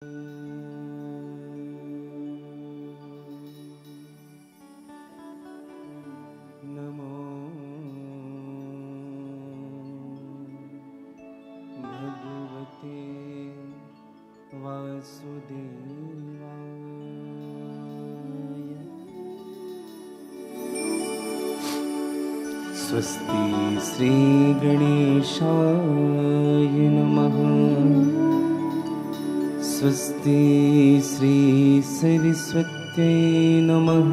नमो भगवते वासुदेवाय। स्वस्ति श्री गणेशाय नमः। स्वस्ति श्री सरस्वत्यै नमः।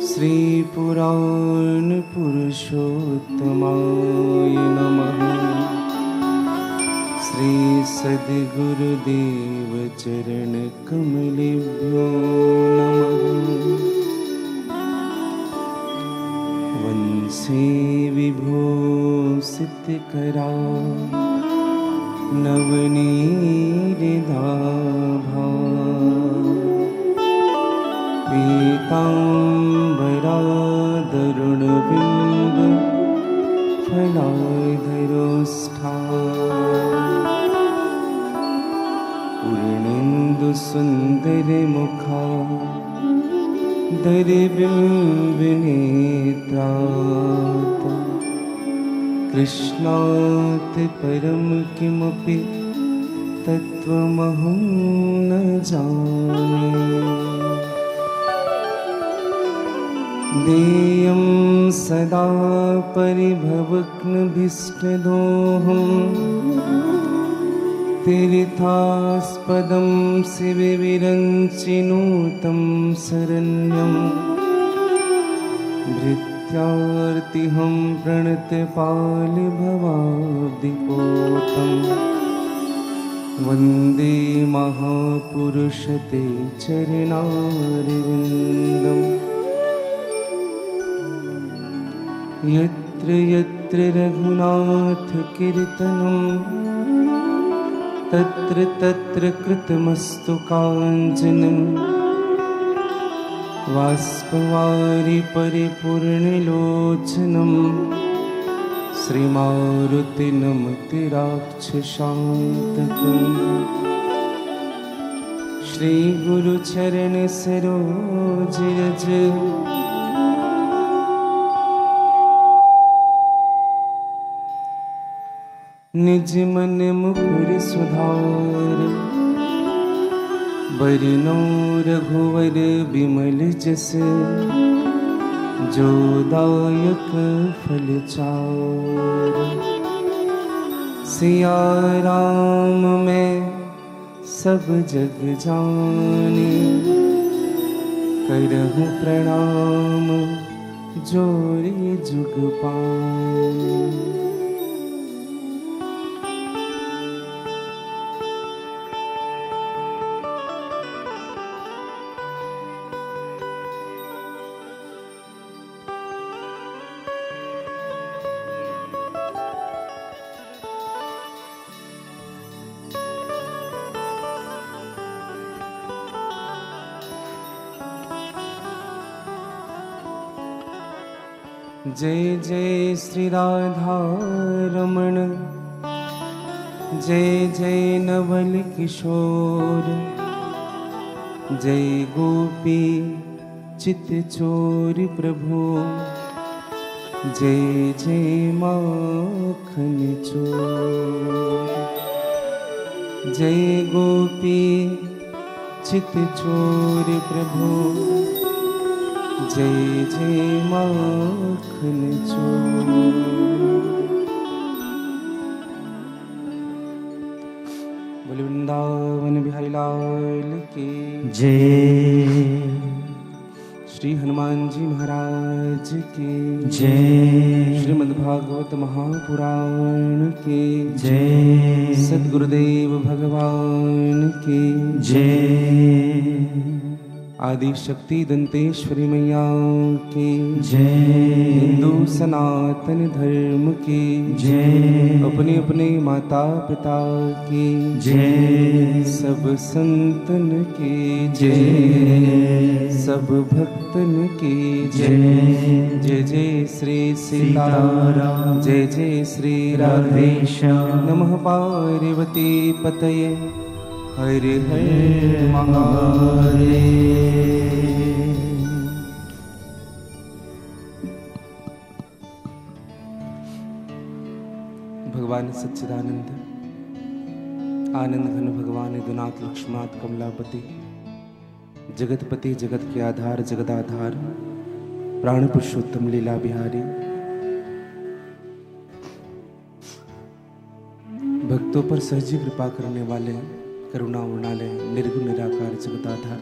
श्री पुराण पुरुषोत्तमाय नमः। श्री सद्गुरुदेव चरण कमलेभ्यो नमः। वंशे विभूषितकरा नवनीतदाभा पीताम्बरादरुणबिम्ब फलाधरोष्ठा पूर्णेन्दुसुन्दरमुखा दरबिम्बनेत्रात् कृष्णात् परं किमपि तत्त्वमहं न जाने। देयं सदा परिभवग्नभीष्टदोहं तीर्थास्पदं शिवविरञ्चिनुतं शरण्यं भृत्यार्तिहं प्रणतपालभवाब्धिपोतं वन्दे महापुरुषते चरणारविन्दम्। यत्र यत्र रघुनाथ कीर्तनं तत्र तत्र कृतमस्तु काञ्चनं बाष्पवारि परिपूर्णलोचनं श्रीमारुतिनमति राक्षसान्तकम्। श्रीगुरुचरण सरोज रज निज मन मुकुर सुधार बरनौ रघुवर बिमल जस जो दायक फल चार। सिया राम में सब जग जाने करहु प्रणाम जोरी जुग पान। जय जय श्री राधा रमण, जय जय नवल किशोर, जय गोपी चित चोर प्रभु, जय जय माखन चोर। जय गोपी चित चोर प्रभु, जय जय माखन चोर। बोले वृंदावन बिहारी लाल की जय। श्री हनुमान जी महाराज की जय। श्रीमद्भागवत महापुराण की जय। सद्गुरुदेव भगवान की जय। आदि शक्ति दंतेश्वरी मैया की जय। हिंदू सनातन धर्म की जय। अपने अपने माता पिता की जय। सब संतन की जय, सब भक्तन की जय। जय जय श्री सीताराम, जय जय श्री राधेश्याम। नमः पार्वती पतये, हरे हरे महादेव। भगवान सच्चिदानंद आनंद घन भगवान यदुनाथ लक्ष्मणाथ कमलापति, जगतपति जगत के आधार जगदाधार, प्राण पुरुषोत्तम लीला बिहारी, भक्तों पर सहजी कृपा करने वाले, करुणा उर्णालय, निर्गुण निराकार जगदाधार,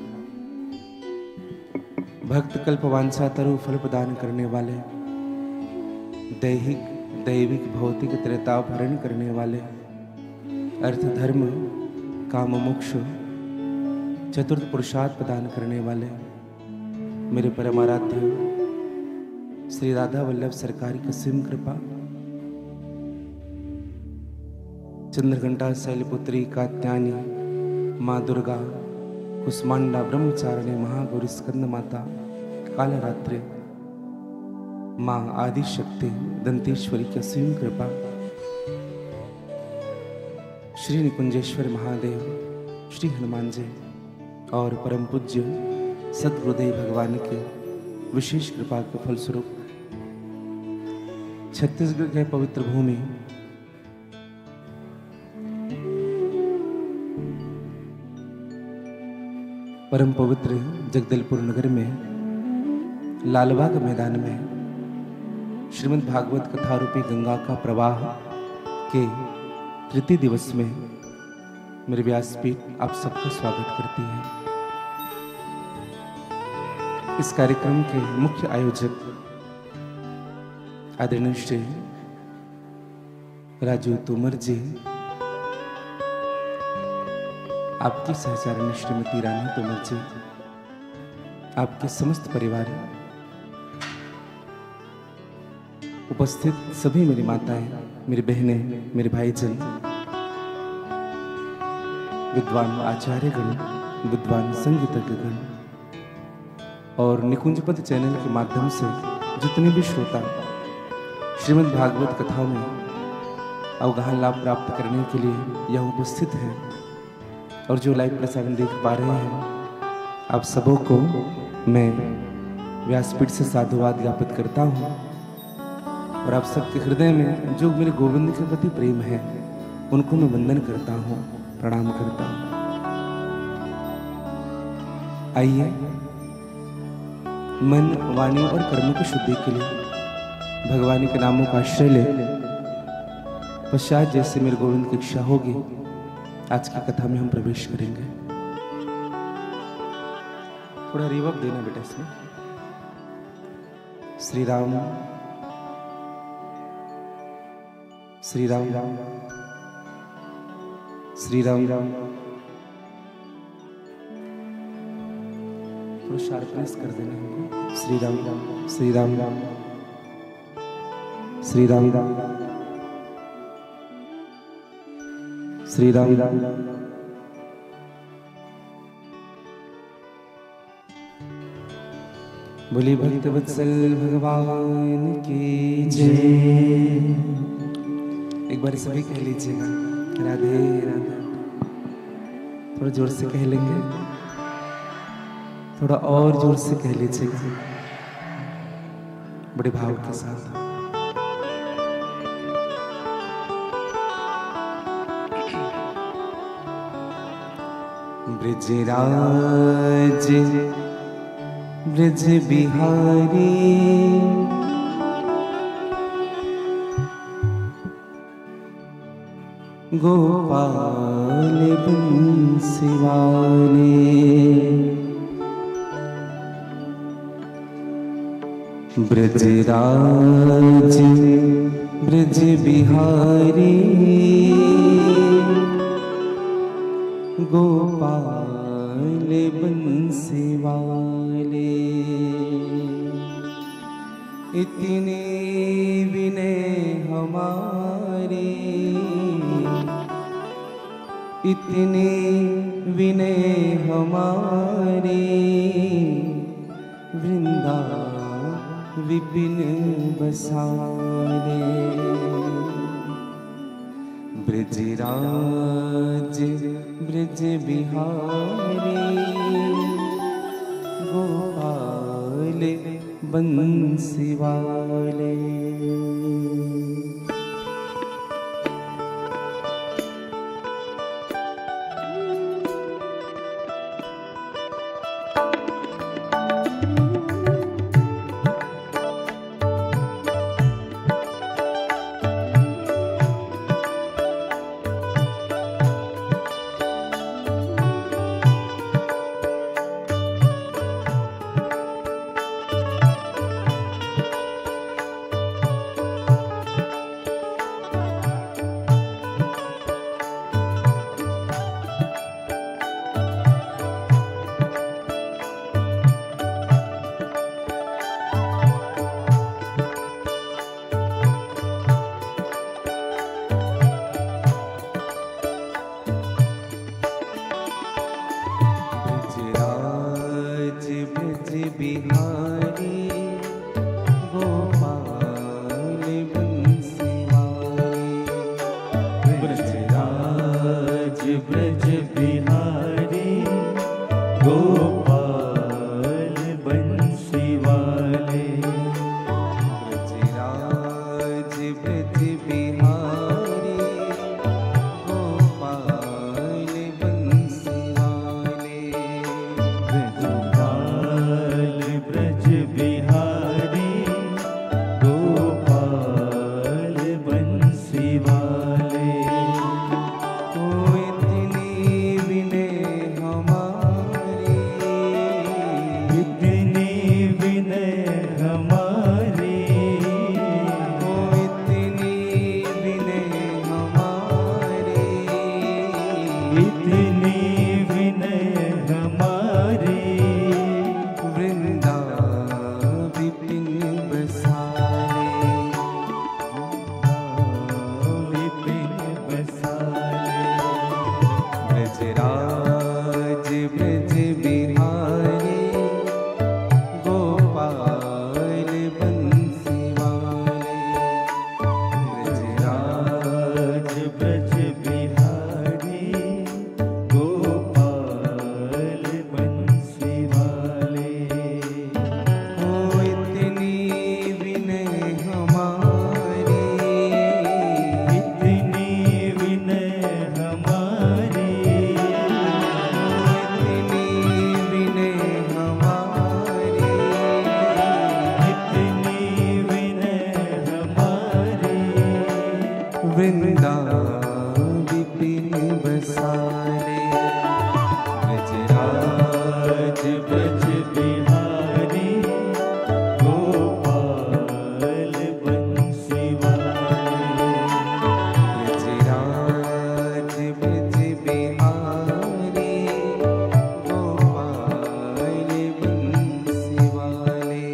भक्त कल्प वांछा तरु फल प्रदान करने वाले, दैहिक दैविक भौतिक त्रेताप हरण करने वाले, अर्थ धर्म काम मोक्ष चतुर्थ पुरुषार्थ प्रदान करने वाले, मेरे परम आराध्य श्री राधा वल्लभ सरकार की असीम कृपा, चंद्रघंटा शैलपुत्री कात्यायनी माँ दुर्गा, कुष्मांडा ब्रह्मचारिणी महागौरी स्कंद माता, कालरात्रि माँ आदि शक्ति दंतेश्वरी की असीम कृपा, श्री निकुंजेश्वर महादेव, श्री हनुमान जी और परम पूज्य सद्गुरुदेव भगवान के विशेष कृपा के फलस्वरूप छत्तीसगढ़ के पवित्र भूमि परम पवित्र जगदलपुर नगर में लालबाग मैदान में श्रीमद् भागवत कथा रूपी गंगा का प्रवाह के तृतीय दिवस में मेरे व्यासपीठ आप सबका स्वागत करती है। इस कार्यक्रम के मुख्य आयोजक आदरणीय श्री राजू तोमर जी, आपकी सहचारिणी श्रीमती रानी तोमर जी, आपके समस्त परिवार, उपस्थित सभी मेरी माताएं, मेरी बहनें, मेरे भाईजन, विद्वान आचार्यगण, विद्वान संगीतज्ञगण और निकुंजपद चैनल के माध्यम से जितने भी श्रोता श्रीमद् भागवत कथाओं में अवगाहन लाभ प्राप्त करने के लिए यहाँ उपस्थित हैं और जो लाइव प्रसारण देख पा रहे हैं, आप सबों को मैं व्यासपीठ से साधुवाद ज्ञापित करता हूँ और आप सबके हृदय में जो मेरे गोविंद के प्रति प्रेम है उनको मैं वंदन करता हूँ, प्रणाम करता हूँ। आइए मन, वाणी और कर्म की शुद्धि के लिए भगवान के नामों का आश्रय ले पश्चात जैसे मेरे गोविंद की इच्छा होगी आज की कथा में हम प्रवेश करेंगे। थोड़ा रिवर्ब देना बेटा इसमें। श्री राम श्री राम श्री राम, थोड़ा शार्पनेस कर देना हमको। श्री राम श्री राम श्री राम श्री राम। बोली भक्त वत्सल भगवान की जय। एक बार सभी कह लीजिएगा राधे राधे। थोड़ा जोर से कह लेंगे, थोड़ा और जोर से कह लीजिएगा बड़े भाव के साथ। ब्रजराज ब्रज बिहारी गोपाल बंसीवाले, ब्रजराज ब्रज बिहारी गोपाल बंसीवाले, इतने विनय हमारे इतने विनय हमारे वृंदा विपिन बसारे। ब्रजराज ब्रज बिहारी गोपाल बंसी वाले। बिहारी गोपाल बंसी वाले। ब्रजराज ब्रज बिहारी गोपाल बंसी वाले। ब्रजराज ब्रज बिहारी गोपाल बंसी वाले। ब्रज बिहारी गोपाल बंसी वाले। इतनी विनय हमारी, इतनी विनय हमारी, इतनी विनय हमारी, इतनी विनय हमारी। वृंदा विपिन बसाले। विपिन बसाले। ब्रजराज ब्रज बिहारी गोपाल बंसी वाले। ब्रजराज ब्रज बिहारी गोपाल बंसी वाले। इतनी विनय हमारी, इतनी विनय हमारी, इतनी विनय हमारी। इतनी विनय हमारी। वृंदा विपिन बसाले। ब्रजराज ब्रज बिहारी गोपाल बंसी वाले। ब्रजराज ब्रज बिहारी गोपाल बंसी वाले।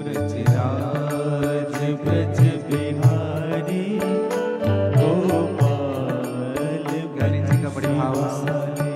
ब्रजराज ब्रज बिहारी गोपाल गाली जी का बड़े भाव से। वाले।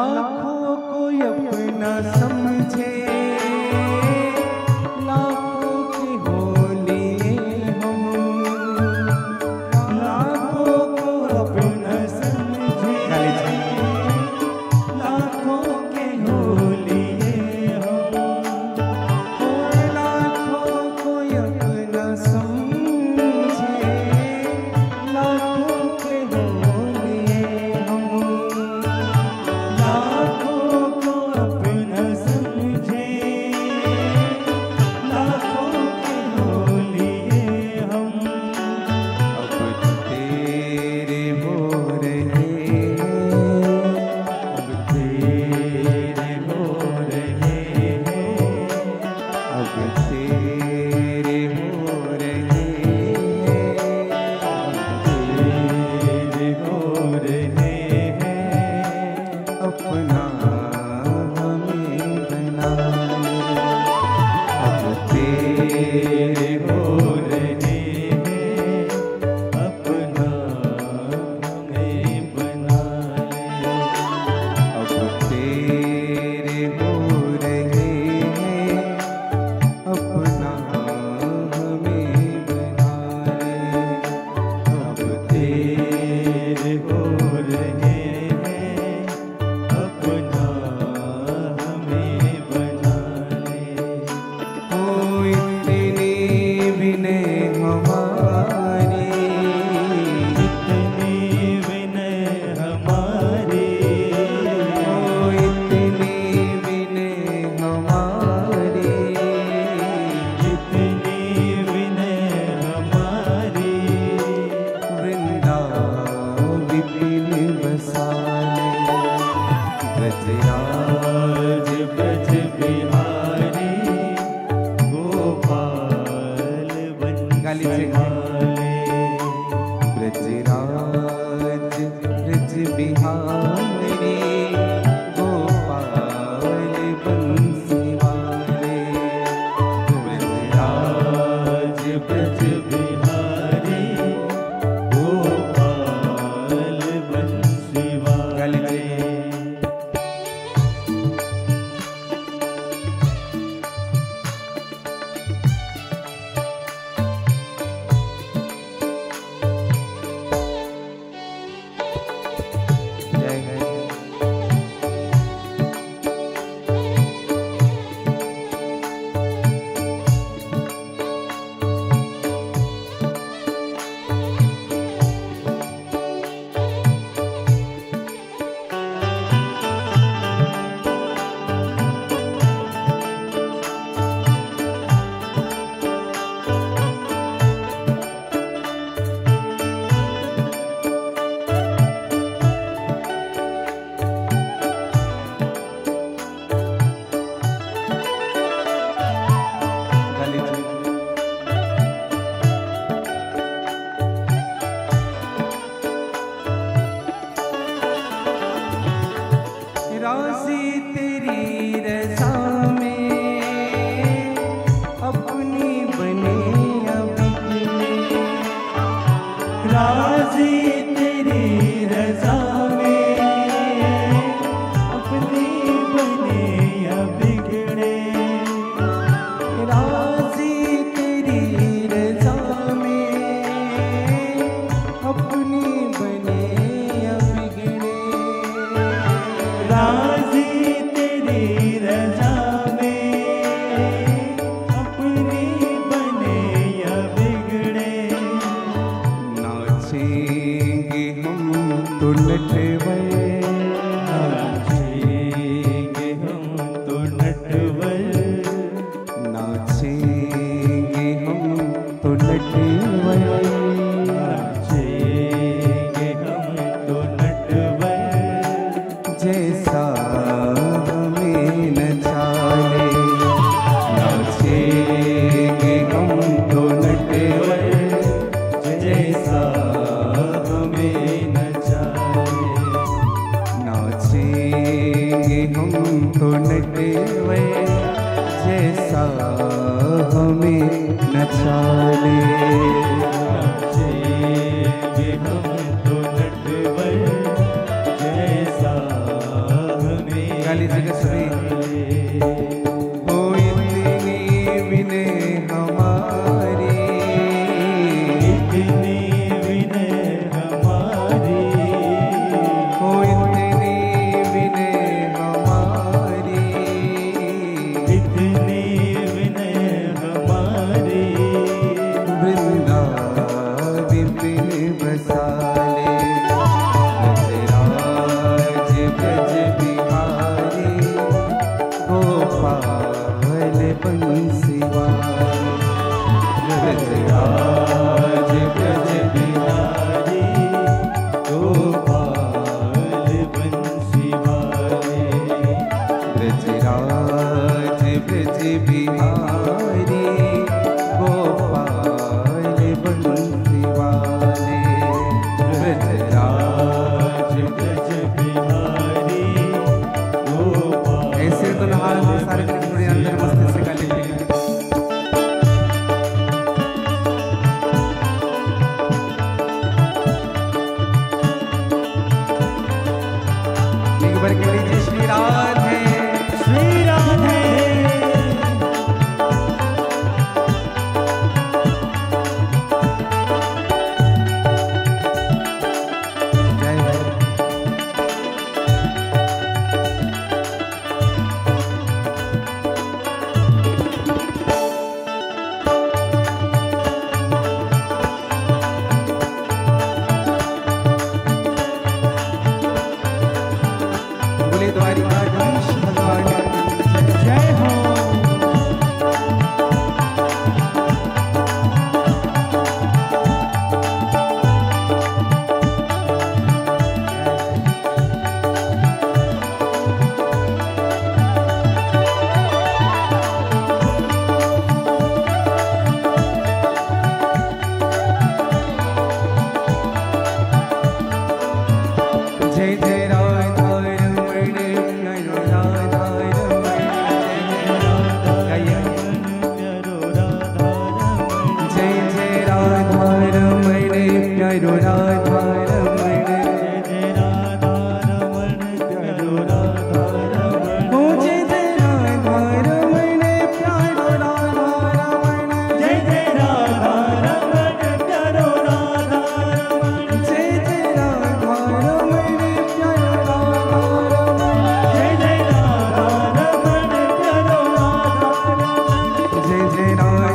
लाखों कोई अपना समझे, लाखों के होलिए हम, लाखों को अपना समझे, लाखों के होलिए हम। लाखों कोई अपना समझे, लाखों के होलिए हम, लाखों को अपना समझे, लाखों के होलिए हम। अब तेरे हो रहे, अब तेरे हो रहे हैं, अब तेरे हो रहे, तेरे हो रहे हैं। अपना हमें बना ले। अब तेरे हो रहे हैं, अपना हमें बना ले। अब तेरे हो रहे हैं, अपना हमें बना ले। अब तेरे हो रहे हैं, अपना हमें बना ले। ओ इतने विनय हमारे, इतनी विनय हमारी, ओ इतने विनय हमारे, इतनी विनय हमारी। वृंदाविपिन बसाले, ब्रजराज आज ब्रज बिहारी, गोपाल गाली से बंसवाले। ब्रजराज ब्रज बिहारी, गोपाल बंसी वाले। ब्रजराज आज ब्रज बिहारी, गोपाल बंसवाले। जय जय। गाली से राजी तेरी रजा में अपनी बने अभी, राजी तेरी रजा में, अपनी बने या बिगड़े। राजी तेरी रजा में अपनी बने या बिगड़े। राजी तेरी रजा में, अपनी बने या बिगड़े। नाचेंगे हम तो नटवर, नाचेंगे हम तो नटवर, नाचेंगे हम तो नटवर। नाचेंगे हम तो नटवर। जैसा हमें नचा ले, नाचेंगे हम तो नटवर। जैसा हमें नचाए, नाचेंगे हम तो नटवर, जैसा हमें नचा ले। नाचेंगे हम तो नटवर, जैसा लीजिएगा सभी। ओ इतनी विनय हमारी, इतनी विनय हमारी, ओ इतनी विनय हमारी, इतनी विनय हमारी। वृंदावन बसाले ब्रजराज ब्रज बिहारी, गोपाल बंसीवाले। ब्रजराज ब्रज बिहारी, गोपाल बंसी वाले। ब्रजराज ब्रज बिहारी, गोपाल बंसीवाले। ब्रजराज ब्रज बिहारी, गोपाल। ऐसे तो नहाल में सारे कृष्ण अंदर मस्तिष्क से गाले थे। एक बार कह लीजिए श्री राधे, श्री राधे। जय जय। बोले द्वारिकाधीश भगवान की जय हो। जय जय राधा रमण, जय राधा रमण, जय जय राधा रमण, प्यारो राधा रमण। ओ जय जय राधा रमण, प्यारो राधा रमण। जय जय राधा रमण, प्यारो राधा रमण। जय जय राधा रमण, प्यारो राधा रमण। जय जय राधा रमण, प्यारो राधा रमण। जय जय राधा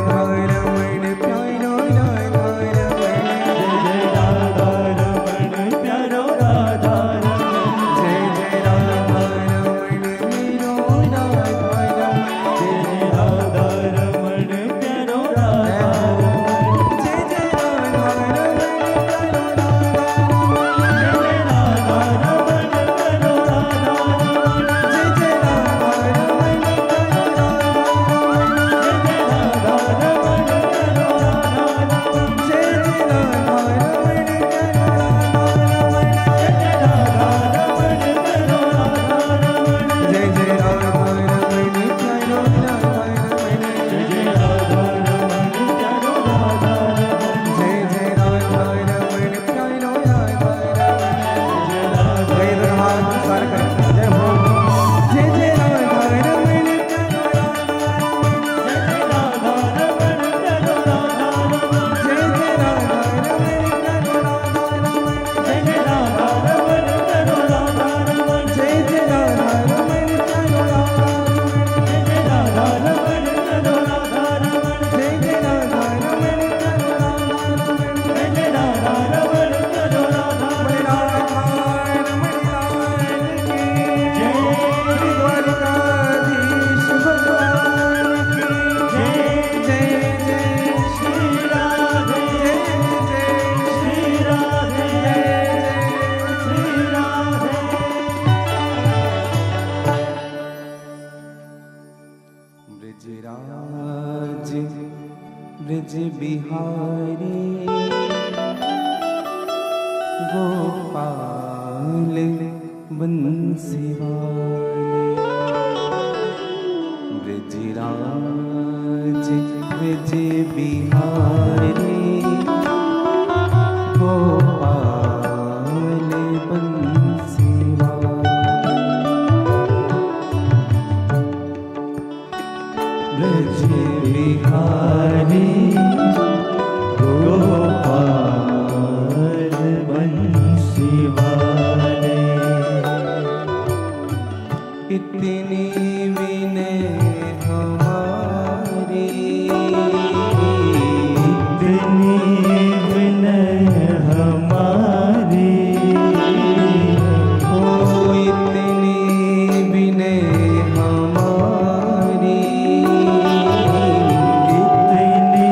रमण, प्यारो राधा ब्रज बिहारी गोपाल बंसीवाले ब्रजराज ब्रज बिहारी गोपाल बंसीवाले इतनी विनय हमारी, इतनी विनय हमारी, ओ इतनी विनय हमारी, इतनी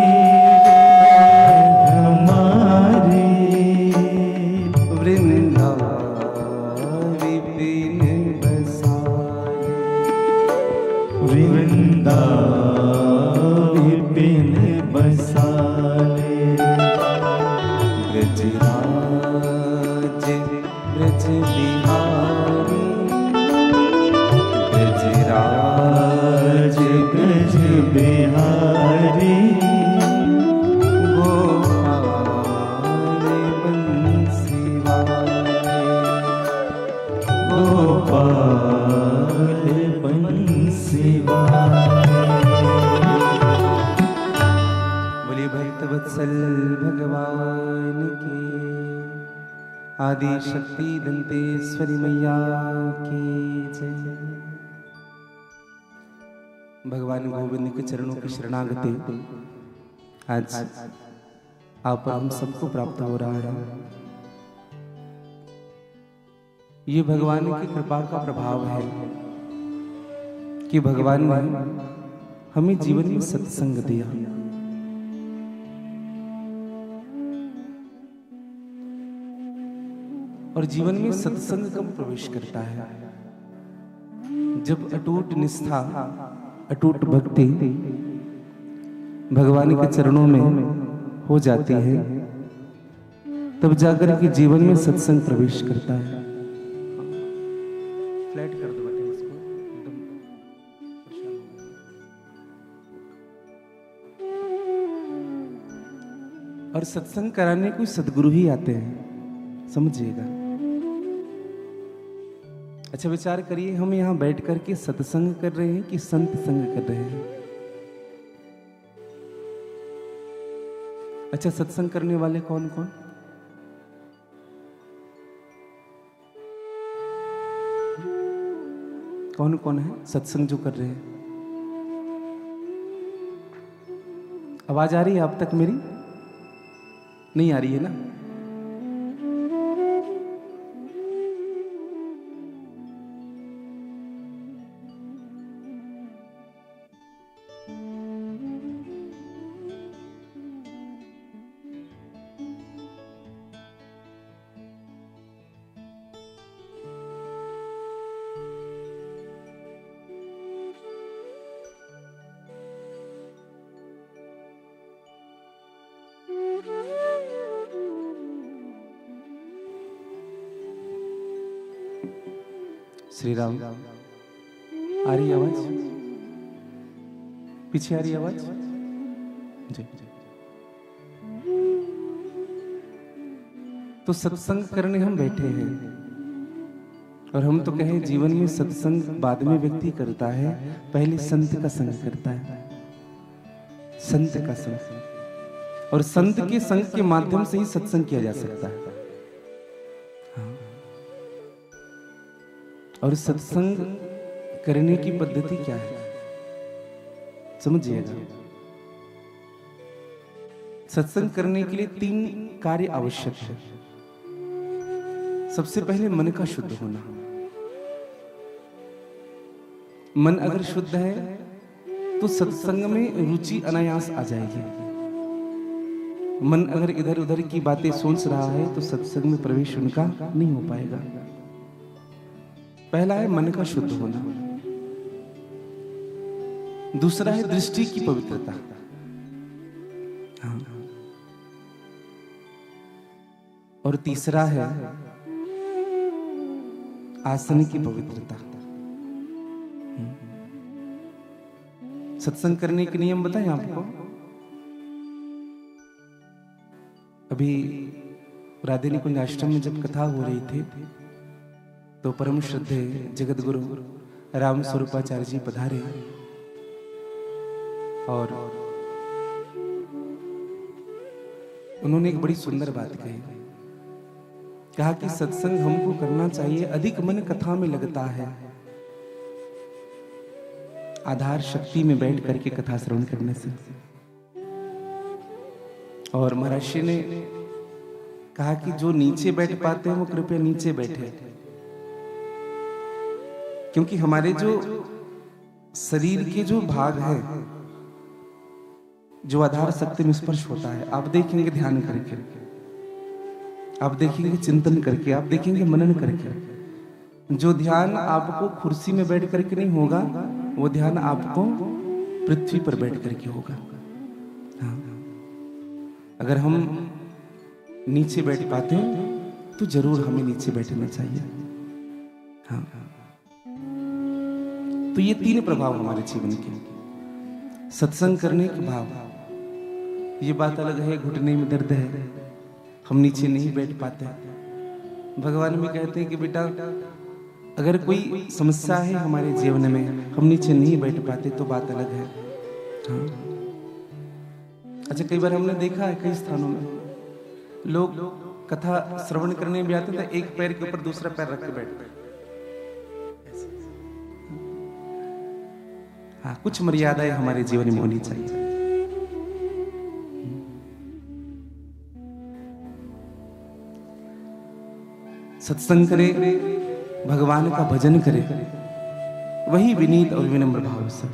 हमारी, वृंदावी बिन बसाए, वृंदावी बिन बसाले, ब्रजराज ब्रज बिहारी, ब्रजराज ब्रज बिहारी, गोपाल बंसी वाले, गोपाल बंसी वाले। बोलिए भक्त वत्सल भगवान के, आदि शक्ति दंतेश्वरी मैया की जय। भगवान गोविंद के चरणों की शरणागति आज आप हम सबको प्राप्त हो रहा है। ये भगवान की कृपा का प्रभाव है कि भगवान ने हमें जीवन में सत्संग दिया। और जीवन में सत्संग कब प्रवेश करता है? जब अटूट निष्ठा, अटूट भक्ति भगवान के चरणों में हो जाती है, तब जाकर के जीवन में सत्संग प्रवेश करता है। फ्लैट कर दो बेटे इसको, एकदम परेशान हो गए। और सत्संग कराने कोई सदगुरु ही आते हैं, समझिएगा। अच्छा विचार करिए, हम यहाँ बैठ करके सत्संग कर रहे हैं कि संत संग कर रहे हैं? अच्छा, सत्संग करने वाले कौन कौन? कौन कौन है सत्संग जो कर रहे हैं? आवाज आ रही है आप तक मेरी? नहीं आ रही है ना? श्री राम। आ रही आवाज? पीछे आ रही आवाज? जी। तो सत्संग करने हम बैठे हैं, और हम तो कहें जीवन में सत्संग बाद में व्यक्ति करता है, पहले संत का संग करता है। संत का संग, और संत के संग के माध्यम से ही सत्संग किया जा सकता है। और सत्संग करने की पद्धति क्या है समझिएगा। सत्संग करने के लिए 3 कार्य आवश्यक है। सबसे पहले मन का शुद्ध होना। मन अगर शुद्ध है तो सत्संग में रुचि अनायास आ जाएगी। मन अगर इधर उधर की बातें सोच रहा है तो सत्संग में प्रवेश उनका नहीं हो पाएगा। पहला है मन का शुद्ध होना। दूसरा है दृष्टि की पवित्रता। हाँ। और तीसरा है आसन की पवित्रता। सत्संग करने के नियम बताएं आपको। अभी राधे निकुंज आश्रम में जब कथा हो रही थी तो परम श्रद्धे जगत गुरु राम स्वरूपाचार्य जी पधारे और उन्होंने एक बड़ी सुंदर बात कही। कहा कि सत्संग हमको करना चाहिए, अधिक मन कथा में लगता है आधार शक्ति में बैठ करके कथा श्रवण करने से। और महर्षि ने कहा कि जो नीचे बैठ पाते हैं वो कृपया नीचे बैठे, क्योंकि हमारे जो शरीर के जो भाग है, जो आधार शक्ति में स्पर्श होता है, आप देखेंगे ध्यान करके, आप देखेंगे चिंतन करके, आप देखेंगे मनन करके, जो ध्यान आपको कुर्सी में बैठ करके नहीं होगा, वो ध्यान आपको पृथ्वी पर बैठ करके होगा। हाँ। अगर हम नीचे बैठ पाते हैं तो जरूर हमें नीचे बैठना चाहिए। हाँ। तो ये 3 प्रभाव हमारे जीवन के। सत्संग करने के भाव, ये बात अलग है, घुटने में दर्द है, हम नीचे नहीं बैठ पाते। भगवान भी कहते हैं कि बेटा अगर कोई समस्या है हमारे जीवन में, हम नीचे नहीं बैठ पाते तो बात अलग है। हाँ। अच्छा, कई बार हमने देखा है कई स्थानों में लोग कथा श्रवण करने भी आते थे, एक पैर के ऊपर दूसरा पैर रख के बैठते। हाँ, कुछ मर्यादाएं हमारे जीवन में होनी चाहिए। सत्संग करे, भगवान का भजन करे, वही विनीत और विनम्र भाव से।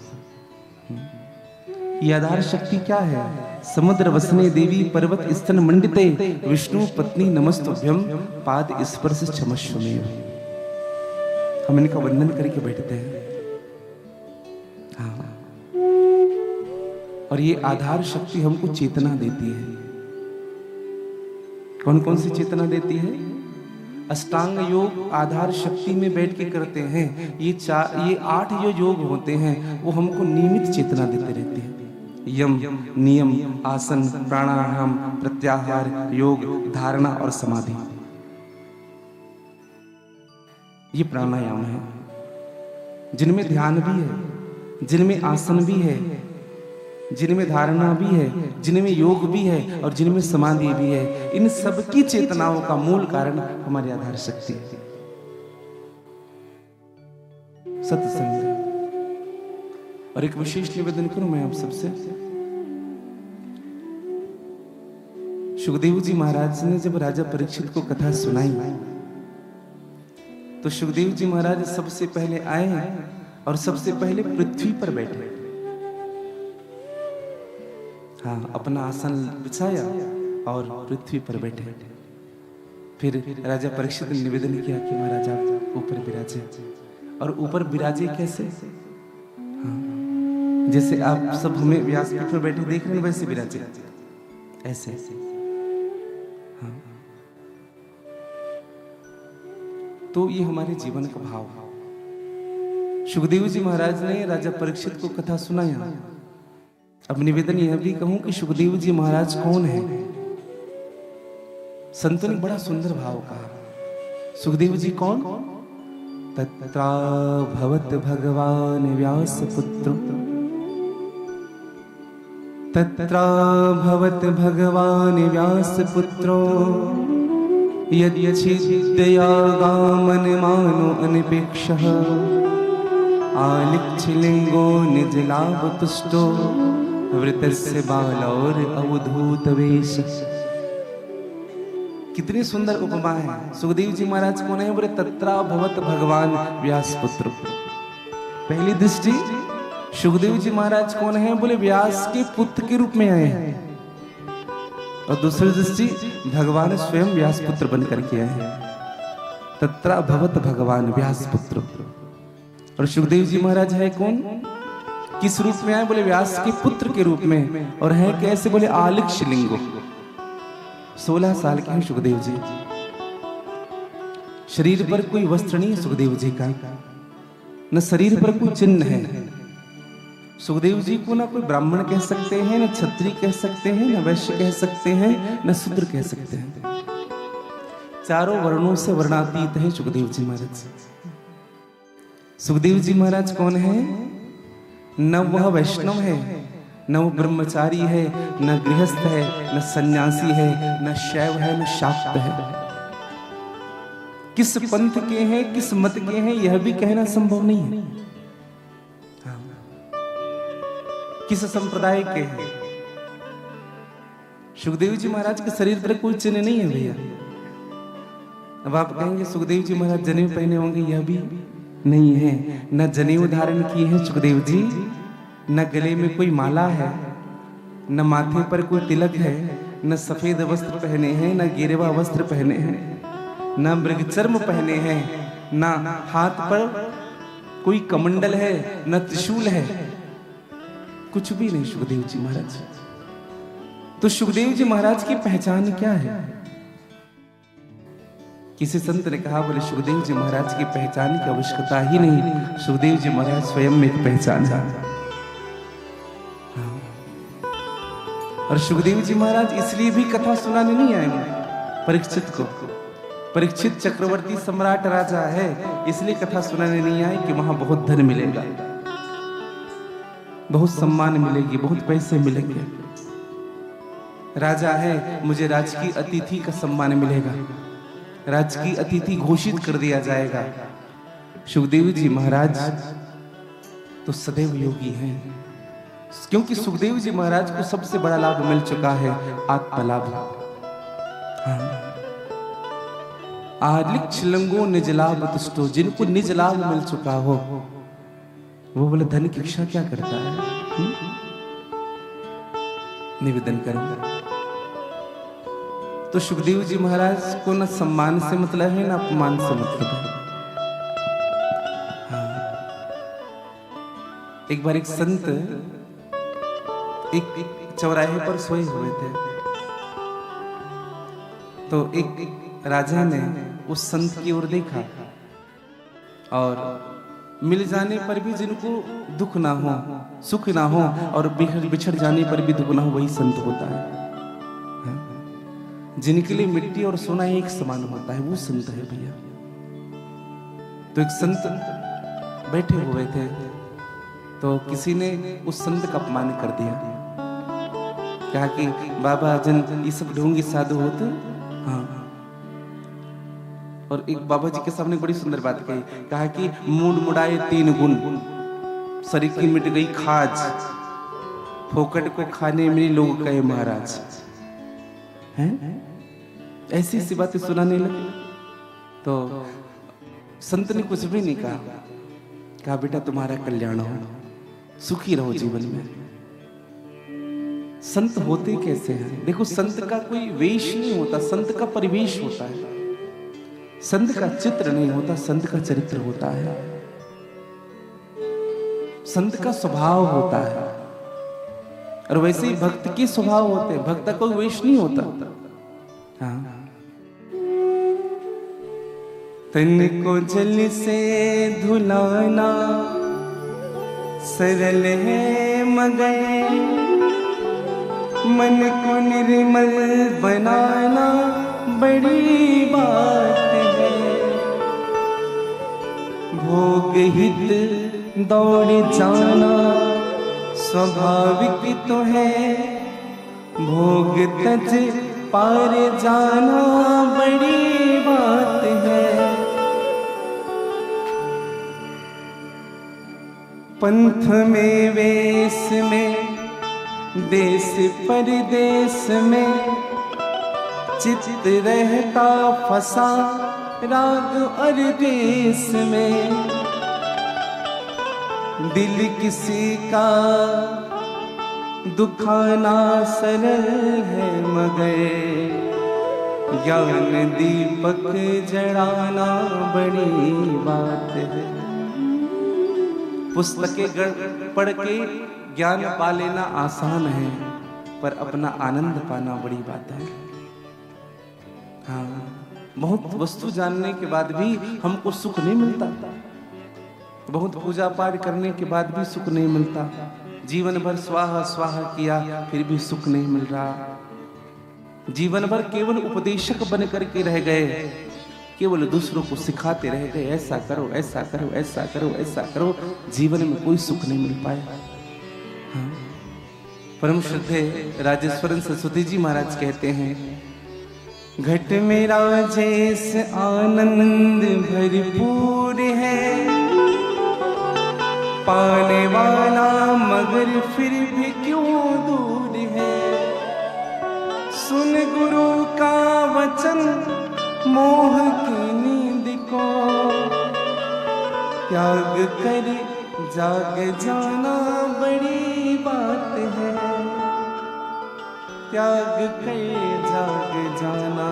ये आधार शक्ति क्या है? समुद्र वसने देवी पर्वत स्तन मंडिते विष्णु पत्नी नमस्तुभ्यम पाद स्पर्श क्षमस्वमेव। हम इनका वंदन करके बैठते हैं। हाँ। और ये आधार शक्ति हमको चेतना देती है। कौन कौन सी चेतना देती है? अष्टांग योग आधार शक्ति में बैठ के करते हैं। ये 8 जो योग होते हैं वो हमको नियमित चेतना देते रहते हैं। यम, नियम, आसन, प्राणायाम, प्रत्याहार, योग, धारणा और समाधि, ये प्राणायाम है, जिनमें ध्यान भी है, जिनमें आसन भी है, जिनमें धारणा भी है, जिनमें योग भी है और जिनमें समाधि भी है। इन सबकी चेतनाओं का मूल कारण हमारी आधार शक्ति है, सत्संग। और एक विशेष निवेदन करूं मैं आप सबसे। सुखदेव जी महाराज ने जब राजा परीक्षित को कथा सुनाई तो सुखदेव जी महाराज सबसे पहले आए और सबसे पहले पृथ्वी पर बैठे। हाँ, अपना आसन बिछाया और पृथ्वी पर बैठे। फिर राजा परीक्षित ने निवेदन किया कि महाराज आप ऊपर विराजे। और ऊपर विराजे कैसे? हाँ, जैसे आप सब हमें व्यासपीठ पर बैठे देख रहे हैं वैसे विराजे, ऐसे। हाँ। तो ये हमारे जीवन का भाव। सुखदेव जी महाराज ने राजा परीक्षित को कथा सुनाया। अब निवेदन यह भी कहूं कि सुखदेव जी महाराज कौन है? संतों ने बड़ा सुंदर भाव कहा। सुखदेव जी कौन? तत्रा भवत भगवान व्यास पुत्र, तत्रा भवत भगवान व्यास पुत्रो, यद्यच्छिद्दया गामन मानो अनपेक्षः, आलिच्छलिंगो निजलाभ तुष्टो, वृतस्य बालौर अवधूत वेश। कितनी सुंदर उपमा है। सुखदेव जी महाराज कौन है? बोले तत्रा भवत भगवान व्यास पुत्र। पहली दृष्टि सुखदेव जी महाराज कौन है? बोले व्यास के पुत्र के रूप में आए हैं। और दूसरी दृष्टि भगवान स्वयं व्यास पुत्र बन करके आए हैं। तत्रा भवत भगवान व्यास पुत्र। और सुखदेव जी महाराज है कौन? किस रूप में आए? बोले व्यास के पुत्र के रूप में। और है कैसे? बोले आलिक्ष लिंगो। 16 साल के हैं सुखदेव जी। शरीर पर कोई वस्त्र नहीं है सुखदेव जी का, न शरीर पर कोई चिन्ह है। सुखदेव जी को ना कोई ब्राह्मण कह सकते हैं, न क्षत्रिय कह सकते हैं, न वैश्य कह सकते हैं, न शूद्र कह सकते हैं। चारों वर्णों से वर्णातीत है सुखदेव जी महाराज। सुखदेव जी महाराज कौन है? न वह वैष्णव है, न वो ब्रह्मचारी है, न गृहस्थ है, न सन्यासी है, न शैव है, न शाक्त है। किस पंथ के हैं, किस मत के हैं, यह भी कहना संभव नहीं है। किस संप्रदाय के हैं। सुखदेव जी महाराज के शरीर पर कोई चिन्ह नहीं है भैया। अब आप कहेंगे सुखदेव जी महाराज जनेऊ पहने होंगे, यह भी नहीं है। न जनेऊ धारण किए हैं सुखदेव जी, न गले में कोई माला है, न माथे पर कोई तिलक है, न सफेद वस्त्र पहने हैं, न गेरवा वस्त्र पहने हैं, न मृगचर्म पहने हैं, न हाथ पर कोई कमंडल है, न त्रिशूल है, कुछ भी नहीं सुखदेव जी महाराज। तो सुखदेव जी महाराज की पहचान क्या है? किसी संत ने कहा, बोले सुखदेव जी महाराज की पहचान की आवश्यकता ही नहीं, सुखदेव जी महाराज स्वयं में एक पहचान है। और सुखदेव जी महाराज इसलिए भी कथा सुनाने नहीं आए परीक्षित को। परीक्षित चक्रवर्ती सम्राट राजा है, इसलिए कथा सुनाने नहीं आए कि वहां बहुत धन मिलेगा, बहुत सम्मान मिलेगी, बहुत पैसे मिलेंगे। राजा है, मुझे राजकीय अतिथि का सम्मान मिलेगा, राजकीय अतिथि घोषित कर दिया जाएगा। सुखदेव जी महाराज तो सदैव योगी हैं, क्योंकि सुखदेव जी महाराज को सबसे बड़ा लाभ मिल चुका है, आत्मलाभ। आलिक्ष लंगो निज लाभ तुष्टो, जिनको निज लाभ मिल चुका हो वो बोले धन की इच्छा क्या करता है। निवेदन करूंगा। तो सुखदेव जी महाराज को न सम्मान से मतलब है, न अपमान से मतलब है। एक बार एक संत एक चौराहे पर सोए हुए थे, तो एक राजा ने उस संत की ओर देखा, और मिल जाने पर भी जिनको दुख ना हो, सुख ना हो, और बिछड़ जाने पर भी दुख ना हो, वही संत होता है। जिनके लिए मिट्टी और सोना एक समान होता है, वो संत है भैया। तो एक संत बैठे हुए थे, तो किसी ने उस संत का अपमान कर दिया, कहा कि बाबा जन ये सब ढोंगी साधु होते। हाँ। और एक बाबा जी के सामने बड़ी सुंदर बात कही, कहा कि मूड मुड़ाए तीन गुण, शरीर की मिट गई खाज, फोकट को खाने में लोग कहे महाराज। हैं? ऐसी सी बातें सुनाने लगे। तो संत ने कुछ भी नहीं कहा बेटा तुम्हारा कल्याण हो, सुखी रहो जीवन में। संत होते कैसे हैं? देखो, संत का कोई वेश नहीं होता, संत का परिवेश होता है। संत का चित्र नहीं होता, संत का चरित्र होता है। संत का स्वभाव होता है, और वैसे ही भक्त के स्वभाव होते हैं। भक्त का कोई वेश नहीं होता। हाँ। तन को जल से धुलाना सरल है मगर, मन को निर्मल बनाना बड़ी बात है। भोग हित दौड़ जाना स्वाभाविक तो है, भोग तज पार जाना बड़ी बात है। पंथ में वेश में देश परदेश में, चित्त रहता फंसा राग और देश में। दिल किसी का दुखाना सरल है मगर, ज्ञान दीपक जड़ाना बड़ी बात है। पुस्तकें पढ़ के ज्ञान पा लेना आसान है, पर अपना आनंद पाना बड़ी बात है। हाँ, बहुत वस्तु जानने के बाद भी हमको सुख नहीं मिलता, बहुत पूजा पाठ करने के बाद भी सुख नहीं मिलता, जीवन भर स्वाहा स्वाहा किया फिर भी सुख नहीं मिल रहा। जीवन भर केवल उपदेशक बन करके रह गए, केवल दूसरों को सिखाते रह गए, ऐसा करो ऐसा करो ऐसा करो ऐसा करो, जीवन में कोई सुख नहीं मिल पाया। हाँ। परम श्रद्धे राजेश्वरन सरस्वती जी महाराज कहते हैं, घट में राजेश आनंद भरपूर है, पाने वाला मगर फिर भी क्यों दूर है। सुन गुरु का वचन मोह की नींद को त्याग कर जाग जाना बड़ी बात है। त्याग कर जाग जाना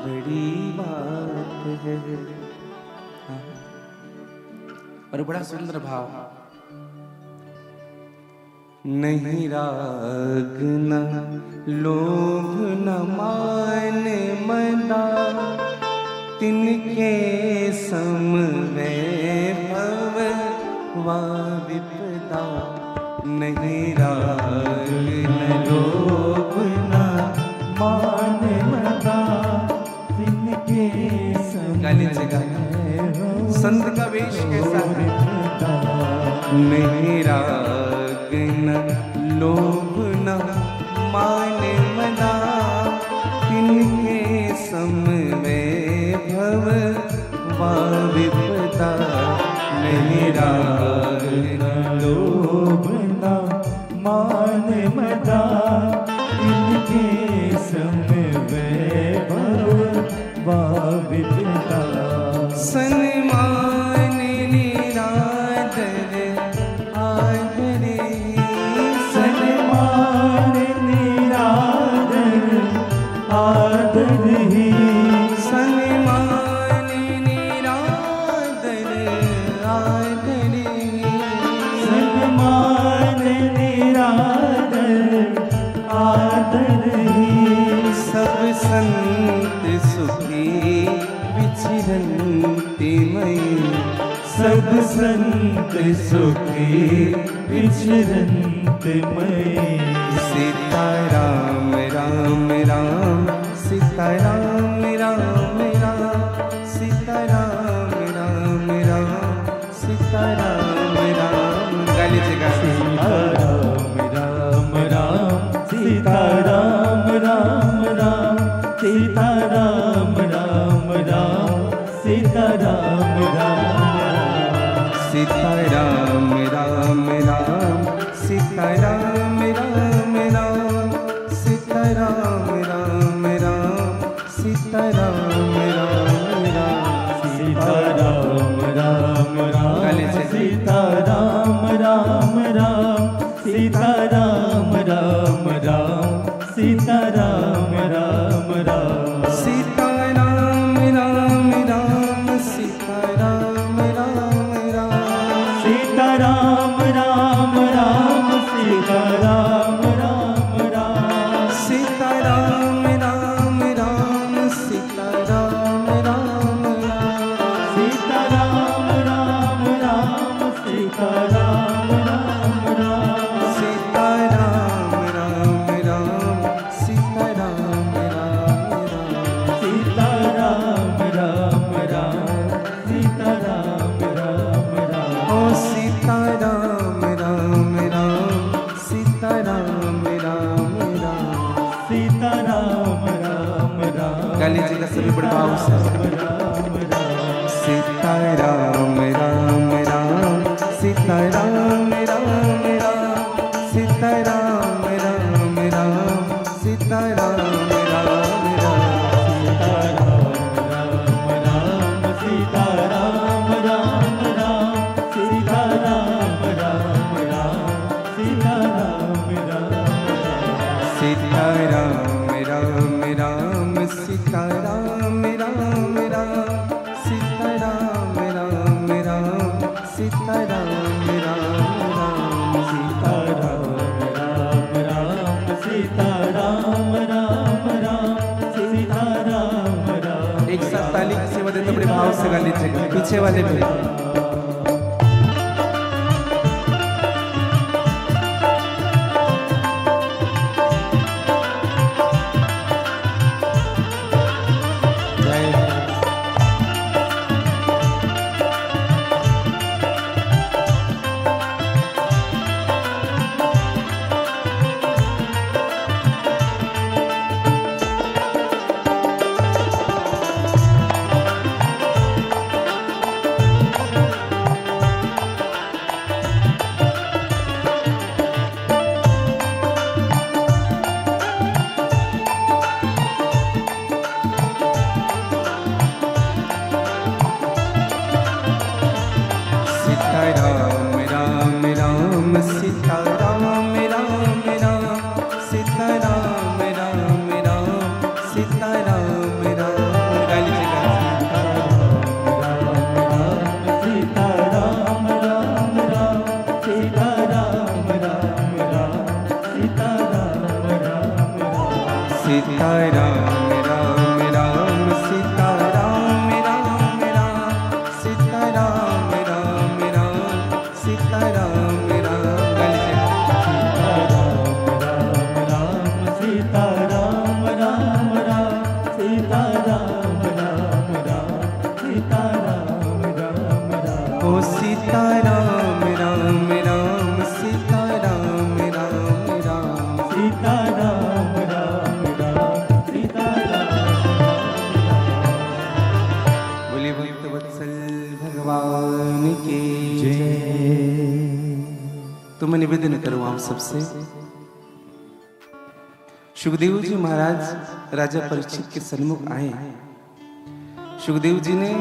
बड़ी बात है। और बड़ा सुंदर भाव, नहीं राग न लोभ न मान मदा तिनके सम वैभव वा विपदा। नहीं राग न लोभ न मान मदा तिनके गाली जगह संत का वेश कैसा है। नहीं राग न लोभ न मान मदा तिनके सम वैभव वा विपदा। नहीं राग न लोभ न मान मदा तिनके सम वैभव वा विपदा। सन्मान निरादर आदरे। सन्मान निरादर आदर ही। सन्मान निरादर आदरे। सन्मान निरादर आदर ही। सब संत सुखी विचरन्ति मयि। सब संत सुखी विचरन्ति मयि। सीता राम राम राम सीता राम राम राम सीता राम राम राम सीता राम राम। गाली जगह सीता राम राम राम सीता राम राम राम सीता राम राम राम सीता राम राम राम। सीता राम राम राम सीता राम राम राम सीता राम राम राम सीता राम राम राम। सीता राम राम राम सीता राम राम राम सीता राम राम राम सीता राम राम राम। सीता राम राम राम सीता राम राम राम सीता राम राम राम सीता राम राम राम सीता राम राम राम सीता राम राम राम सीता राम राम राम सीता राम राम राम सीता राम राम राम सीता राम राम राम सीता राम राम राम सीता राम राम राम। ओ सीता राम राम राम सीता राम राम राम सीता राम राम राम गाली जी का सभी बड़े भाव से राम राम सीता राम राम राम सीता राम राम राम सीता राम राम राम सीता राम राम राम सीता राम राम राम सीता राम राम राम सीता राम राम राम सीता राम राम राम सीता राम राम राम सीता राम राम राम सीता राम राम राम सीता राम राम राम सीता राम राम राम सीता राम राम। एक साथ ताली की सेवा देते बड़े भाव से गा लीजिएगा पीछे वाले भी। तो मैं निवेदन करूं आप सबसे। सुखदेव जी महाराज राजा परीक्षित के सन्मुख आए। सुखदेव जी ने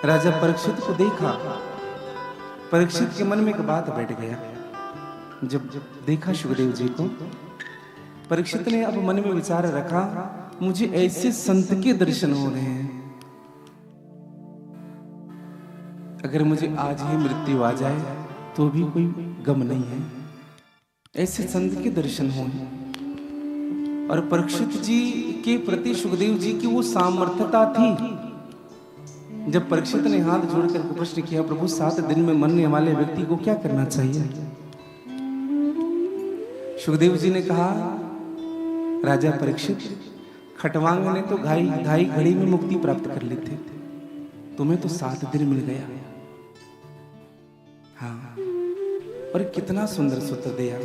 राजा परीक्षित को देखा। परीक्षित के मन में एक बात बैठ गया। जब देखा सुखदेव जी को, परीक्षित ने अब मन में विचार रखा, मुझे ऐसे संत के दर्शन हो रहे हैं, अगर मुझे आज ही मृत्यु आ जाए तो भी कोई गम नहीं है। ऐसे संत के दर्शन हो। और परीक्षित जी के प्रति सुखदेव जी की वो सामर्थ्यता थी। जब परीक्षित ने हाथ जोड़कर प्रश्न किया, प्रभु 7 दिन में मरने वाले व्यक्ति को क्या करना चाहिए? सुखदेव जी ने कहा, राजा परीक्षित, खटवांग ने तो ढाई घड़ी में मुक्ति प्राप्त कर ली थी, तुम्हें तो 7 दिन मिल गया। हाँ, और कितना सुंदर सूत्र दिया।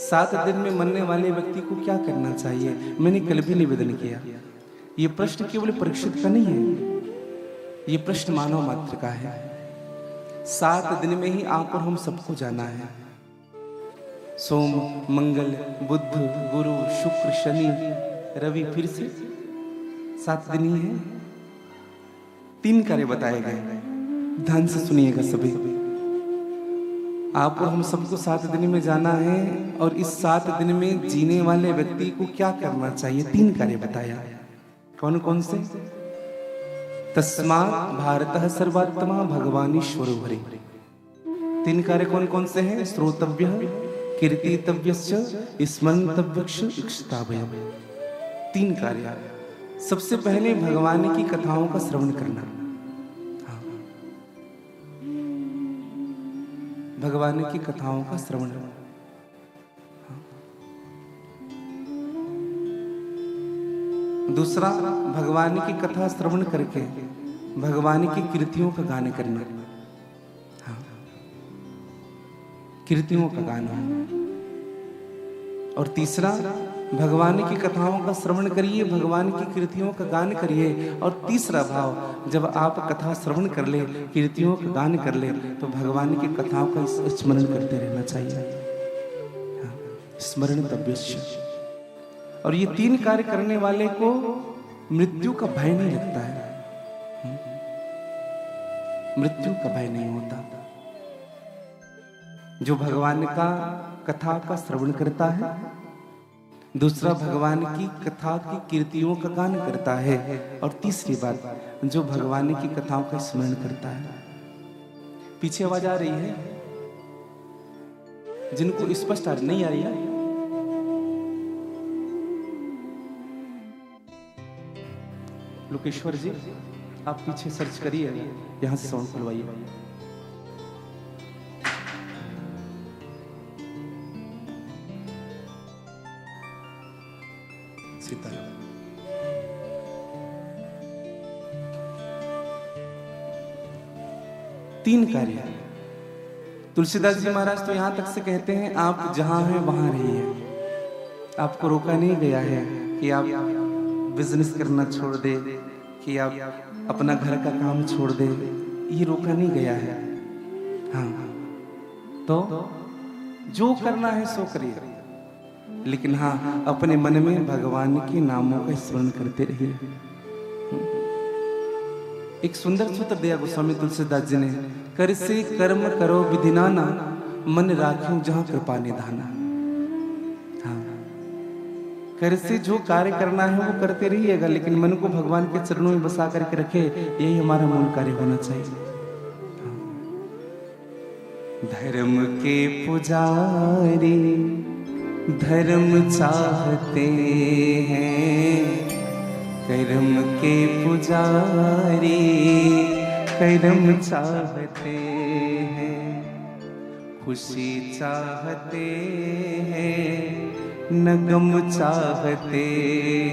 7 दिन में मरने वाले व्यक्ति को क्या करना चाहिए? मैंने कल भी निवेदन किया, ये प्रश्न केवल परीक्षित का नहीं है, ये प्रश्न मानव मात्र का है। 7 दिन में ही आप और हम सबको जाना है। सोम, मंगल, बुध, गुरु, शुक्र, शनि, रवि, फिर से 7 दिन ही है। 3 कार्य बताए गए, ध्यान से सुनिएगा सभी। आप और हम सबको 7 दिन में जाना है, और इस 7 दिन में जीने वाले व्यक्ति को क्या करना चाहिए? 3 कार्य बताया। कौन कौन से? तस्मात् भारतः सर्वात्मा भगवानीश्वरो हरि। 3 कार्य कौन कौन से हैं? श्रोतव्यः, कीर्तितव्यश्च, स्मर्तव्यश्च, इक्षितव्यः। 3 कार्य। सबसे पहले भगवान की कथाओं का श्रवण करना। हाँ, भगवान की कथाओं का श्रवण। हाँ। दूसरा, भगवान की कथा श्रवण करके भगवान की कीर्तियों का गान करना। हाँ, कीर्तियों का गाना। और तीसरा, भगवान की कथाओं का श्रवण करिए, भगवान की कीर्तियों का गान करिए। और तीसरा भाव, जब आप कथा श्रवण कर ले, कीर्तियों का गान कर ले, तो भगवान की कथाओं का स्मरण करते रहना चाहिए। हाँ, स्मरण तव्यश्च। और ये 3 कार्य करने वाले को मृत्यु का भय नहीं लगता है। मृत्यु का भय नहीं होता। जो भगवान का कथा का श्रवण करता है, दूसरा भगवान की कथा की कीर्तियों का गान करता है, और तीसरी बात, जो भगवान की कथाओं का स्मरण करता है। पीछे आवाज आ रही है? जिनको स्पष्ट नहीं आ रही है, लोकेश्वर जी आप पीछे सर्च करिए, यहां से साउंड खुलवाइए। सीताराम। तीन कार्य। तुलसीदास जी महाराज तो यहां तक से कहते हैं, आप जहां हैं वहां रहिए। आपको रोका नहीं गया है कि आप बिजनेस करना छोड़ दे, कि आप अपना घर का काम छोड़ दे, ये रोका नहीं गया है। हाँ, तो जो करना है सो करिए, लेकिन हाँ, अपने मन में भगवान के नामों का स्मरण करते रहिए। एक सुंदर सूत्र दिया गोस्वामी तुलसीदास जी ने, कर से कर्म करो विधि नाना, मन राखो जहां कृपा निधाना। हाँ, कर से जो कार्य करना है वो करते रहिएगा, लेकिन मन को भगवान के चरणों में बसा करके रखे, यही हमारा मूल कार्य होना चाहिए। धर्म के पुजारी धर्म चाहते हैं, कर्म के पुजारी कर्म चाहते हैं, खुशी चाहते हैं न गम चाहते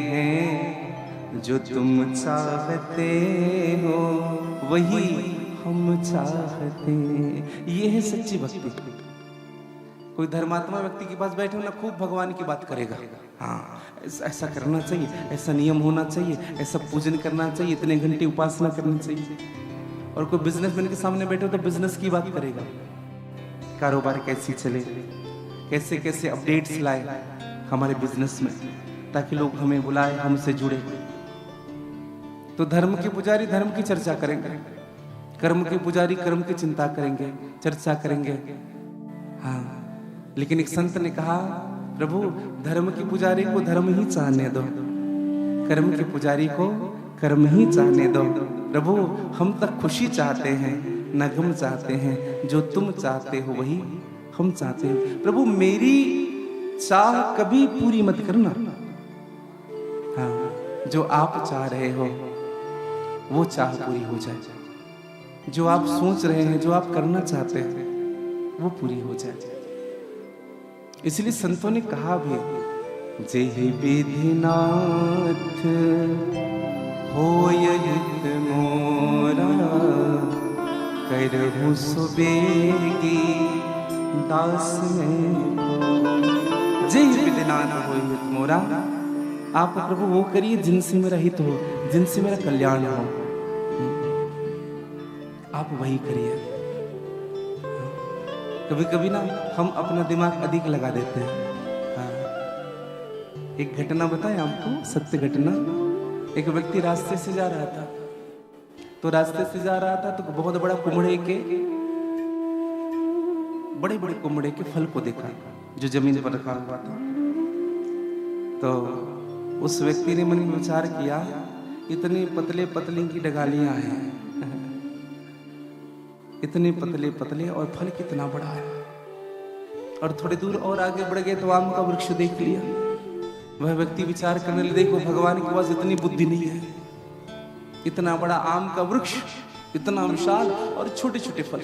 हैं, जो तुम चाहते हो वही हम चाहते हैं। ये है सच्ची भक्ति। कोई धर्मात्मा व्यक्ति के पास बैठे हो ना, खूब भगवान की बात करेगा, हाँ ऐसा करना चाहिए, ऐसा नियम होना चाहिए, ऐसा पूजन करना चाहिए, इतने घंटे उपासना करनी चाहिए। और कोई बिजनेसमैन के सामने बैठे हो तो बिजनेस की बात करेगा, कारोबार कैसी चले, कैसे कैसे अपडेट्स लाए हमारे बिजनेस में, ताकि लोग हमें बुलाए, हमसे जुड़े। तो धर्म के पुजारी धर्म की चर्चा करेंगे, कर्म के पुजारी कर्म की चिंता करेंगे, चर्चा करेंगे। हाँ, लेकिन एक संत ने कहा, प्रभु धर्म के पुजारी को धर्म ही चाहने दो, कर्म के पुजारी को कर्म ही चाहने दो। प्रभु हम तक खुशी चाहते हैं, न गम चाहते हैं, जो तुम चाहते हो वही हम चाहते हैं। प्रभु मेरी चाह कभी पूरी मत करना। हाँ, जो आप चाह रहे हो वो चाह पूरी हो जाए, जो आप सोच रहे हैं, जो आप करना चाहते हैं वो पूरी हो जाए। इसलिए संतों ने कहा भी, जेहि विधिनाथ होय युत मोरा, करहु सुबेगी दास में। जेहि विधिनाथ होय युत मोरा, आप प्रभु वो करिए जिनसे मेरा हित हो, जिनसे मेरा कल्याण हो, आप वही करिए। कभी कभी ना हम अपना दिमाग अधिक लगा देते हैं। हाँ। एक घटना बताएं आपको, सत्य घटना। एक व्यक्ति रास्ते से जा रहा था, तो रास्ते से जा रहा था तो बहुत बड़ा कुम्हड़े के, बड़े बड़े कुम्हड़े के फल को देखा जो जमीन पर रखा हुआ था। तो उस व्यक्ति ने मन में विचार किया, इतने पतले पतले की डगालियां हैं, इतने पतले पतले और फल कितना बड़ा है। और थोड़ी दूर और आगे बढ़ गए तो आम का वृक्ष देख लिया। वह व्यक्ति विचार करने लगे, देखो भगवान के पास इतनी बुद्धि नहीं है, इतना बड़ा आम का वृक्ष, इतना विशाल और छोटे छोटे फल।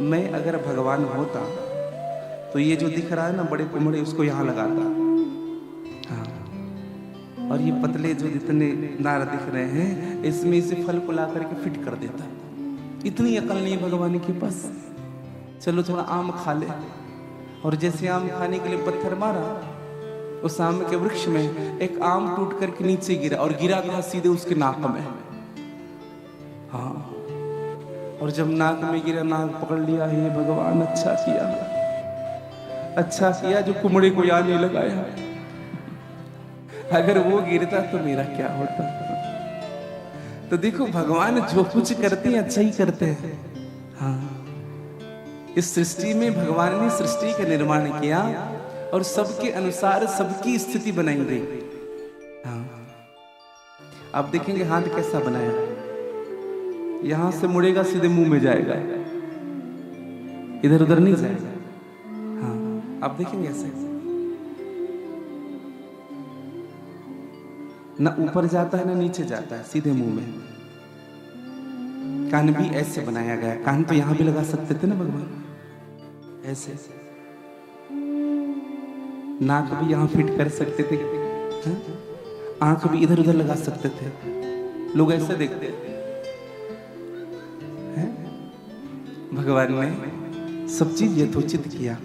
मैं अगर भगवान होता तो ये जो दिख रहा है ना बड़े कुम्हड़े, उसको यहाँ लगाता। हाँ। और ये पतले जो जितने नार दिख रहे हैं, इसमें इसे फल को ला करके फिट कर देता। इतनी अकल नहीं भगवान के पास। चलो थोड़ा आम खा ले। और जैसे आम खाने के लिए पत्थर मारा, उस आम के वृक्ष में एक आम टूट करके नीचे गिरा, और गिरा कहाँ, सीधे उसके नाक में। हाँ, और जब नाक में गिरा, नाक पकड़ लिया, हे भगवान अच्छा किया, अच्छा किया जो कुम्हड़े को यहाँ नहीं लगाया। अगर वो गिरता तो मेरा क्या होता। तो देखो भगवान जो कुछ करते हैं अच्छा ही करते हैं। हाँ, इस सृष्टि में भगवान ने सृष्टि का निर्माण किया और सबके अनुसार सबकी स्थिति बनाई गई। हाँ, आप देखेंगे हाथ कैसा बनाया, यहां से मुड़ेगा सीधे मुंह में जाएगा, इधर उधर नहीं जाएगा। हाँ, आप देखेंगे ऐसे, ना ऊपर जाता है ना नीचे जाता है, सीधे मुंह में। कान भी ऐसे बनाया गया, कान तो यहां भी लगा सकते थे ना भगवान, ऐसे। नाक भी यहां फिट कर सकते थे, आंख भी इधर उधर लगा सकते थे। लोग ऐसे देखते हैं। भगवान ने सब चीज यथोचित किया।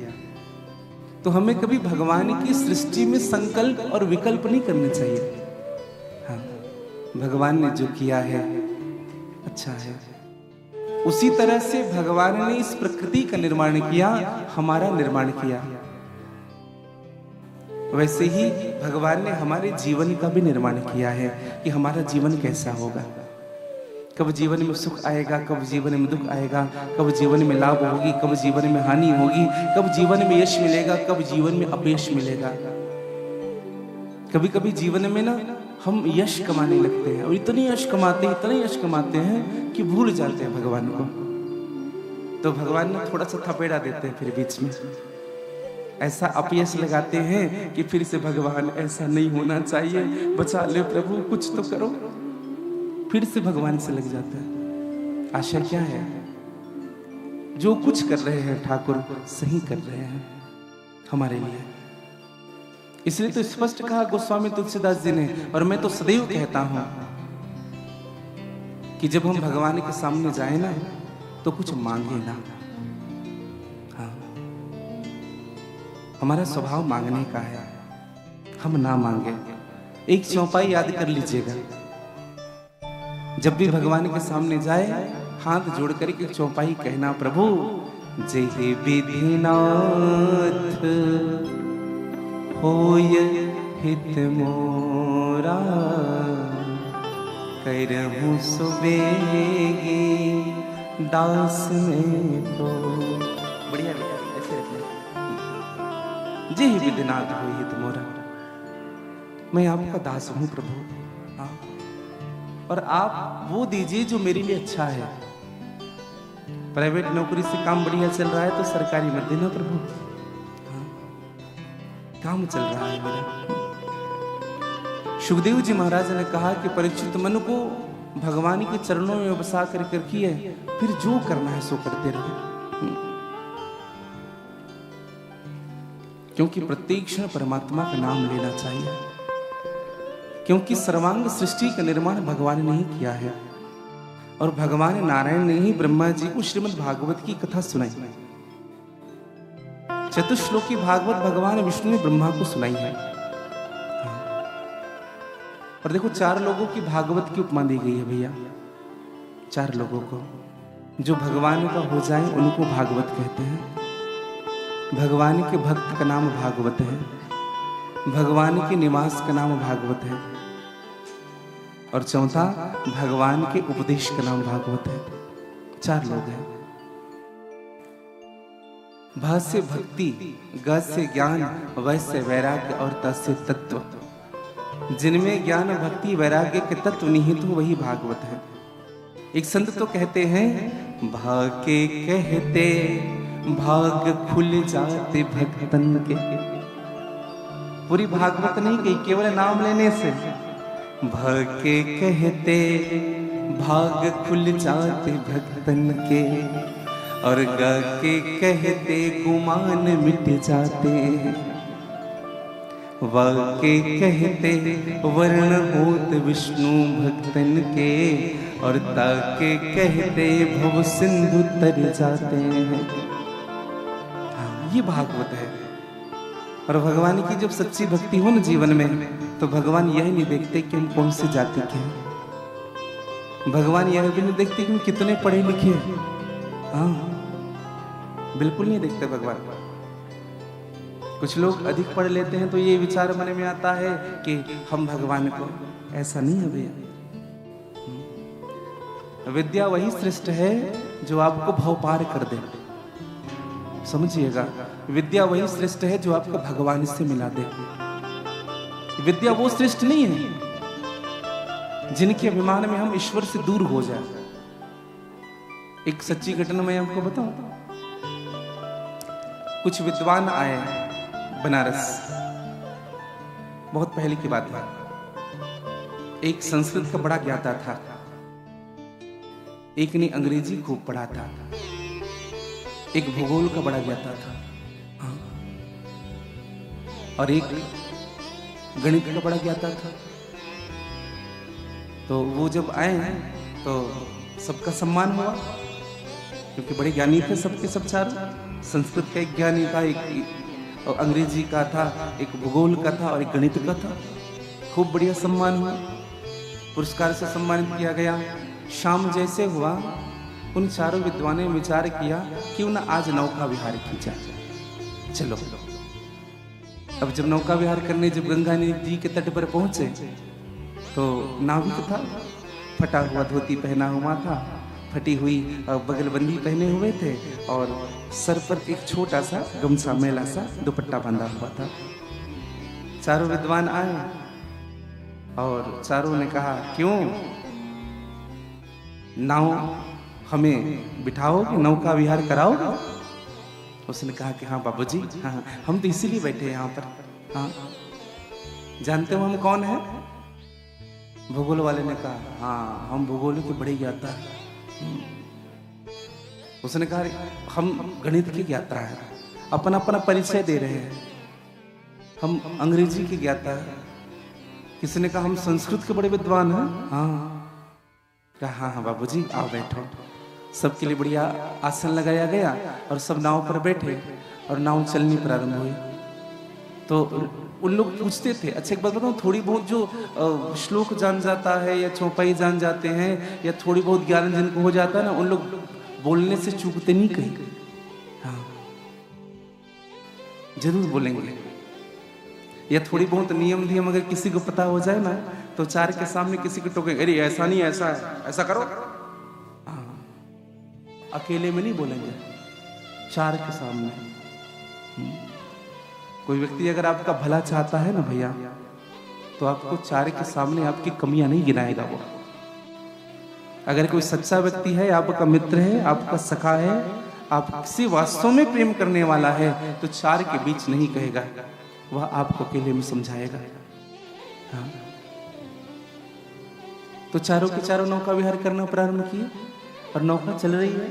तो हमें कभी भगवान की सृष्टि में संकल्प और विकल्प नहीं करने चाहिए। हाँ, भगवान ने जो किया है अच्छा है। उसी तरह से भगवान ने इस प्रकृति का निर्माण किया, हमारा निर्माण किया। वैसे ही भगवान ने हमारे जीवन का भी निर्माण किया है कि हमारा जीवन कैसा होगा, कब जीवन में सुख आएगा, कब जीवन में दुख आएगा, कब जीवन में लाभ होगी, कब जीवन में हानि होगी, कब जीवन में यश मिलेगा, कब जीवन में अपयश मिलेगा। कभी कभी जीवन में ना हम यश कमाने लगते हैं और इतने यश कमाते हैं, इतने यश कमाते हैं कि भूल जाते हैं भगवान को। तो भगवान ने थोड़ा सा थपेड़ा देते हैं, फिर बीच में ऐसा अपयश लगाते हैं कि फिर से भगवान ऐसा नहीं होना चाहिए, बचा ले प्रभु, कुछ तो करो। फिर से भगवान से लग जाता है। आशा क्या है, जो कुछ कर रहे हैं ठाकुर सही कर रहे हैं हमारे लिए। इसलिए तो स्पष्ट कहा गोस्वामी तुलसीदास जी ने, और मैं तो सदैव कहता हूं कि जब हम भगवान के सामने जाए ना तो कुछ मांगे ना। हाँ, हमारा स्वभाव मांगने का है, हम ना मांगे। एक चौपाई याद कर लीजिएगा, जब भी भगवान के सामने जाए हाथ जोड़ करके चौपाई कहना, प्रभु जेहि विधिनाथ होय हित मोरा, करहूँ सुबेगी दास में तो। बढ़िया बेटा, ऐसे रखना। जेहि विधिनाथ होय हित मोरा, मैं आपका दास हूँ प्रभु, और आप वो दीजिए जो मेरे लिए अच्छा है। प्राइवेट नौकरी से काम बढ़िया चल रहा है तो सरकारी मत देना प्रभु। काम चल रहा है मेरा। सुखदेव जी महाराज ने कहा कि परीक्षित मन को भगवान के चरणों में बसा कर रखिए, फिर जो करना है सो करते रहो, क्योंकि प्रत्येक क्षण परमात्मा का नाम लेना चाहिए। क्योंकि सर्वांग सृष्टि का निर्माण भगवान ने ही किया है, और भगवान नारायण ने ही ब्रह्मा जी को श्रीमद् भागवत की कथा सुनाई। चतुश्लोकी भागवत भगवान विष्णु ने ब्रह्मा को सुनाई है। और देखो, 4 लोगों की भागवत की उपमा दी गई है भैया। 4 लोगों को जो भगवान का हो जाए उनको भागवत कहते हैं। भगवान के भक्त का नाम भागवत है, भगवान के निवास का नाम भागवत है, और चौथा भगवान के उपदेश का नाम भागवत है। 4 लोग हैं। भ से भक्ति, ग से ज्ञान, व से वैराग्य, और त से तत्व। जिनमें ज्ञान भक्ति वैराग्य के तत्व निहित हो वही भागवत है। एक संत तो कहते हैं, भागे कहते भाग खुल जाते भक्तन के। पूरी भागवत नहीं कही, केवल नाम लेने से। भागे कहते भाग खुल जाते भक्तन के, और गा के कहते गुमान मिट जाते। वाके कहते वर्ण होत विष्णु भक्तन के, और ताके कहते भव सिंधु तर जाते हैं। ये भागवत है। और भगवान की जब सच्ची भक्ति हो ना जीवन में, तो भगवान यह नहीं देखते कि हम कौन से जाति के हैं। भगवान यह भी नहीं देखते कि हम कितने पढ़े लिखे हैं। हाँ, बिल्कुल नहीं देखते भगवान। कुछ लोग अधिक पढ़ लेते हैं तो ये विचार मन में आता है कि हम भगवान को, ऐसा नहीं है भैया। विद्या वही श्रेष्ठ है जो आपको भव पार कर दे। समझिएगा, विद्या वही श्रेष्ठ है जो आपको भगवान से मिला दे। विद्या वो श्रेष्ठ नहीं है जिनके अभिमान में हम ईश्वर से दूर हो जाए। एक सच्ची घटना मैं आपको बताऊं। कुछ विद्वान आए बनारस, बहुत पहले की बात है। एक संस्कृत का बड़ा ज्ञाता था, एक ने अंग्रेजी खूब पढ़ा था, एक भूगोल का बड़ा ज्ञाता था, और एक गणित का बड़ा ज्ञाता था। तो वो जब आए तो सबका सम्मान हुआ, क्योंकि बड़े ज्ञानी थे सबके सब चारों। संस्कृत का एक ज्ञानी था, एक अंग्रेजी का था, एक भूगोल का था, और एक गणित का था। खूब बढ़िया सम्मान हुआ, पुरस्कार से सम्मानित किया गया। शाम जैसे हुआ, उन चारों विद्वानों ने विचार किया क्यों ना आज नौका विहार की जाए। चलो, अब जब नौका विहार करने जब गंगा नदी के तट पर पहुंचे तो नाविक था, फटा हुआ धोती पहना हुआ था, फटी हुई बगलबंदी पहने हुए थे, और सर पर एक छोटा सा गमछा मैला सा दुपट्टा बंधा हुआ था। चारों विद्वान आए और चारों ने कहा, क्यों नाव हमें बिठाओगे, नौका विहार कराओगे? उसने कहा कि हाँ बाबूजी, हाँ, हम तो इसीलिए बैठे हैं यहाँ पर। हाँ, जानते हो हम कौन है? भूगोल वाले ने कहा, हाँ हम भूगोल के बड़े ज्ञाता हैं। उसने कहा, हम गणित के ज्ञाता हैं। अपना अपना परिचय दे रहे हैं। हम अंग्रेजी के ज्ञाता हैं। किसी ने कहा, हम संस्कृत के बड़े विद्वान हैं। हाँ, कहा हाँ हाँ बाबूजी आओ बैठो। सबके लिए बढ़िया आसन लगाया गया और सब नाव पर बैठे और नाव चलनी प्रारंभ हुई। तो उन लोग पूछते थे, अच्छा एक बात बताऊं, थोड़ी बहुत जो श्लोक जान जाता है या चौपाई जान जाते हैं या थोड़ी बहुत ज्ञान जिनको हो जाता है ना, उन लोग बोलने से चूकते नहीं कहीं। जरूर बोलेंगे। या थोड़ी बहुत नियम नियम अगर किसी को पता हो जाए ना तो चार के सामने किसी को टोकेंगे, अरे ऐसा नहीं, ऐसा है, ऐसा करो। हाँ, अकेले में नहीं बोलेंगे, चार के सामने। कोई व्यक्ति अगर आपका भला चाहता है ना भैया, तो आपको चार के सामने आपकी कमियां नहीं गिनाएगा वो। अगर कोई सच्चा व्यक्ति है, आपका मित्र है, आपका सखा है, आपसे वास्तव में प्रेम करने वाला है, तो चार के बीच नहीं कहेगा, वह आपको अकेले में समझाएगा। हाँ। तो चारों के चारों नौका विहार करना प्रारंभ किए और नौका चल रही है।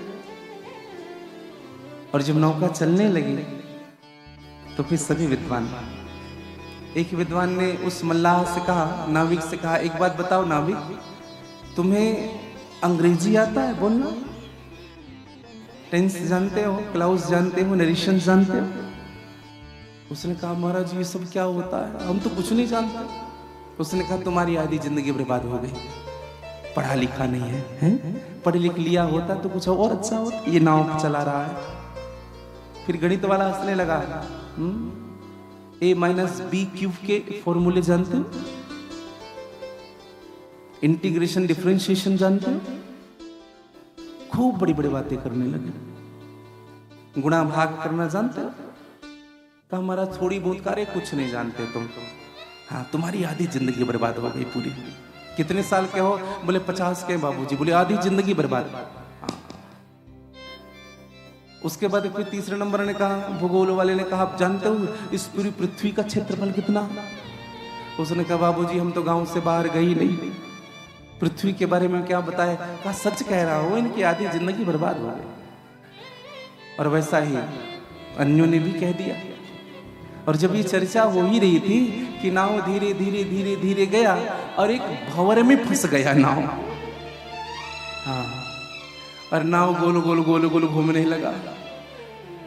और जब नौका चलने लगी तो फिर सभी विद्वान, एक विद्वान ने उस मल्लाह से कहा, नाविक से कहा, एक बात बताओ नाविक, तुम्हें अंग्रेजी आता है बोलना? टेंस जानते हो, क्लाउज जानते हो, नरेशन जानते हो? उसने कहा महाराज ये सब क्या होता है, हम तो कुछ नहीं जानते। उसने कहा तुम्हारी आधी जिंदगी बर्बाद हो गई, पढ़ा लिखा नहीं है, हैं? पढ़ लिख लिया होता तो कुछ और अच्छा होता। ये नाव चला रहा है। फिर गणित वाला हंसने लगा, a-b³ के फॉर्मूले जानते हो? इंटीग्रेशन डिफरेंशिएशन जानते हो? खूब बड़ी बड़ी बातें करने लगे। गुणा भाग करना जानते हो? तो हमारा थोड़ी बहुत कार्य कुछ नहीं जानते तुम। हाँ, तुम्हारी आधी जिंदगी बर्बाद हो गई पूरी। कितने साल के हो? बोले 50 के बाबूजी। बोले आधी जिंदगी बर्बाद। हाँ। उसके बाद फिर तीसरे नंबर ने कहा, भूगोल वाले ने कहा, आप जानते हो इस पूरी पृथ्वी का क्षेत्रफल कितना? उसने कहा बाबूजी हम तो गांव से बाहर गई नहीं, पृथ्वी के बारे में क्या बताए? कहा सच कह रहा हूं, इनकी आधी जिंदगी बर्बाद हो गई। और वैसा ही अन्यों ने भी कह दिया। और जब ये चर्चा हो ही रही थी कि नाव धीरे धीरे धीरे धीरे गया और एक भंवर में फंस गया नाव। हाँ, और नाव गोल गोल गोल गोल घूमने लगा।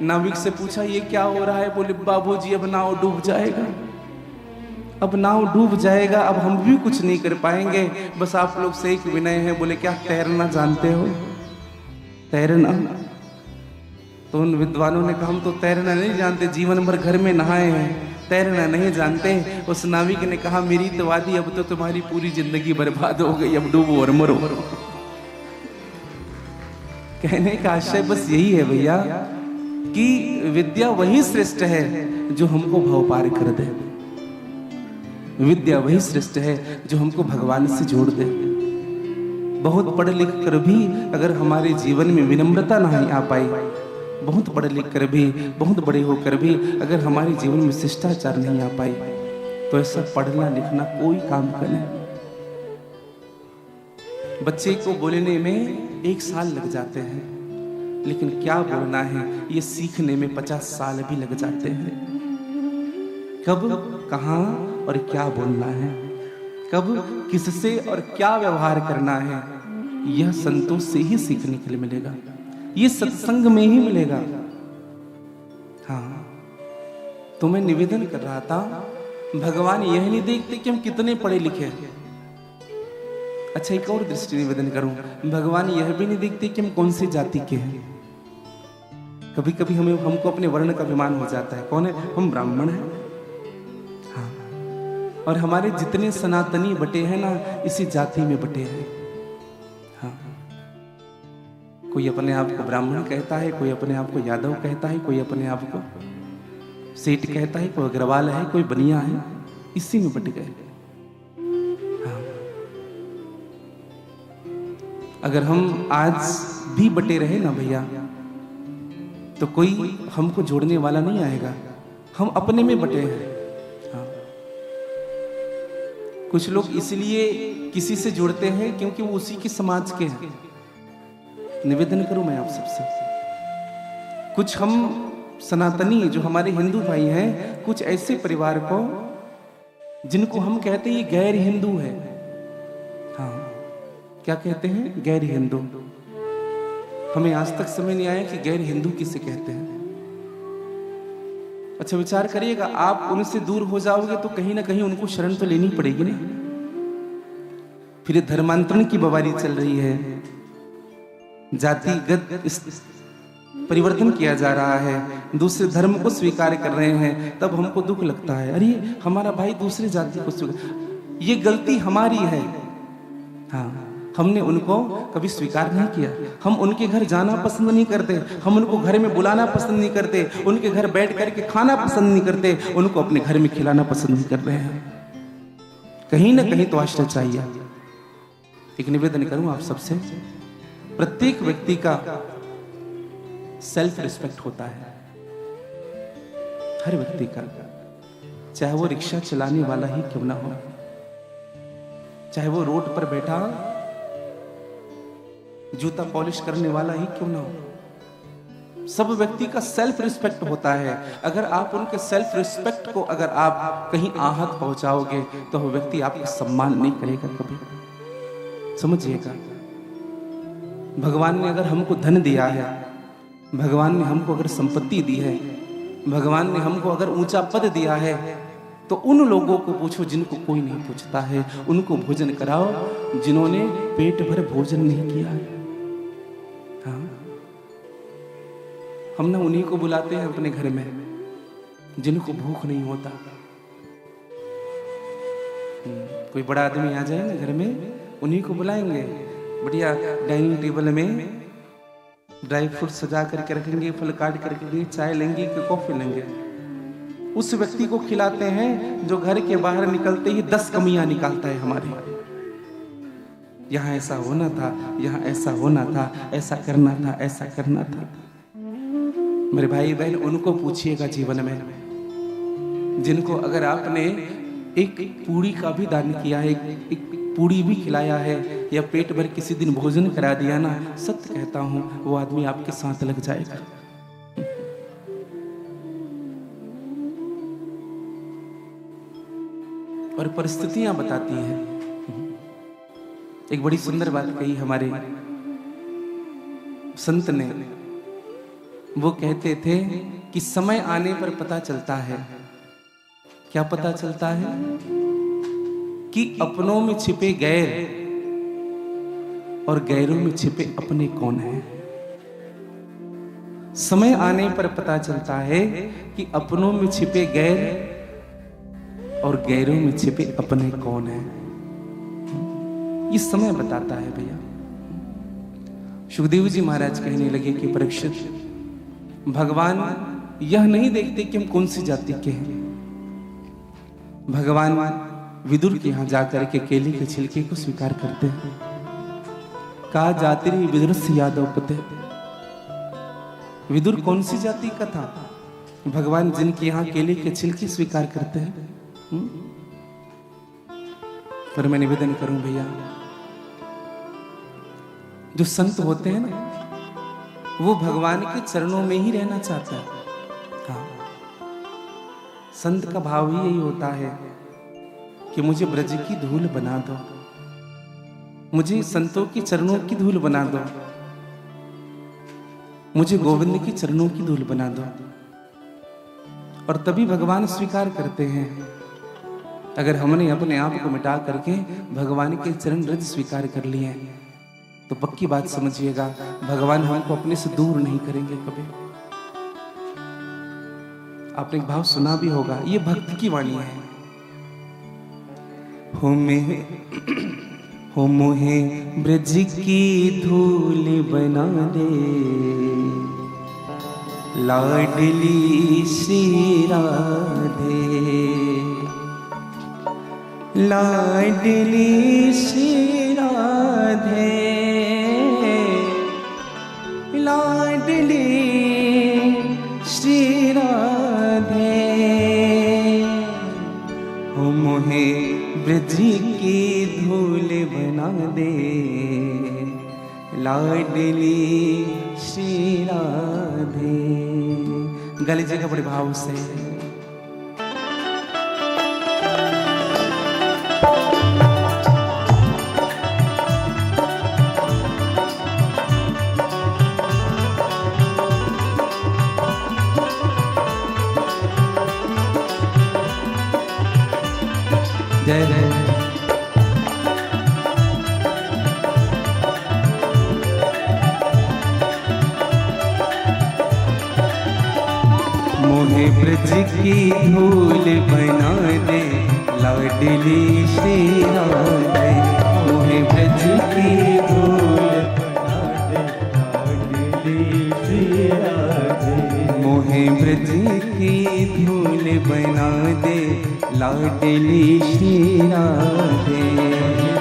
नाविक से पूछा ये क्या हो रहा है? बोले बाबूजी अब नाव डूब जाएगा, अब नाव डूब जाएगा, अब हम भी कुछ नहीं कर पाएंगे, बस आप लोग से एक विनय है। बोले क्या तैरना जानते हो? तैरना? तो उन विद्वानों ने कहा हम तो तैरना नहीं जानते, जीवन भर घर में नहाए हैं, तैरना नहीं जानते। उस नाविक ने कहा मेरी तो वादी, अब तो तुम्हारी पूरी जिंदगी बर्बाद हो गई, अब डूबो और मरो। कहने का आशय बस यही है भैया कि विद्या वही श्रेष्ठ है जो हमको भव पार कर दे। विद्या वही श्रेष्ठ है जो हमको भगवान से जोड़ दे। बहुत पढ़ लिख कर भी अगर हमारे जीवन में विनम्रता नहीं आ पाई, बहुत पढ़ लिख कर भी, बहुत बड़े होकर भी अगर हमारे जीवन में शिष्टाचार नहीं आ पाई, तो ऐसा पढ़ना लिखना कोई काम का नहीं। बच्चे को बोलने में 1 साल लग जाते हैं, लेकिन क्या बोलना है ये सीखने में 50 साल भी लग जाते हैं। कब, कहाँ और क्या बोलना है, कब किससे और क्या व्यवहार करना है, यह संतों से ही सीखने के लिए मिलेगा, ये सत्संग में ही मिलेगा। हाँ, तो मैं निवेदन कर रहा था, भगवान यह नहीं देखते कि हम कितने पढ़े लिखे हैं। अच्छा, एक और दृष्टि निवेदन करूं, भगवान यह भी नहीं देखते कि हम कौन सी जाति के हैं। कभी कभी हमको अपने वर्ण का अभिमान हो जाता है। कौन है? हम ब्राह्मण हैं। हाँ, और हमारे जितने सनातनी बटे हैं ना, इसी जाति में बटे हैं। हाँ, कोई अपने आप को ब्राह्मण कहता है, कोई अपने आप को यादव कहता है, कोई अपने आप को सेठ कहता है, कोई अग्रवाल है, कोई बनिया है, इसी में बट गए। हाँ, अगर हम आज भी बटे रहे ना भैया, तो कोई हमको जोड़ने वाला नहीं आएगा। हम अपने में बटे हैं। हाँ, कुछ लोग इसलिए किसी से जुड़ते हैं क्योंकि वो उसी के समाज के हैं। निवेदन करूं मैं आप सबसे, कुछ हम सनातनी जो हमारे हिंदू भाई हैं, कुछ ऐसे परिवार को जिनको हम कहते हैं ये गैर हिंदू है। हाँ, क्या कहते हैं? गैर हिंदू। हमें आज तक समझ नहीं आया कि गैर हिंदू किसे कहते हैं। अच्छा, विचार करिएगा, आप उनसे दूर हो जाओगे तो कहीं ना कहीं उनको शरण तो लेनी पड़ेगी ना। फिर धर्मांतरण की बवारी चल रही है, जातिगत परिवर्तन किया जा रहा है, दूसरे धर्म को स्वीकार कर रहे हैं, तब हमको दुख लगता है, अरे हमारा भाई दूसरी जाति को स्वीकार, ये गलती हमारी है। हाँ, हमने उनको कभी स्वीकार नहीं किया, हम उनके घर जाना पसंद नहीं करते, हम उनको घर में बुलाना पसंद नहीं करते, उनके घर बैठ करके खाना पसंद नहीं करते, उनको अपने घर में खिलाना पसंद नहीं कर रहे हैं। कहीं ना कहीं तो आश्रय चाहिए। एक निवेदन करूं आप सबसे, प्रत्येक व्यक्ति का सेल्फ रिस्पेक्ट होता है, हर व्यक्ति का, चाहे वो रिक्शा चलाने वाला ही क्यों ना हो, चाहे वो रोड पर बैठा जूता पॉलिश करने वाला ही क्यों ना हो, सब व्यक्ति का सेल्फ रिस्पेक्ट होता है। अगर आप उनके सेल्फ रिस्पेक्ट को अगर आप कहीं आहत पहुंचाओगे तो वो व्यक्ति आपका सम्मान नहीं करेगा कभी, समझिएगा। भगवान ने अगर हमको धन दिया है, भगवान ने हमको अगर संपत्ति दी है, भगवान ने हमको अगर ऊंचा पद दिया है, तो उन लोगों को पूछो जिनको कोई नहीं पूछता है, उनको भोजन कराओ जिन्होंने पेट भर भोजन नहीं किया है। हाँ, हम ना उन्हीं को बुलाते हैं अपने घर में जिनको भूख नहीं होता। कोई बड़ा आदमी आ जाए ना घर में, उन्हीं को बुलाएंगे, बढ़िया डाइनिंग टेबल में ड्राई फ्रूट सजा करके रखेंगे, फल काट करके रखेंगे, चाय लेंगे कि कॉफी लेंगे, उस व्यक्ति को खिलाते हैं जो घर के बाहर निकलते ही 10 कमियां निकालता है हमारी। यहाँ ऐसा होना था, यहाँ ऐसा होना था, ऐसा करना था, ऐसा करना था। मेरे भाई बहन, उनको पूछिएगा जीवन में जिनको अगर आपने एक पूड़ी का भी दान किया है, एक पूड़ी भी खिलाया है, या पेट भर किसी दिन भोजन करा दिया ना, सत्य कहता हूं वो आदमी आपके साथ लग जाएगा। और परिस्थितियां बताती हैं। एक बड़ी सुंदर बात कही हमारे संत ने, वो कहते थे कि समय आने पर पता चलता है, क्या पता चलता है? कि अपनों में छिपे गैर और गैरों में छिपे अपने कौन हैं। समय आने पर पता चलता है कि अपनों में छिपे गैर और गैरों में छिपे अपने कौन हैं। ये समय बताता है भैया। सुखदेव जी महाराज कहने लगे कि परीक्षित, भगवान यह नहीं देखते कि हम कौन सी जाति के हैं। भगवान विदुर के यहां जाकर के केले के छिलके को स्वीकार करते हैं। का जाति विदुर से यादव पते। विदुर कौन सी जाति का था? भगवान जिनके यहां केले के छिलके स्वीकार करते हैं। पर मैं निवेदन करूं भैया, जो संत होते हैं ना, वो भगवान के चरणों में ही रहना चाहता है। हाँ, संत का भाव ही यही होता है कि मुझे ब्रज की धूल बना दो, मुझे संतों के चरणों की धूल बना दो, मुझे गोविंद के चरणों की धूल बना दो। और तभी भगवान स्वीकार करते हैं। अगर हमने अपने आप को मिटा करके भगवान के चरण रज स्वीकार कर लिए तो पक्की बात समझिएगा, भगवान हमको अपने से दूर नहीं करेंगे कभी। आपने एक भाव सुना भी होगा, ये भक्त की वाणी है। हो मोहे ब्रज की धूल बना दे, लाडली श्री राधे, लाडली श्री राधे, लाडली श्री राधे। हो मोहे ब्रज की धूल बना दे, लाडली श्री राधे। गले जगह बड़े भाव से जय जय। मोहे ब्रज की धूल बना दे लाडली श्री राधे। मोहे ब्रज की धूल बना दे लाडली श्री राधे। मोहे ब्रज की धूल बना दे लाडली श्री राधे।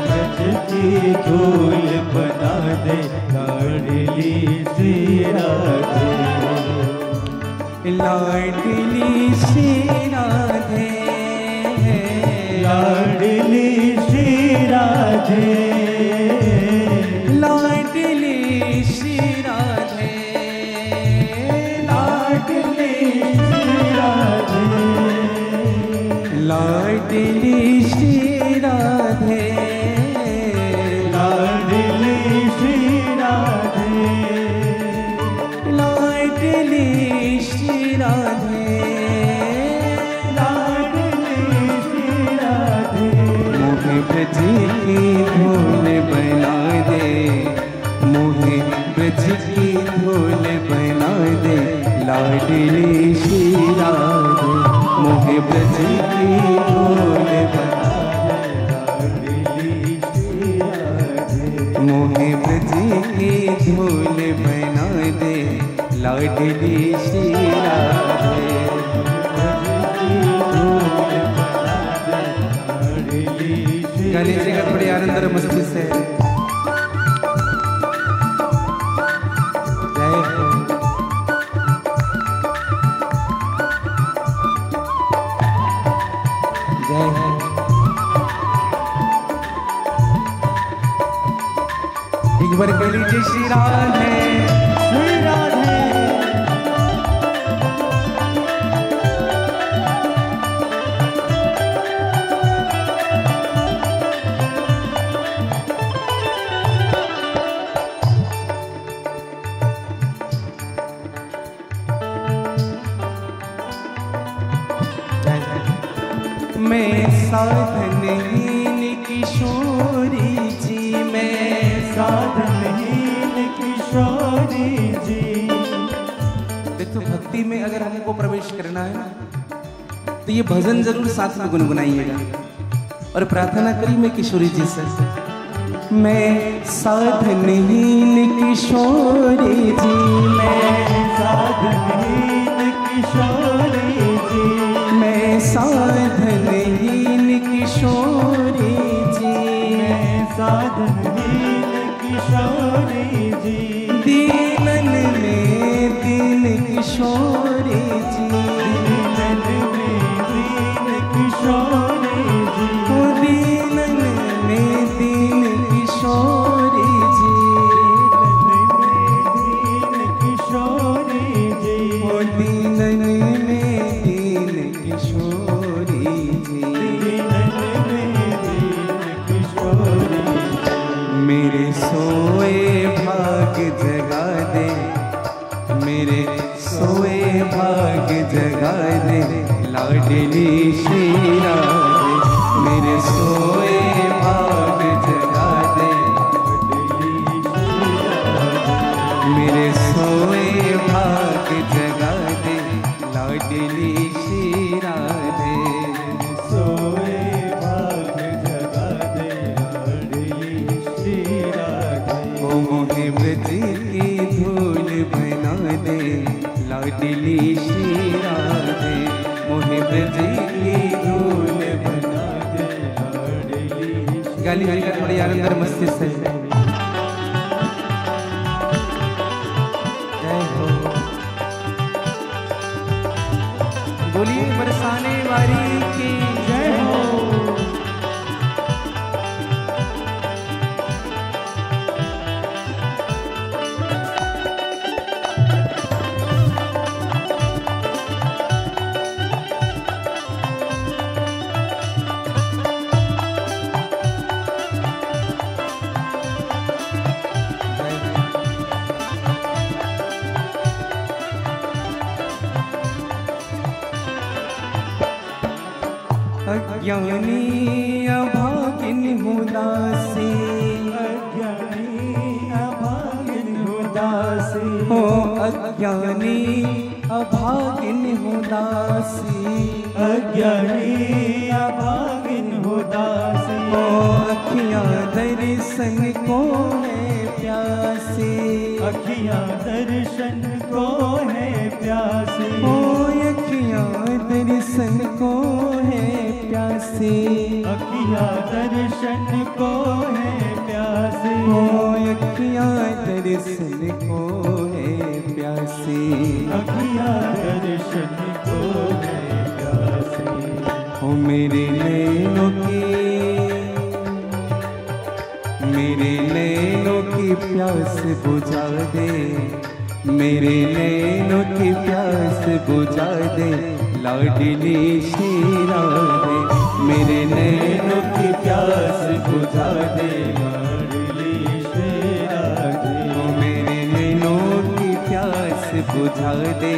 ब्रज की धूल बना दे लाडली श्री राधे। लाडली श्री राधे लाडली श्री राधे। लाडली श्री राधे लाडली श्री राधे। लाडली श्री राधे लाडली श्री राधे। लाडली श्री राधे लाडली श्री राधे। मोहे ब्रज की धूल बना दे। मोहे ब्रज की धूल बना दे लाडली श्री राधे। मोहे ब्रज की धूल बना लाडली श्री राधे। मोहे ब्रज की धूल बना दे लाडली श्री राधे। गा लीजिएगा थोड़ी आनंद और मस्ती से। जय हो। जय हो। एक बार कह लीजिए श्री राधे श्री राधे। मैं साधनहीन किशोरी जी, मैं साधनहीन किशोरी जी। देखो भक्ति में अगर हमको प्रवेश करना है ना तो ये भजन जरूर साथ में गुनगुनाइएगा और प्रार्थना करी मैं किशोरी जी से। मैं साधनहीन किशोरी जी, मैं साधनहीन किशोरी जी। मैं साधनहीन किशोरी जी, मैं साधनहीन किशोरी जी। दीनन में दीन किशोरी जी, दीनन में दीन किशोरी जी। ओ दीनन में दीन किशोरी जी, दीन किशोरी जी। ओ दीनन में दीन किशोरी जी। दीनन में दीन किशोरी जी। मेरे सोए भाग जगा दे, मेरे सोए भाग जगा दे लाडली श्री राधे। मेरे सोए भाग जगा दे, मेरे सोए भाग जगा दे लाडली श्री राधे। सोए भाग जगा दे लाडली श्री राधे। ओ मोहे ब्रज की धूल बना दे लाडली श्री राधे। मोहे ब्रज की धूल बना दे लाडली श्री। गाली हरी का थोड़ी आनंद और मस्ती से। जय हो। बोलिए बरसाने वाली की जय हो। अज्ञानी अभागिन उदासी, अज्ञानी अभागिन उदासी। हो अज्ञानी अभागिन हो दासी, अज्ञानी अभागिन हो दासी। ओ अखियाँ दर्शन को है प्यासी, अखियाँ दर्शन को है प्यासी। ओ अखियाँ दर्शन को है प्यासी, अखियाँ दर्शन को है प्यासी। ओ अखियाँ दर्शन को है प्यासी, अखियाँ दर्शन को है प्यासी। ओ मेरे नैनों की प्यास बुझा दे, मेरे नैनों की प्यास बुझा दे, लाडली श्री राधे। मेरे नैनों की प्यास बुझा दे, लाडली श्री राधे। ओ मेरे नैनों की प्यास बुझा दे,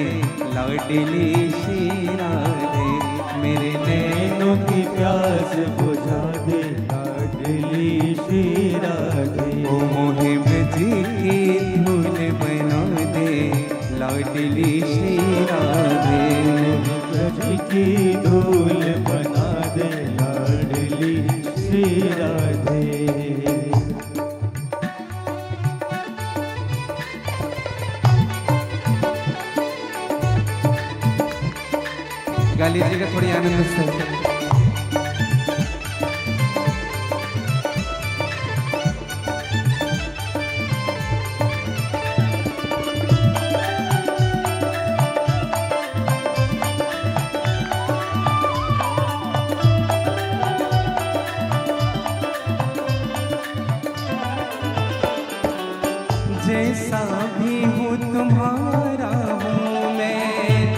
लाडली श्री राधे। मेरे नैनों की प्यास बुझा दे, लाडली श्री राधे। ओ मोहे ब्रज की धूल बना दे, लाडली श्री राधे। ब्रज की धूल बना दे, लाडली श्री राधे। गा लीजिएगा थोड़ी आनंद से। जैसा भी हूँ तुम्हारा हूँ मैं,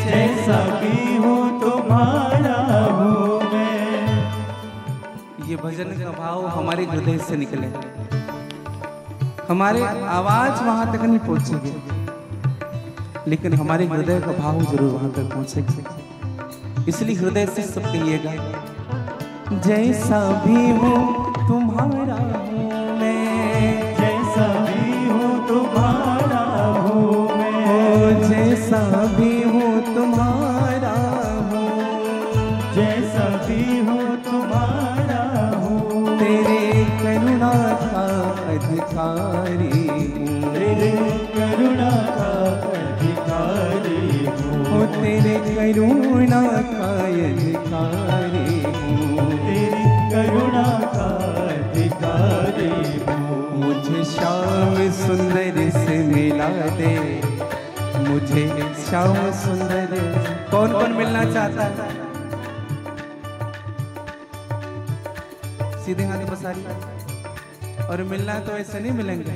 जैसा भी हूँ तुम्हारा हूँ मैं। ये भजन का भाव हमारे हृदय से निकले, हमारे आवाज वहां तक नहीं पहुंचेगी, लेकिन हमारे हृदय का भाव जरूर वहां तक पहुंचेगा। इसलिए हृदय से सब कहिएगा, जैसा भी हूँ तुम्हारा हूँ मैं, जैसा भी हूँ तुम्हारा हूँ मैं। जैसा भी हूँ तुम्हारा हूँ, जैसा भी हूँ तुम्हारा हूँ। तेरे करुणा का अधिकारी हूँ, तेरे करुणा का अधिकारी हूँ। तेरे करुणा का अधिकारी हूँ, तेरी करुणा का अधिकारी हूँ। मुझे श्याम सुंदर से मिला दे, मुझे श्याम सुंदर। कौन कौन मिलना चाहता है? सीधे हाथ पसारी। और मिलना तो ऐसे नहीं मिलेंगे,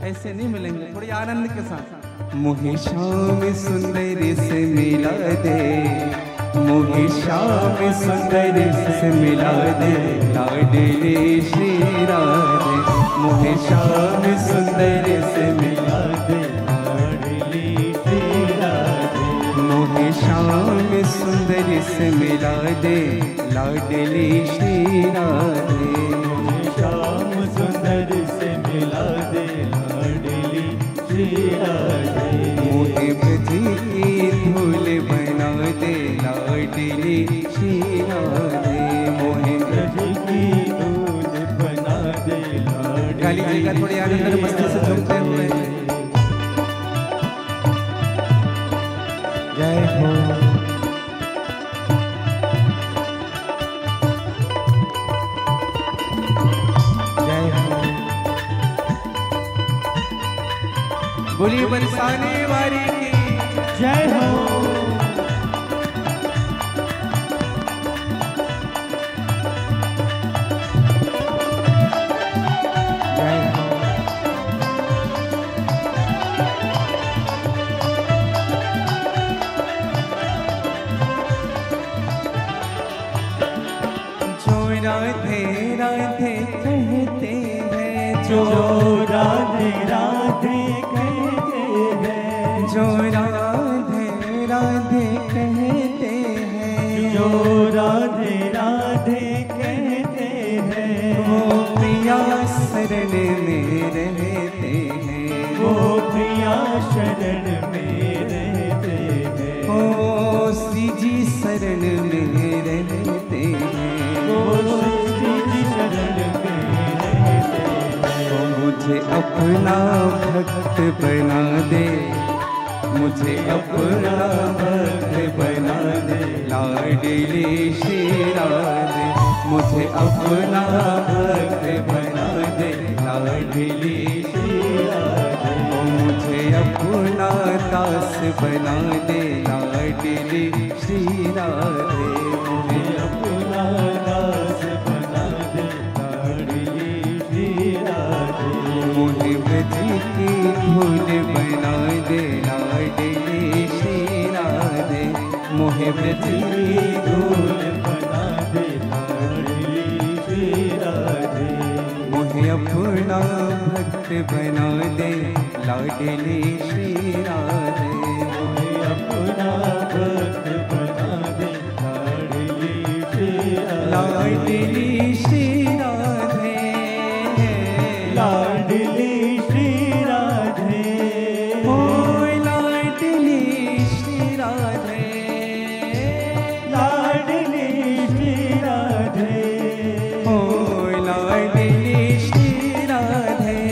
ऐसे नहीं मिलेंगे, थोड़ी आनंद के साथ। मुझे श्याम सुंदर से मिला दे, मुझे श्याम सुंदर से मिला दे, लाडली श्री राधे। मुझे श्याम सुंदर से मिला दे, लाडली श्री राधे। मुझे श्याम सुंदर से मिला दे, लाडली श्री राधे। श्याम सुंदर से मिला दे, लाडली श्री राधे। मोहे ब्रज की धूल बना दे, लाडली श्री राधे। मोहे ब्रज की धूल बना दे, गाली जी का थोड़ी आनंद मस्ती से झूमते हुए। जय हो। जय हो। बोलिए बरसाने वाली की जय हो। जय हो। जो राधे राधे कहते हैं, जो राधे राधे कहते हैं। जो राधे राधे कहते हैं, जो राधे राधे कहते हैं। वो प्रिया शरण में रहते हैं, वो प्रिया शरण में रहते हैं। जी शरण में रहते हैं, वो सच्ची जी शरण में रहते हैं। वो मुझे अपना भक्त बना दे, मुझे अपना भक्त बना दे, लाडली श्री राधे। मुझे अपना भक्त बना दे, लाडली श्री राधे। मुझे अपना दास बना दे, लाडली श्री राधे। मुझे अपना दास बना दे, लाडली श्री राधे। मुझे ब्रज की धूल बना दे, लाडली श्री राधे। मोहे ब्रज की धूल बना दे, लाडली श्री राधे। मोहे अपना भक्त बना दे, लाडली श्री राधे। मुझे अपना भक्त बना दे, लाडली श्री राधे। लाडली श्री राधे, लाडली श्री राधे। ओ लाडली श्री राधे, लाडली श्री राधे। ओ लाडली श्री राधे,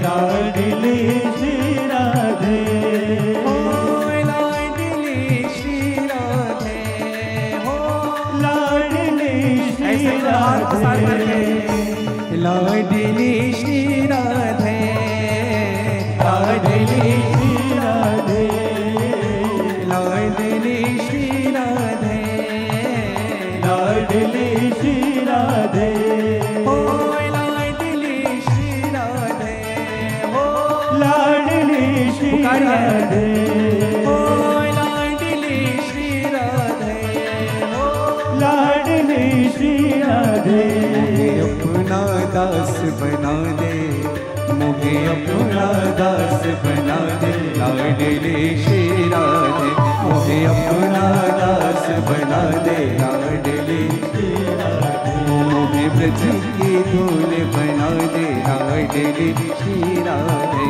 लाडली श्री राधे। ओ लाडली श्री राधे, हो लाडली श्री राधे। लाडली श्री राधे, लाडली श्री राधे। लाडली श्री राधे, लाडली श्री राधे। ओ लाडली श्री राधे, हो लाडली श्री राधे। ओ लाडली श्री राधे, हो लाडली श्री राधे। मुझे अपना दास बना दे, मुझे अपना दास बना दे, लाडली श्री राधे। मुझे अपना दास बना दे, लाडली श्री राधे। मुझे ब्रज की धूल बना दे, लाडली श्री राधे।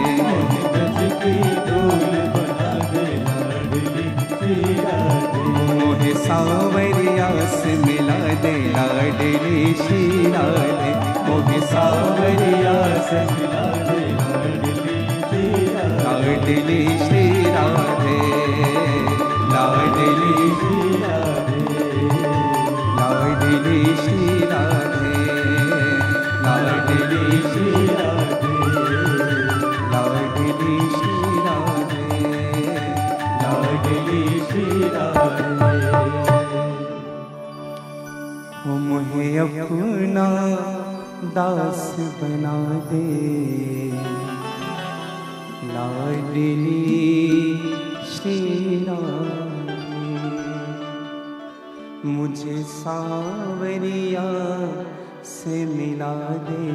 ब्रज की धूल बना दे, लाडली श्री राधे। मुझे सांवरिया से मिला दे, लाडली श्री राधे। मुझे सांवरिया से मिला दे, लाडली श्री राधे। लाडली श्री राधे, लाडली श्री राधे। लाडली श्री राधे, लाडली श्री राधे, लाडली श्री राधे, लाडली श्री राधे। ओ मुझे अपना दास बना दे, लाडली श्री राधे। मुझे सांवरिया से मिला दे,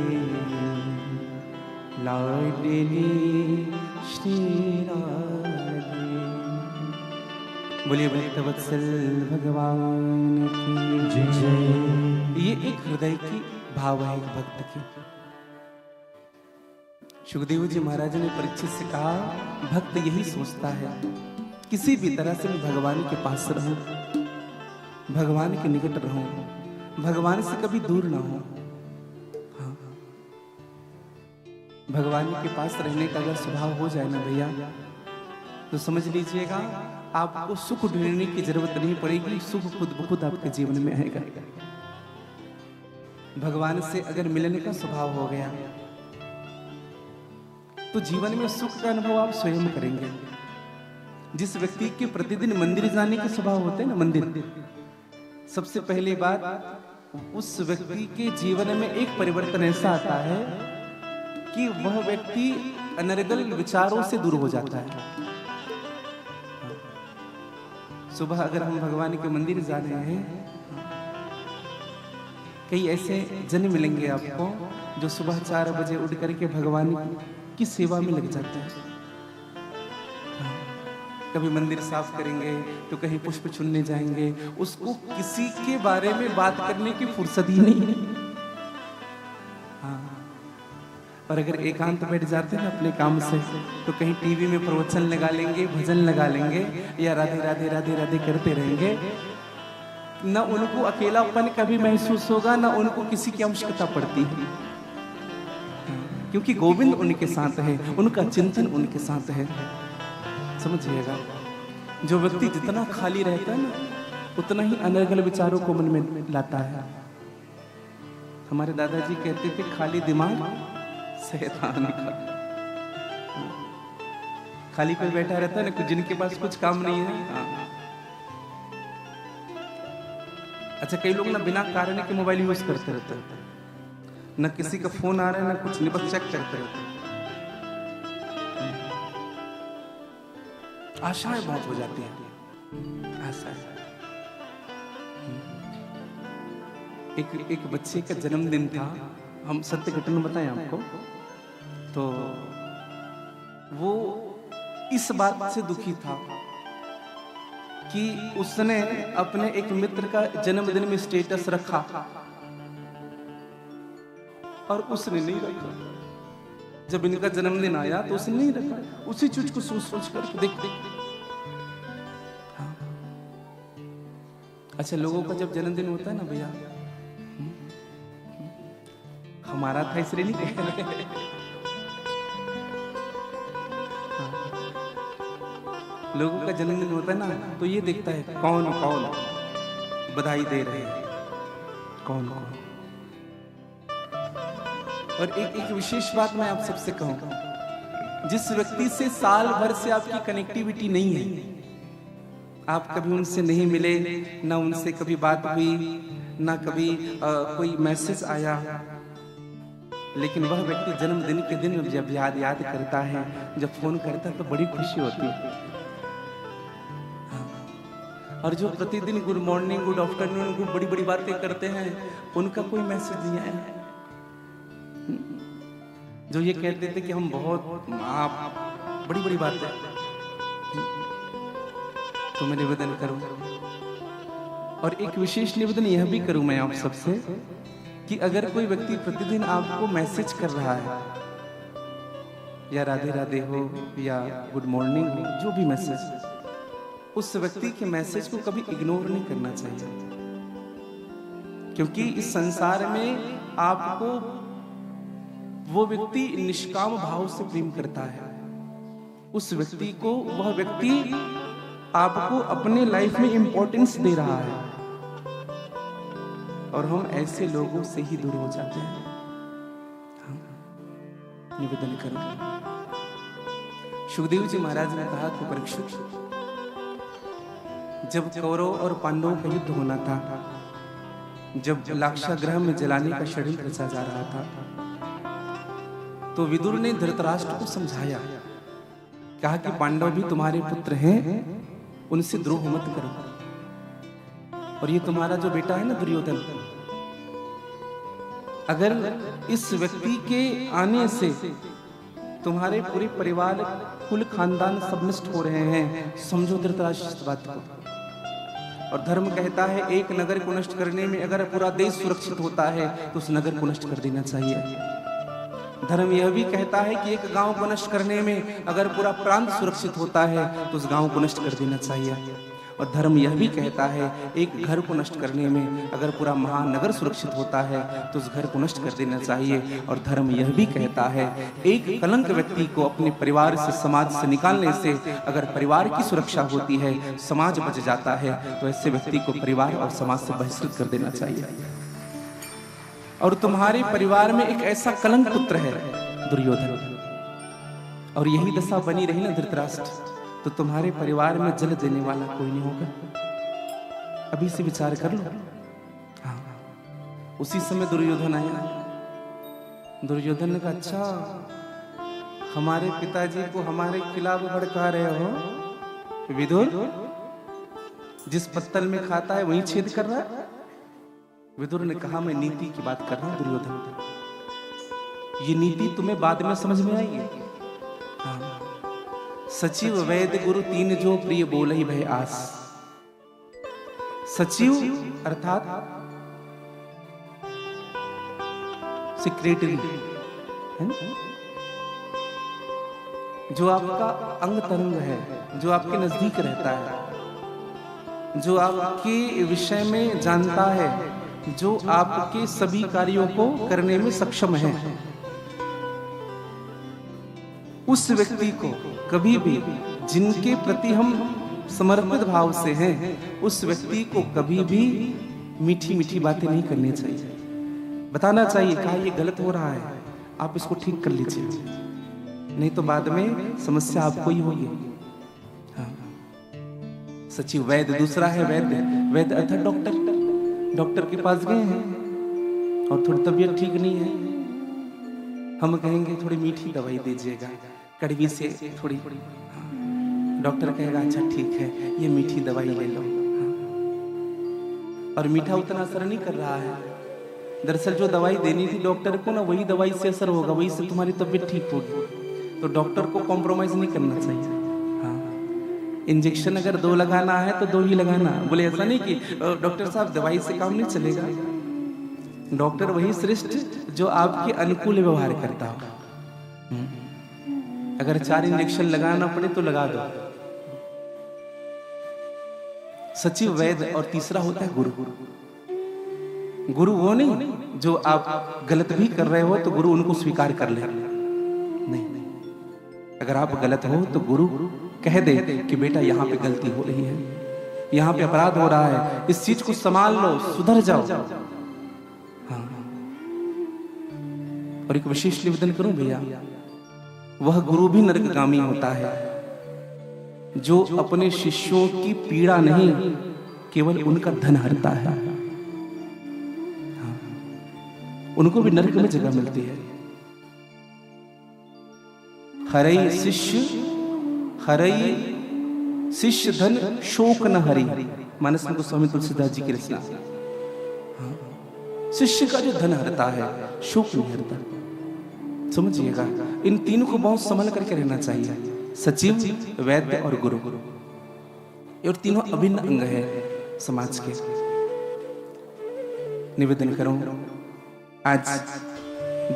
लाडली श्री राधे। बोलिए भक्तवत्सल भगवान की जय जय। ये एक हृदय की भाव है एक भक्त की। सुखदेव जी महाराज ने परीक्षित से कहा, भक्त यही सोचता है किसी भी तरह से मैं भगवान के पास रहूं, भगवान के निकट रहूं, भगवान से कभी दूर ना हो। हाँ। भगवान के पास रहने का अगर स्वभाव हो जाए ना भैया, तो समझ लीजिएगा आपको सुख ढूंढने की जरूरत नहीं पड़ेगी, सुख खुद ब खुद आपके जीवन में आएगा। भगवान से अगर मिलने का स्वभाव हो गया तो जीवन में सुख का अनुभव आप स्वयं करेंगे। जिस व्यक्ति के प्रतिदिन मंदिर जाने के स्वभाव होते हैं ना, मंदिर, सबसे पहली बात उस व्यक्ति के जीवन में एक परिवर्तन ऐसा आता है कि वह व्यक्ति अनर्गल विचारों से दूर हो जाता है। सुबह अगर हम भगवान के मंदिर जा रहे हैं, कई ऐसे जन मिलेंगे आपको जो सुबह 4 बजे उठ करके भगवान की सेवा में लग जाते हैं। कभी मंदिर साफ करेंगे तो कहीं पुष्प चुनने जाएंगे, उसको किसी के बारे में बात करने की फुर्सत ही नहीं। हाँ, और अगर एकांत बैठ जाते हैं ना अपने काम से, तो कहीं टीवी में प्रवचन लगा लेंगे, भजन लगा लेंगे, या राधे राधे राधे राधे करते रहेंगे। न उनको अकेलापन कभी महसूस होगा, न उनको किसी की आवश्यकता पड़ती है, क्योंकि गोविंद उनके साथ है, उनका चिंतन उनके साथ है। समझिएगा, जो व्यक्ति जितना खाली रहता है ना, उतना ही अनर्गल विचारों को मन में लाता है। हमारे दादाजी कहते थे, खाली दिमाग शैतान का। खाली कोई बैठा रहता है ना, जिनके पास कुछ काम नहीं है। हाँ। अच्छा, कई लोग ना बिना कारण के मोबाइल यूज करते रहते हैं, न किसी का फोन आ रहा है, ना कुछ नहीं, बस चेक करते रहते हैं। आशाएं बहुत हो जाती हैं, आशाएं। एक बच्चे का जन्मदिन था, हम सत्य घटना बताएं आपको, तो वो इस बात से दुखी था कि उसने अपने एक मित्र का जन्मदिन में स्टेटस रखा और उसने नहीं रखा। जब इनका जन्मदिन आया तो उसने नहीं रखा। उसी चीज को सोच सोच कर देख। हाँ। अच्छा, लोगों का जब जन्मदिन होता है ना भैया, हमारा था इसलिए नहीं कह रहे। लोगों का जन्मदिन होता है ना, तो ये देखता है कौन कौन बधाई दे रहे हैं, कौन कौन। और एक विशेष बात मैं आप सबसे कहूं, जिस व्यक्ति से साल भर से आपकी कनेक्टिविटी नहीं है, आप कभी उनसे नहीं मिले, ना उनसे कभी बात हुई, ना कभी कोई मैसेज आया, लेकिन वह व्यक्ति जन्मदिन के दिन जब याद करता है, जब फोन करता है, तो बड़ी खुशी होती है। और जो प्रतिदिन good morning, good afternoon, good बड़ी बड़ी बातें करते हैं, उनका कोई मैसेज नहीं आया। जो ये कहते थे कि हम बहुत, आप बड़ी बड़ी बातें, तो मैं निवेदन करूं, और एक विशेष निवेदन यह भी करूं मैं आप सबसे, कि अगर कोई व्यक्ति प्रतिदिन आपको मैसेज कर रहा है, या राधे राधे हो या गुड मॉर्निंग हो, जो भी मैसेज, उस व्यक्ति के मैसेज को कभी इग्नोर नहीं करना चाहिए, क्योंकि इस संसार में आपको वो व्यक्ति निष्काम भाव से प्रेम करता है। उस व्यक्ति को, वह व्यक्ति आपको अपने लाइफ में इंपॉर्टेंस दे रहा है, और हम ऐसे लोगों से ही दूर हो जाते हैं। निवेदन करूंगा, सुखदेव जी महाराज ने कहा कि परीक्षित, जब कौरव और पांडवों का युद्ध होना था, जब लाक्षागृह में जलाने का षड्यंत्र रचा जा रहा था, तो विदुर ने धृतराष्ट्र को समझाया, कहा कि पांडव भी तुम्हारे पुत्र हैं, उनसे द्रोह मत करो, और ये तुम्हारा जो बेटा है ना दुर्योधन, अगर इस व्यक्ति के आने से तुम्हारे पूरे परिवार, कुल खानदान सब नष्ट हो रहे हैं, समझो धृतराष्ट्र इस बात को। और धर्म कहता है, एक नगर को नष्ट करने में अगर पूरा देश सुरक्षित होता है, तो उस नगर को नष्ट कर देना चाहिए। धर्म यह भी कहता है कि एक गांव को नष्ट करने में अगर पूरा प्रांत सुरक्षित होता है, तो उस गांव को नष्ट कर देना चाहिए। और धर्म यह भी कहता है, एक घर को नष्ट करने में अगर पूरा महानगर सुरक्षित होता है, तो उस घर को नष्ट कर देना चाहिए। और धर्म यह भी कहता है, एक कलंक व्यक्ति को अपने परिवार से, समाज से निकालने से अगर परिवार की सुरक्षा होती है, समाज बच जाता है, तो ऐसे व्यक्ति को परिवार और समाज से बहिष्कृत कर देना चाहिए। और तुम्हारे परिवार में एक ऐसा कलंक पुत्र है दुर्योधन, और यही दशा बनी रही ना धृतराष्ट्र, तो तुम्हारे परिवार में जल देने वाला कोई नहीं होगा। अभी से विचार कर लो। हाँ, उसी समय दुर्योधन आया। दुर्योधन ने कहा, अच्छा हमारे पिताजी को हमारे खिलाफ भड़का रहे हो विदुर, जिस पत्तल में खाता है वहीं छेद कर रहा है। विदुर ने कहा, मैं नीति की बात कर रहा हूं दुर्योधन, ये नीति तुम्हें बाद में समझ में आएगी। हाँ। सचिव वैद्य गुरु तीन जो प्रिय बोलहि भय आस। सचिव अर्थात सेक्रेटरी, है ना? जो आपका अंग तरंग है, जो आपके नजदीक रहता है, जो आपके विषय में जानता है, जो आपके सभी कार्यों को करने में सक्षम है, उस व्यक्ति को कभी भी, जिनके प्रति हम समर्पित भाव से हैं, उस व्यक्ति को कभी भी मीठी मीठी बातें नहीं करनी चाहिए। बताना चाहिए कहा ये गलत हो रहा है, आप इसको ठीक कर लीजिए, नहीं तो बाद में समस्या आपको ही होगी। हाँ। सचिव वैद्य दूसरा है, वैद्य वैद्य अर्थात डॉक्टर। डॉक्टर के पास गए हैं और थोड़ी तबीयत ठीक नहीं है, हम कहेंगे थोड़ी मीठी दवाई दीजिएगा, कड़वी से थोड़ी। डॉक्टर कहेगा अच्छा ठीक है, ये मीठी दवाई ले लो। और मीठा उतना असर नहीं कर रहा है। दरअसल जो दवाई देनी थी डॉक्टर को ना, वही दवाई से असर होगा, वही से तुम्हारी तबीयत ठीक होगी। तो डॉक्टर को कॉम्प्रोमाइज नहीं करना चाहिए। हाँ, इंजेक्शन अगर 2 लगाना है तो 2 ही लगाना। बोले ऐसा नहीं कि डॉक्टर साहब दवाई से काम नहीं चलेगा। डॉक्टर वही श्रेष्ठ जो आपके अनुकूल व्यवहार करता हो। अगर 4 इंजेक्शन लगाना पड़े तो लगा दो। सचिव वैद्य, और तीसरा होता है गुरु। गुरु वो नहीं जो आप गलत भी कर रहे हो तो गुरु उनको स्वीकार कर ले, नहीं। अगर आप गलत हो तो गुरु कह दे कि बेटा यहाँ पे गलती हो रही है, यहाँ पे अपराध हो रहा है, इस चीज को संभाल लो, सुधर जाओ। हाँ। और एक विशेष निवेदन करूं भैया, वह गुरु भी नरकगामी होता है जो अपने शिष्यों की पीड़ा नहीं, केवल उनका धन हरता है। हाँ। उनको भी नरक में जगह मिलती है। हरई शिष्य धन शोक न हरि, मानस में गोस्वामी तुलसीदास जी की रचना। हाँ। शिष्य का जो धन हरता है, शोक नहीं हरता। समझिएगा, इन तीनों को बहुत संभल करके रहना चाहिए। सचिव, वैद्य और गुरु, और तीनों अभिन्न अंग है समाज के। निवेदन करूं, आज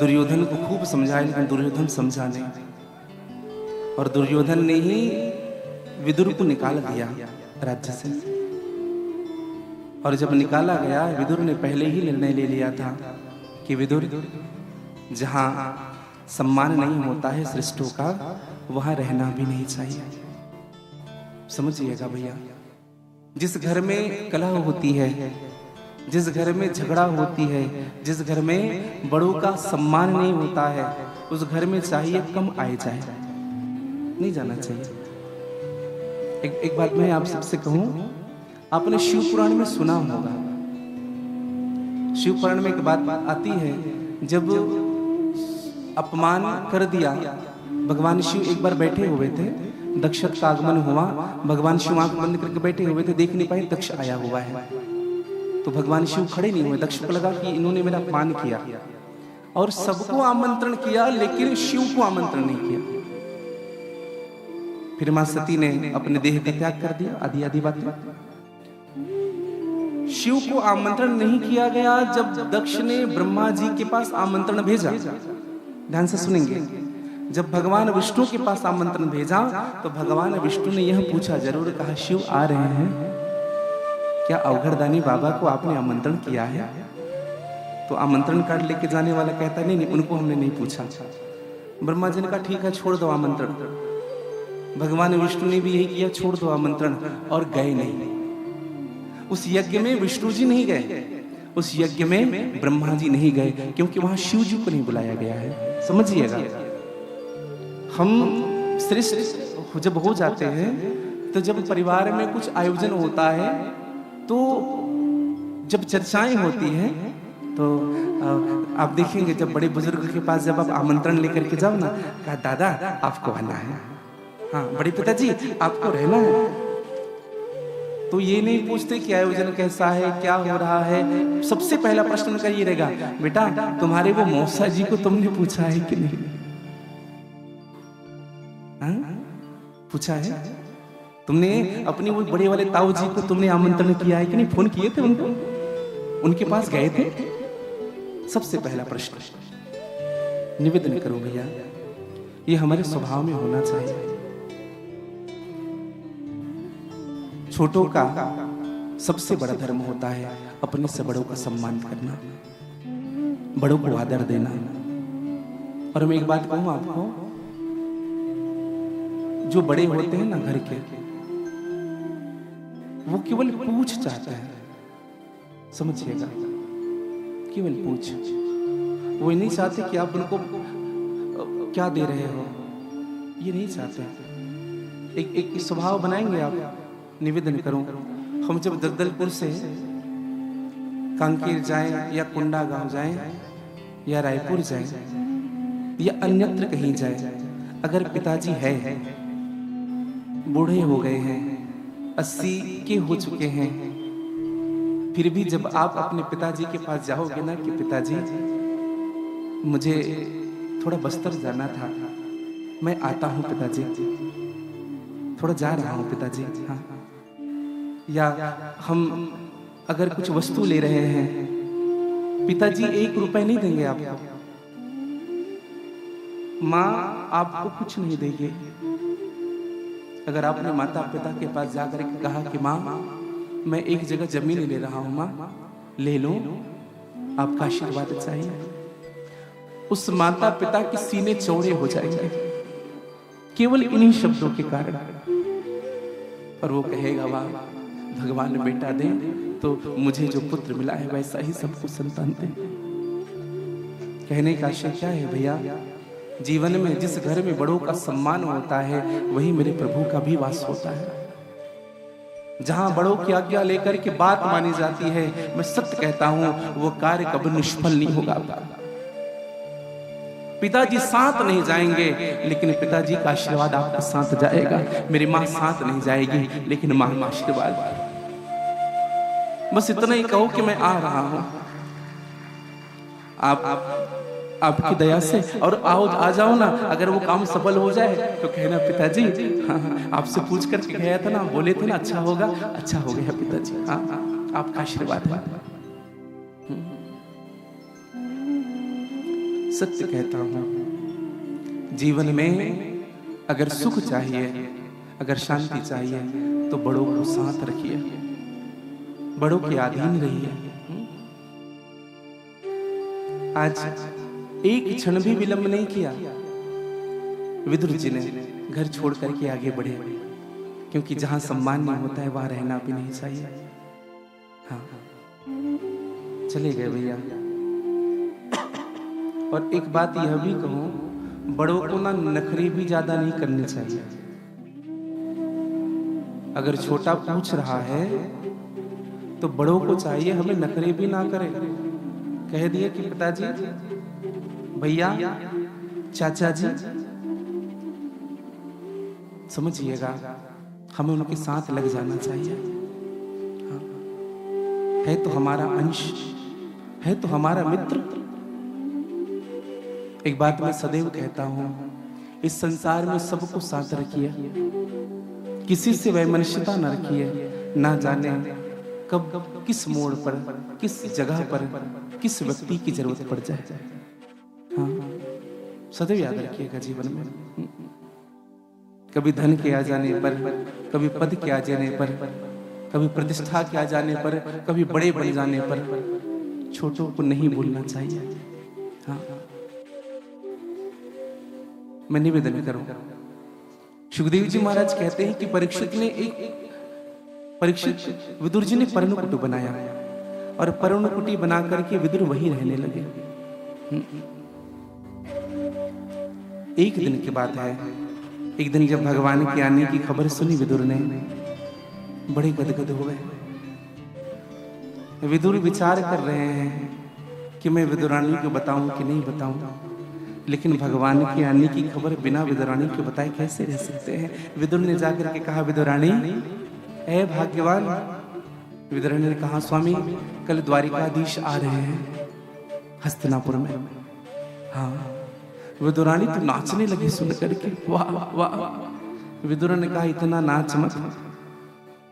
दुर्योधन को खूब समझाया, लेकिन दुर्योधन समझा नहीं, और दुर्योधन ने ही विदुर को निकाल दिया राज्य से। और जब निकाला गया, विदुर ने पहले ही निर्णय ले लिया था कि विदुर, जहां सम्मान नहीं होता है श्रेष्ठों का, वहां रहना भी नहीं चाहिए। समझिएगा भैया, जिस घर में कलह होती है, जिस घर में झगड़ा होती है, जिस घर में बड़ों का सम्मान नहीं होता है, उस घर में चाहिए कम आए जाए, नहीं जाना चाहिए। एक बात मैं आप सबसे कहूं, आपने शिव पुराण में सुना होगा। शिव पुराण में एक बात आती है, जब अपमान कर दिया, भगवान शिव एक बार बैठे हुए थे, दक्ष का आगमन हुआ, भगवान शिव आंख बंद करके बैठे हुए थे, देख नहीं पाए दक्ष आया हुआ है। तो भगवान शिव खड़े नहीं हुए। दक्ष को लगा कि इन्होंने मेरा अपमान किया, और सबको आमंत्रण किया लेकिन शिव को आमंत्रण नहीं किया। फिर मां सती ने अपने देह का त्याग कर दिया। आदि आदि बातें। शिव को आमंत्रण नहीं किया गया। जब दक्ष ने ब्रह्मा जी के पास आमंत्रण भेजा, ध्यान से सुनेंगे, जब भगवान विष्णु के पास आमंत्रण भेजा तो भगवान विष्णु ने यह पूछा, जरूर कहा शिव आ रहे हैं क्या? अवघड़दानी बाबा को आपने आमंत्रण किया है? तो आमंत्रण कार्ड लेके जाने वाला कहता नहीं, उनको हमने नहीं पूछा। ब्रह्मा जी ने कहा ठीक है, छोड़ दो आमंत्रण। भगवान विष्णु ने भी यही किया, छोड़ दो आमंत्रण, और गए नहीं। उस यज्ञ में विष्णु जी नहीं गए, उस यज्ञ में ब्रह्मा जी नहीं गए, क्योंकि वहां शिव जी को नहीं बुलाया गया है। समझिएगा, हम श्रेष्ठ जब हो जाते हैं, तो जब परिवार में कुछ आयोजन होता है, तो जब चर्चाएं होती हैं, तो आप देखेंगे जब बड़े बुजुर्ग के पास जब आप आमंत्रण लेकर के जाओ ना, कहा दादा आपको आना है, हाँ बड़े पिताजी आपको रहना है। तो ये नहीं पूछते कि आयोजन कैसा है, क्या हो रहा है। सबसे पहला प्रश्न उनका ये रहेगा, बेटा तुम्हारे वो मौसा जी को तुमने पूछा है कि नहीं? पूछा है? तुमने अपनी वो बड़े वाले ताऊ जी को तुमने आमंत्रण किया है कि नहीं? फोन किए थे उनको? उनके पास गए थे? सबसे पहला प्रश्न। निवेदन करूं भैया, ये हमारे स्वभाव में होना चाहिए। छोटों का सबसे बड़ा धर्म होता है अपने से बड़ों का सम्मान करना, बड़ों को आदर देना। और मैं एक बात कहूं आपको, जो बड़े होते हैं ना घर के, वो केवल पूछ चाहते हैं, समझिएगा, केवल पूछ। वो नहीं चाहते कि आप उनको क्या दे रहे हो, ये नहीं चाहते। एक स्वभाव बनाएंगे आप। निवेदन करूं, हम जब जगदलपुर से कांकेर जाएं या कुंडा गांव जाएं या रायपुर जाएं या अन्यत्र कहीं जाएं, अगर पिताजी है, बूढ़े हो गए हैं, 80 के हो चुके हैं, फिर भी जब आप अपने पिताजी के पास जाओगे ना कि पिताजी मुझे थोड़ा बस्तर जाना था, मैं आता हूँ पिताजी, थोड़ा जा रहा हूँ पिताजी, हाँ। या हम अगर कुछ वस्तु ले रहे हैं, पिताजी 1 रुपए नहीं देंगे आपको, माँ आपको कुछ नहीं देंगे। अगर आपने माता पिता के पास जाकर के कहा कि माँ मैं एक जगह जमीन ले रहा हूँ, माँ ले लो, आपका आशीर्वाद चाहिए, उस माता पिता के सीने चौड़े हो जाएंगे केवल इन्हीं शब्दों के कारण। और वो कहेगा वाह भगवान बेटा दे तो मुझे जो पुत्र मिला है वैसा ही सबको संतान दे। कहने का आशय क्या है भैया, जीवन में जिस घर में बड़ों का सम्मान होता है वही मेरे प्रभु का भी वास होता है। जहां बड़ों की आज्ञा लेकर के बात मानी जाती है, मैं सत्य कहता हूं वो कार्य कभी निष्फल नहीं होगा। पिताजी साथ नहीं जाएंगे लेकिन पिताजी का आशीर्वाद आपके साथ जाएगा। मेरी माँ साथ नहीं जाएगी लेकिन माँ का आशीर्वाद। बस इतना ही कहो कि मैं आ रहा हूं, आपकी दया से, और आ जाओ ना। अगर वो काम सफल हो जाए तो कहना पिताजी हाँ, आपसे पूछ करके गया था ना, बोले थे ना अच्छा होगा, अच्छा हो गया पिताजी, हाँ आपका आशीर्वाद है। सत्य कहता हूं, जीवन में अगर सुख चाहिए, अगर शांति चाहिए तो बड़ों को साथ रखिए, बड़ों के अधीन रहिए। आज एक क्षण भी विलंब नहीं किया विदुर जी ने, घर छोड़ करके आगे बढ़े, क्योंकि जहां सम्मान नहीं होता है वहां रहना भी नहीं चाहिए। हाँ चले गए भैया। और एक बात यह भी कहूं, बड़ों को ना नखरे भी ज्यादा नहीं करने चाहिए। अगर छोटा पूछ रहा है तो बड़ों को चाहिए हमें नखरे भी ना करें। कह दिए कि पिताजी, भैया, चाचा जी, समझिएगा हमें उनके साथ लग जाना चाहिए। हाँ। है तो हमारा अंश, है तो हमारा मित्र। एक बात मैं सदैव कहता हूं, इस संसार में सबको साथ रखिए, किसी से वैमनस्यता न रखिए। ना जाने कब किस मोड़ पर, किस जगह पर, किस व्यक्ति की जरूरत पड़ जाए। हाँ सदैव याद रखिएगा जीवन में। कभी धन के आ जाने पर, कभी पद के आ जाने पर, कभी प्रतिष्ठा के आ जाने पर, कभी बड़े बन जाने पर छोटों को नहीं भूलना चाहिए। हाँ मैं निवेदन करूं, सुखदेव जी महाराज कहते हैं कि परीक्षित विदुर जी ने पर्णकुटी बनाया और पर्णकुटी बना करके विदुर वहीं रहने लगे। एक दिन की बात है, एक दिन जब भगवान के आने की खबर सुनी विदुर ने, बड़े गदगद हो गए। विदुर विचार कर रहे हैं कि मैं विदुरानी को बताऊं कि नहीं बताऊं, लेकिन भगवान के आने की खबर बिना विदुरानी के बताए कैसे रह सकते हैं। विदुर ने जाकर के कहा, विदुरानी ऐ भाग्यवान। विदुरानी ने कहा, स्वामी कल द्वारिकाधीश आ रहे हैं हस्तिनापुर में। हाँ। विदुरानी तो नाचने लगी सुन करके, वाह वाह वाह। विदुर ने कहा, इतना नाच मत,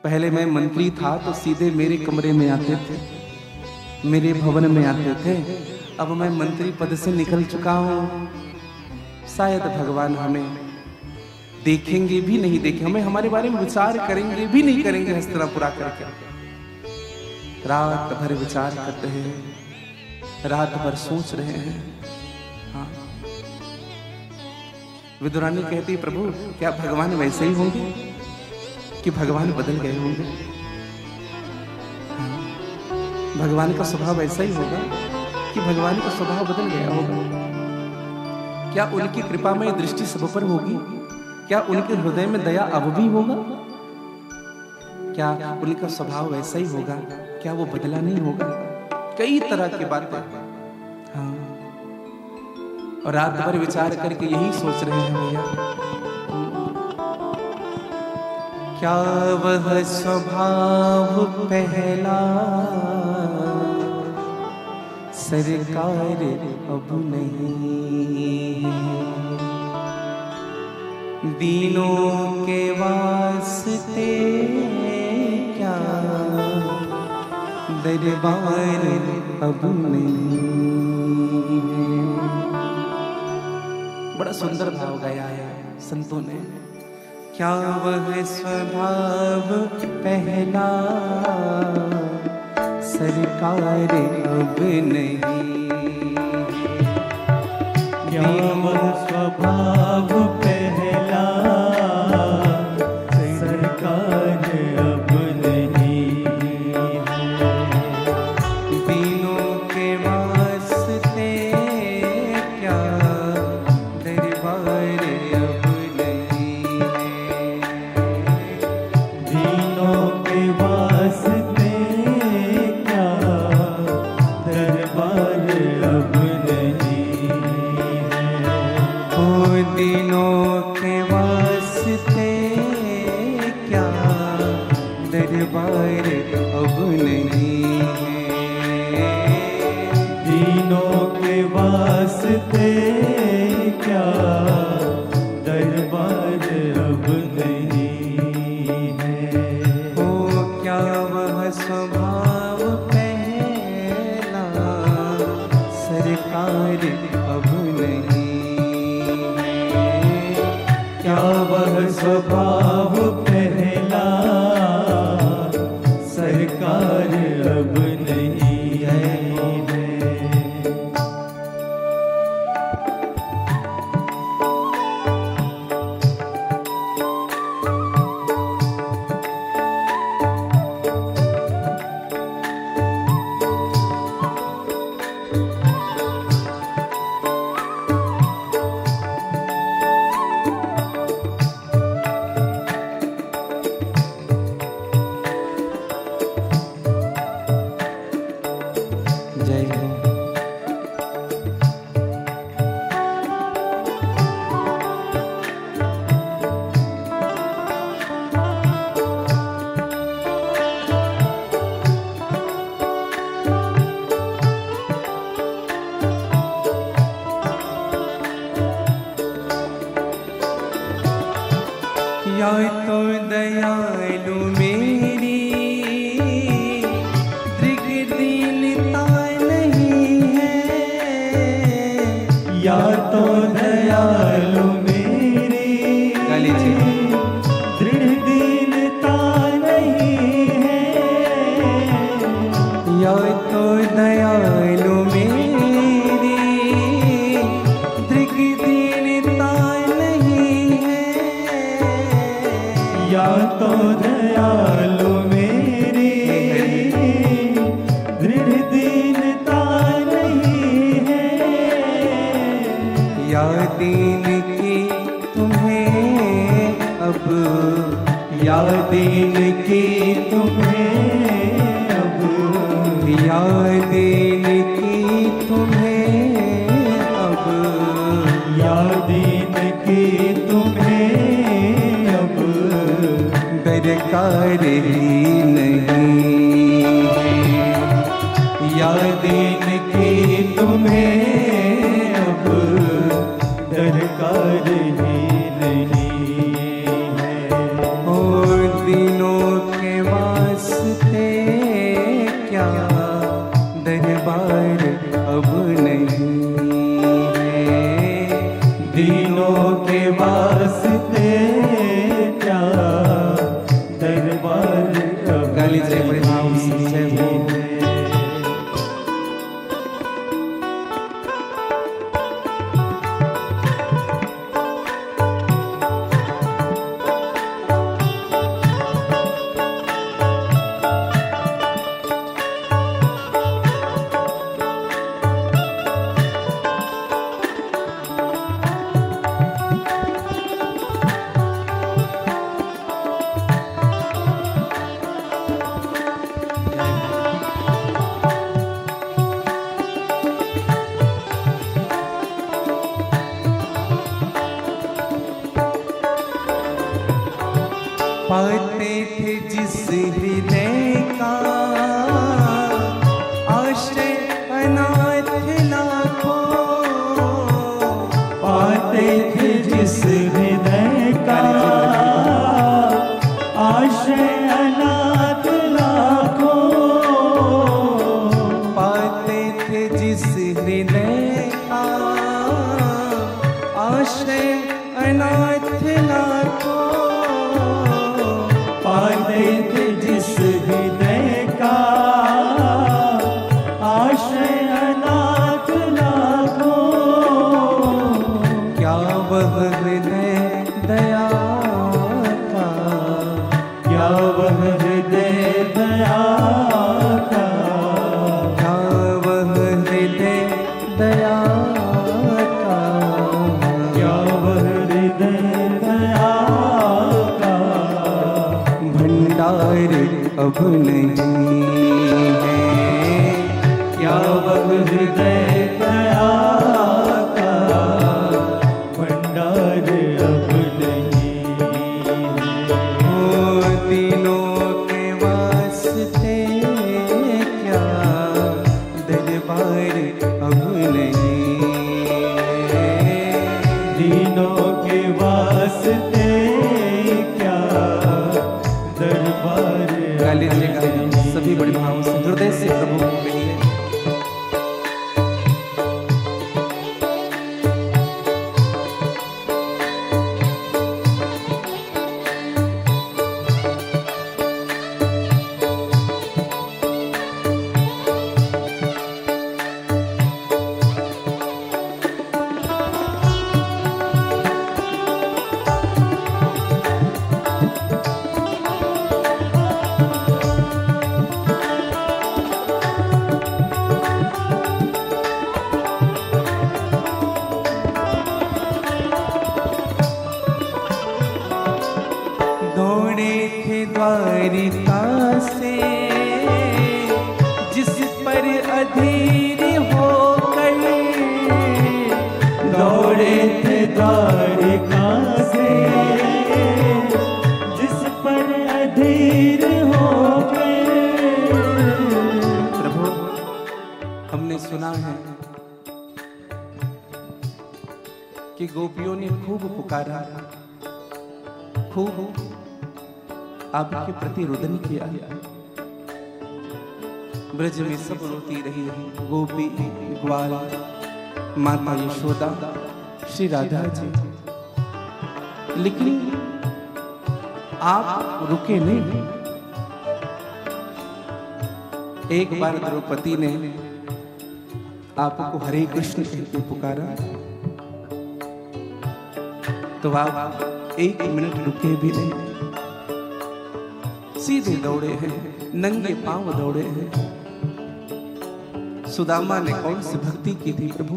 पहले मैं मंत्री था तो सीधे मेरे कमरे में आते थे, मेरे भवन में आते थे, अब मैं मंत्री पद से निकल चुका हूँ, शायद भगवान हमें देखेंगे भी नहीं देखेंगे, हमें हमारे बारे में विचार करेंगे भी नहीं करेंगे हस्तिनापुर करके। रात भर विचार करते हैं, रात भर सोच रहे हैं। हाँ, विदुरानी कहती, प्रभु क्या भगवान वैसे ही होंगे कि भगवान बदल गए होंगे? हाँ, भगवान का स्वभाव ऐसा ही होगा कि भगवान का स्वभाव बदल गया होगा? क्या उनकी कृपा में दृष्टि सब पर होगी? क्या उनके हृदय में दया अब भी होगा? क्या उनका स्वभाव वैसा ही होगा? क्या वो बदला नहीं होगा? कई तरह की बातें। हाँ, और रात भर विचार करके यही सोच रहे हैं भैया, क्या वह स्वभाव पहला सरकार अब नहीं है? दीनों के वास्ते क्या दरबार अब नहीं है? बड़ा सुंदर भाव गाया है संतों ने। क्या वह स्वभाव पहला सरकार अब नहीं? क्या वह स्वभाव पहला सरकार अब नहीं है? दीनों के वास्ते क्या दरबार अब नहीं है? दीनों के वास्ते क्या दरबार अब नहीं है? ओ दीनों के वास्ते क्या दरबार अब नहीं है? दीनों के वास्ते क्या दरबार अब नहीं है? ओ क्या वह स्वभाव पहला सरकार अब नहीं है? क्या वह स्वभाव पहला सरकार अब नहीं है? जय हो। या तो दयालु मेरी दृगदीनता नहीं है? या तो दयालु मेरी गाली जी। दृढ़ दीनता नहीं है? या तो दयालु मेरी दृगदीनता नहीं है? या तो दयालु मेरी दृढ़ दीनता नहीं है? या दीन की तुम्हें अब, या दीन की तुम्हें अब, या दीन की तुम्हें अब या दीन की तुम्हें अब दरकार ही नहीं है? या दीन की तुम्हें अब दरकार ही नहीं है? और दिनों के वास्ते क्या दरबार अब नहीं लीजिए बड़े भाव से जय हो। पाते थे जिस हृदय का आश्रय अनाथ लाखों, पाते थे जिस हृदय का आश्रय अनाथ लाखों, पाते थे जिस हृदय का आश्रय अनाथ लाखों, पाते थे जिस हृदय का आश्रय अनाथ लाखों, क्या वह हृदय दया का, क्या वह हृदय दया का, क्या वह हृदय दया का, क्या वह हृदय दया का, भंडार अब नहीं है, क्या वह हृदय दया का, भंडार अब नहीं है। ओ दिलों के वास्ते क्या दरबार अब नहीं है, दीनों के वास्ते क्या दरबार गा लीजिएगा सभी बड़े भाव से हृदय से प्रभु को कहिए। दौड़े थे द्वारिका से जिस पर अधीर हो गए, दौड़े थे द्वारिका से जिस पर अधीर हो गए। प्रभु हमने सुना है कि गोपियों ने खूब पुकारा, खूब आपके प्रति रुदन किया, ब्रज में सब रोती रही, गोपी ग्वाल माता यशोदा श्री राधा जी, लेकिन आप रुके नहीं। एक बार द्रौपदी ने आपको हरे कृष्ण कह के पुकारा तो आप एक मिनट रुके भी नहीं, सीधे दौड़े हैं, नंगे पांव दौड़े हैं। सुदामा ने कौन सी भक्ति की थी प्रभु,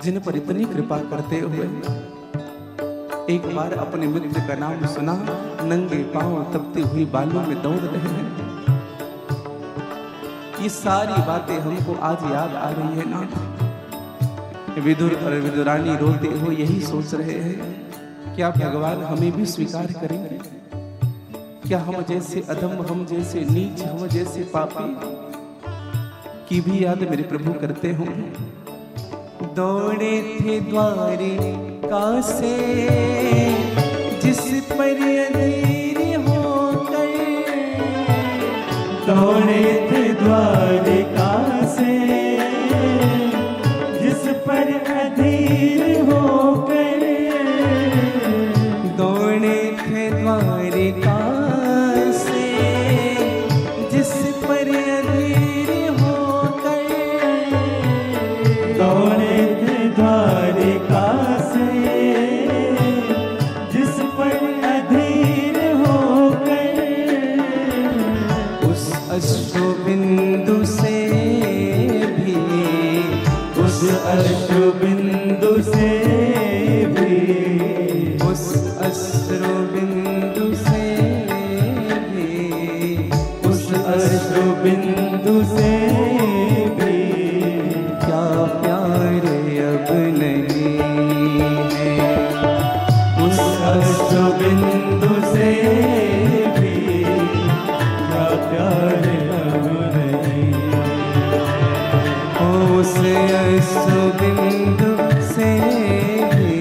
जिन पर इतनी कृपा करते हुए एक बार अपने मित्र का नाम सुना, नंगे पांव तपती हुई बालों में दौड़ रहे हैं। ये सारी बातें हमको आज याद आ रही है ना। विदुर और विदुरानी रोते हो यही सोच रहे हैं, क्या भगवान हमें भी स्वीकार करेंगे? क्या हम जैसे अधम, हम जैसे नीच, हम जैसे पापी की भी याद मेरे प्रभु करते होंगे? दौड़े थे द्वारिका से जिस पर अधीर हो गए, दौड़े थे द्वारिका से जिस पर अधीर हो गए, दौड़े थे द्वारिका से बिंदु से भी क्या प्यार अब नहीं है। उस अश्रु बिंदु से भी क्या प्यार अब नहीं उस अश्रु बिंदु से भी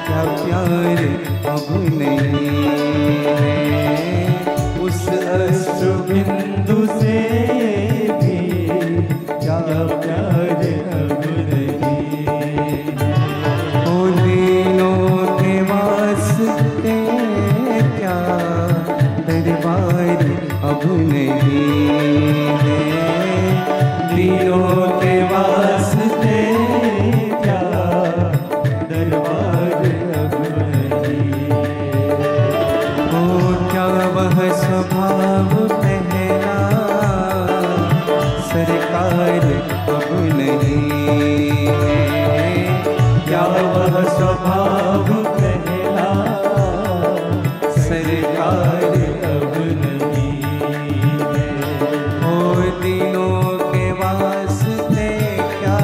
क्या प्यार अब नहीं है। उस अश्रु बिंदु से भी क्या प्यार अब नहीं ओ दीनों के वास्ते क्या दरबार अब नहीं है। दीनों के वास्ते क्या दरबार अब नहीं ओ क्या वह स्वभाव पहला सरकार अब नहीं है। क्या वह स्वभाव पहला सरकार अब नहीं है ओ दिनों के वास्ते क्या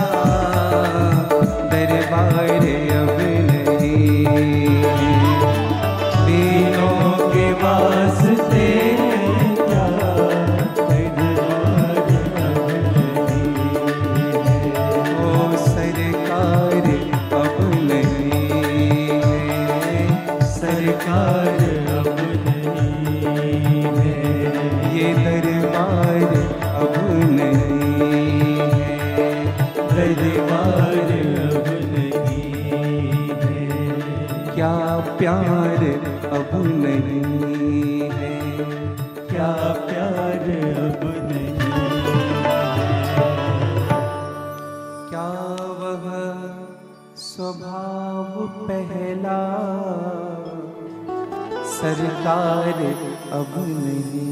दरबार अब नहीं है। दीनों के वास्ते क्या दरबार अब नहीं ओ सरकार अब नहीं है। सरकार अब नहीं है ये दरबार अब नहीं है। दरबार अब नहीं है क्या प्यार अब नहीं है। क्या प्यार अब नहीं क्या वह स्वभाव पहला सरकार अब नहीं।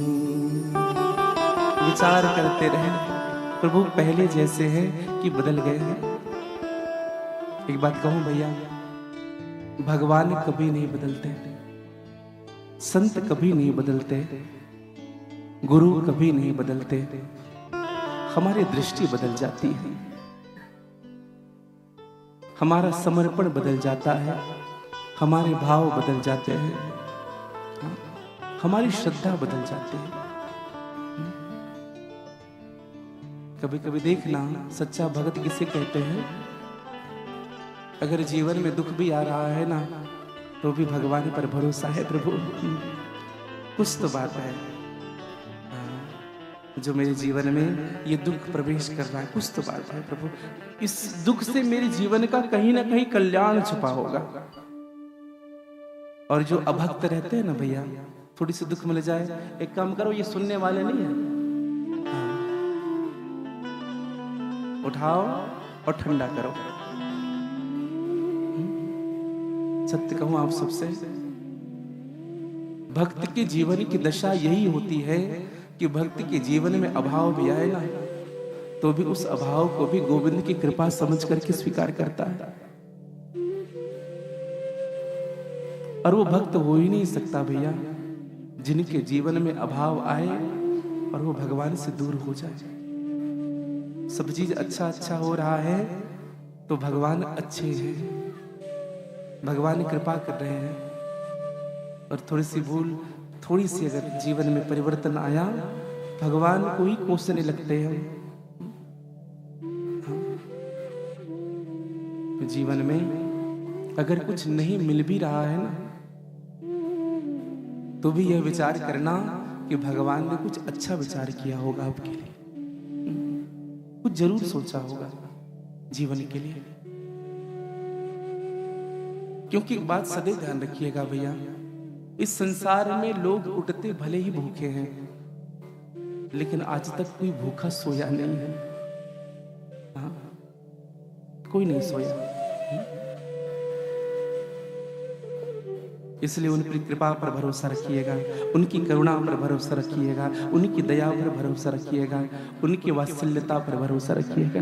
विचार करते रहे प्रभु पहले जैसे हैं कि बदल गए हैं। एक बात कहूं भैया, भगवान कभी नहीं बदलते, संत कभी नहीं बदलते, गुरु कभी नहीं बदलते। हमारी दृष्टि बदल जाती है, हमारा समर्पण बदल जाता है, हमारे भाव बदल जाते हैं, हमारी श्रद्धा बदल जाती है। कभी कभी देखना सच्चा भगत किसे कहते हैं। अगर जीवन में दुख भी आ रहा है ना तो भी भगवान पर भरोसा है। प्रभु कुछ तो बात है जो मेरे जीवन में ये दुख प्रवेश कर रहा है, कुछ तो बात है प्रभु। इस दुख से मेरे जीवन का कहीं ना कहीं कल्याण छुपा होगा। और जो अभक्त रहते हैं ना भैया, थोड़ी सी दुख मिल जाए, एक काम करो, ये सुनने वाले नहीं है, उठाओ और ठंडा करो। सत्य कहूं आप सबसे, भक्त के जीवन की दशा यही होती है कि भक्त के जीवन में अभाव भी आए ना तो भी उस अभाव को भी गोविंद की कृपा समझ करके स्वीकार करता है। और वो भक्त हो ही नहीं सकता भैया जिनके जीवन में अभाव आए और वो भगवान से दूर हो जाए। सब चीज अच्छा अच्छा हो रहा है तो भगवान अच्छे हैं, भगवान कृपा कर रहे हैं। और थोड़ी सी भूल, थोड़ी सी अगर जीवन में परिवर्तन आया, भगवान को ही कोसने लगते हैं। जीवन में अगर कुछ नहीं मिल भी रहा है ना तो भी यह विचार करना कि भगवान ने कुछ अच्छा विचार किया होगा आपके लिए, कुछ जरूर सोचा होगा जीवन के लिए। क्योंकि एक बात सदैव ध्यान रखिएगा भैया, इस संसार में लोग उठते भले ही भूखे हैं लेकिन आज तक कोई भूखा सोया नहीं है। हाँ, कोई नहीं सोया। इसलिए उनकी कृपा पर भरोसा रखिएगा, उनकी करुणा पर भरोसा रखिएगा, उनकी दया पर भरोसा रखिएगा, उनकी वात्सल्यता पर भरोसा रखिएगा।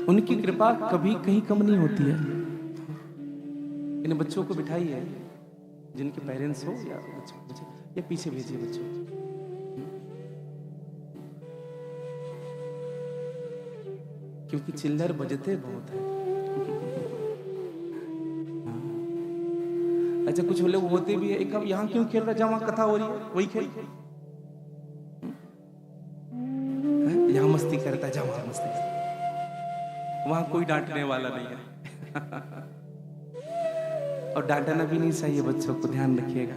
उनकी कृपा कभी कहीं कम नहीं होती है। इन बच्चों को बिठाइए, जिनके पेरेंट्स हो या पीछे भेजिए बच्चों। क्योंकि चिल्लर बजते बहुत है। अच्छा, कुछ लोग होते भी है, एक अब यहाँ क्यों खेल रहा, जहाँ वहाँ कथा हो रही है वही खेल, यहाँ मस्ती करता है, जहाँ वहाँ मस्ती करता, वहाँ कोई डांटने वाला नहीं है। और डांटना भी नहीं चाहिए बच्चों को, ध्यान रखिएगा।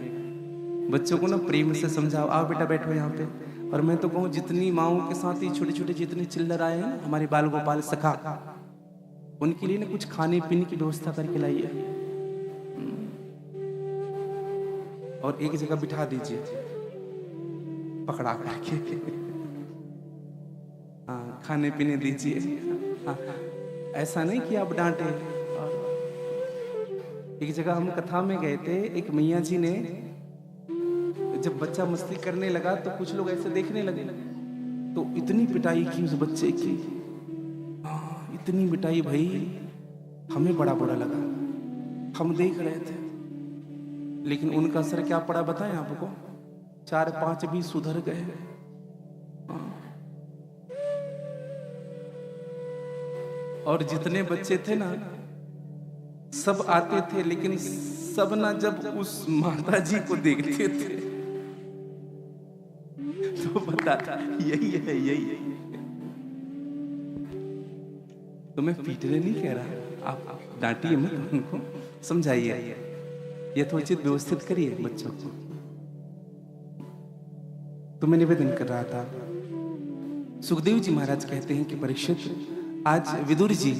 बच्चों को ना प्रेम से समझाओ, आओ बेटा बैठो यहाँ पे। और मैं तो कहूँ जितनी माओं के साथ ही छोटे छोटे जितने चिल्लर आए हैं हमारे बाल गोपाल सखा, उनके लिए ना कुछ खाने पीने की व्यवस्था करके लाइए और एक जगह बिठा दीजिए पकड़ा करके। हाँ, खाने पीने दीजिए। हाँ, ऐसा नहीं कि आप डांटे। एक जगह हम कथा में गए थे, एक मैया जी ने जब बच्चा मस्ती करने लगा तो कुछ लोग ऐसे देखने लगे, तो इतनी पिटाई की उस बच्चे की, इतनी पिटाई भाई, हमें बड़ा बुरा लगा, हम देख रहे थे। लेकिन उनका असर क्या पड़ा बताएं आपको, 4-5 भी सुधर गए। और जितने बच्चे थे ना सब आते थे, लेकिन सब ना जब उस माता जी को देखते थे तो बताता यही है, यही है। तो मैं पीटने नहीं कह रहा, आप डांटिए मत, उनको समझाइए, यथोचित व्यवस्थित करिए बच्चों को। तो मैं निवेदन कर रहा था, सुखदेव जी महाराज कहते हैं कि परीक्षित, आज विदुर जी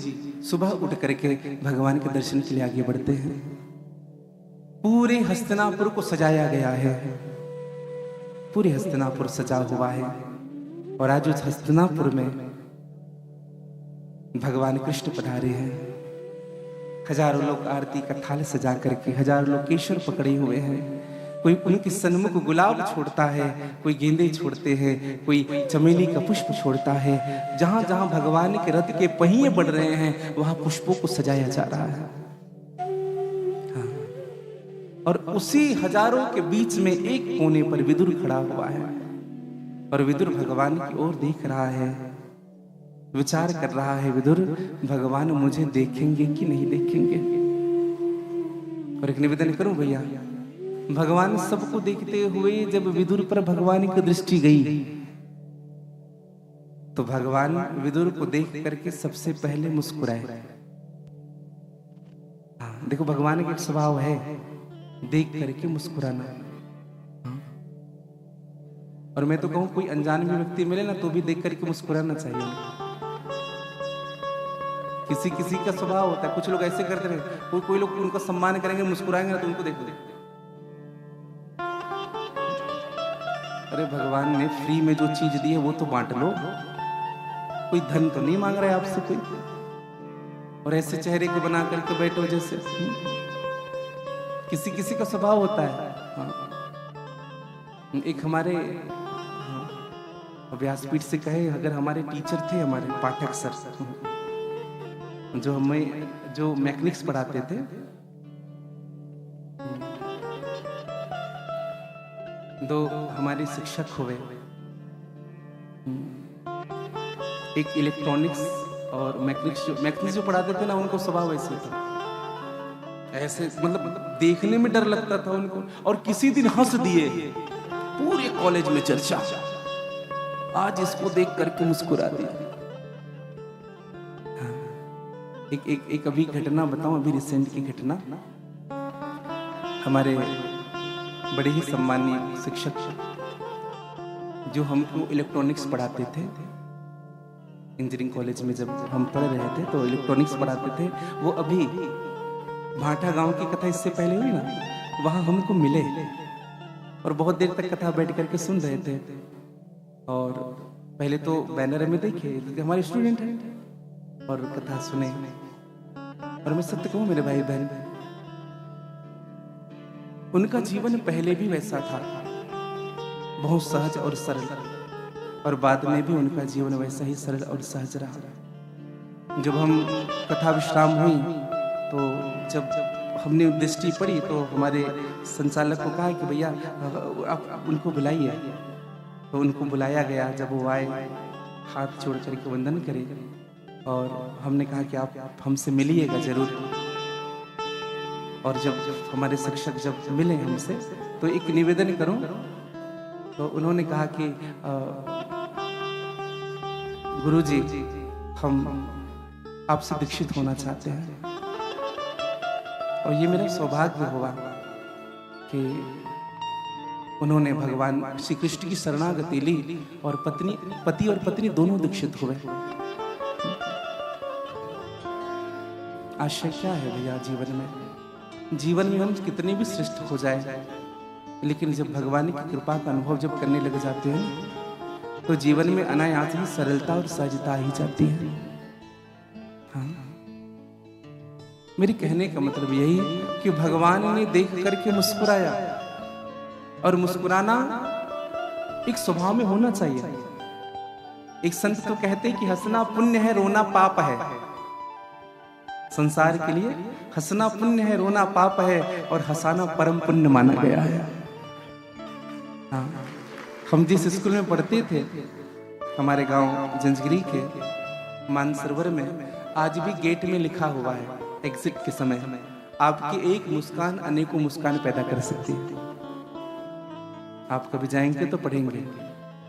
सुबह उठ करके भगवान के दर्शन के लिए आगे बढ़ते हैं। पूरे हस्तिनापुर को सजाया गया है, पूरे हस्तिनापुर सजा हुआ है। और आज उस हस्तिनापुर में भगवान कृष्ण पधारे हैं। हजारों लोग आरती का थाल सजा करके, हजारों लोग केशर पकड़े हुए हैं। कोई उनके सन्मुख गुलाब छोड़ता है, कोई गेंदे छोड़ते हैं, कोई चमेली का पुष्प छोड़ता है। जहां जहां भगवान के रथ के पहिए बढ़ रहे हैं वहां पुष्पों को सजाया जा रहा है। हाँ। और उसी हजारों के बीच में एक कोने पर विदुर खड़ा हुआ है और विदुर भगवान की ओर देख रहा है, विचार कर रहा है, विदुर भगवान मुझे देखेंगे कि नहीं देखेंगे। और एक निवेदन करूं भैया, भगवान सबको देखते हुए जब विदुर पर भगवान की दृष्टि गई तो भगवान विदुर को देख करके सबसे पहले मुस्कुराए। हाँ, देखो भगवान का एक स्वभाव है देख करके मुस्कुराना। और मैं तो कहूं कोई अनजान भी व्यक्ति मिले ना तो भी देख करके मुस्कुराना चाहिए। किसी किसी का स्वभाव होता है, कुछ लोग ऐसे करते रहे, कोई लोग उनका सम्मान करेंगे, मुस्कुराएंगे ना तो उनको देखो। अरे भगवान ने फ्री में जो चीज दी है वो तो बांट लो, कोई धन तो नहीं मांग रहा है आपसे कोई। और ऐसे चेहरे को बना करके बैठो जैसे, किसी किसी का स्वभाव होता है। हाँ। एक हमारे व्यासपीठ से कहे, अगर हमारे टीचर थे, हमारे पाठक सर जो हमें जो मैकेनिक्स पढ़ाते थे, दो हमारे शिक्षक हुए, एक इलेक्ट्रॉनिक्स और मैकेनिक्स जो पढ़ाते थे ना, उनको स्वभाव ऐसे था, ऐसे मतलब देखने में डर लगता था उनको। और किसी दिन हंस दिए, पूरे कॉलेज में चर्चा, आज इसको देख करके मुस्कुरा दिया। हाँ। एक अभी घटना बताऊं, अभी रिसेंट की घटना। हमारे बड़े ही सम्मानीय शिक्षक जो हमको इलेक्ट्रॉनिक्स पढ़ाते थे, इंजीनियरिंग कॉलेज में जब हम पढ़ रहे थे तो इलेक्ट्रॉनिक्स पढ़ाते थे, वो अभी भाटा गांव की कथा इससे पहले हुई ना, वहां हमको मिले और बहुत देर तक कथा बैठ करके सुन रहे थे। और पहले तो बैनर में देखे कि हमारे स्टूडेंट हैं और कथा सुने। और मैं सत्य कहूं मेरे भाई बहन, उनका जीवन पहले भी वैसा था, बहुत सहज और सरल, और बाद में भी उनका जीवन वैसा ही सरल और सहज रहा। जब हम कथा विश्राम हुई तो जब हमने दृष्टि पड़ी तो हमारे संचालक को कहा कि भैया आप उनको बुलाइए। तो उनको बुलाया गया। जब वो आए, हाथ जोड़ करके वंदन करे और हमने कहा कि आप हमसे मिलिएगा जरूर। और जब हमारे शिक्षक जब मिले हमसे तो एक निवेदन करूं, तो उन्होंने कहा कि गुरुजी हम आपसे दीक्षित होना चाहते हैं। और ये मेरा सौभाग्य हुआ कि उन्होंने भगवान श्री कृष्ण की शरणागति ली और पति और पत्नी दोनों दीक्षित हुए। आशय क्या है भैया जीवन में हम कितने भी श्रेष्ठ हो जाए, लेकिन जब भगवान की कृपा का अनुभव जब करने लग जाते हैं तो जीवन में अनायास ही सरलता और सहजता ही जाती है। हाँ, मेरे कहने का मतलब यही कि भगवान ने देख करके मुस्कुराया, और मुस्कुराना एक स्वभाव में होना चाहिए। एक संत तो कहते हैं कि हंसना पुण्य है, रोना पाप है। संसार के लिए हंसना पुण्य है, रोना पाप है, और हंसाना परम पुण्य माना गया है। हाँ, हम जिस स्कूल में पढ़ते थे हमारे गांव जंजगिरी के मानसरोवर में, आज भी गेट में लिखा हुआ है एग्जिट के समय, आपकी एक मुस्कान अनेकों मुस्कान पैदा कर सकती है। आप कभी जाएंगे तो पढ़ेंगे,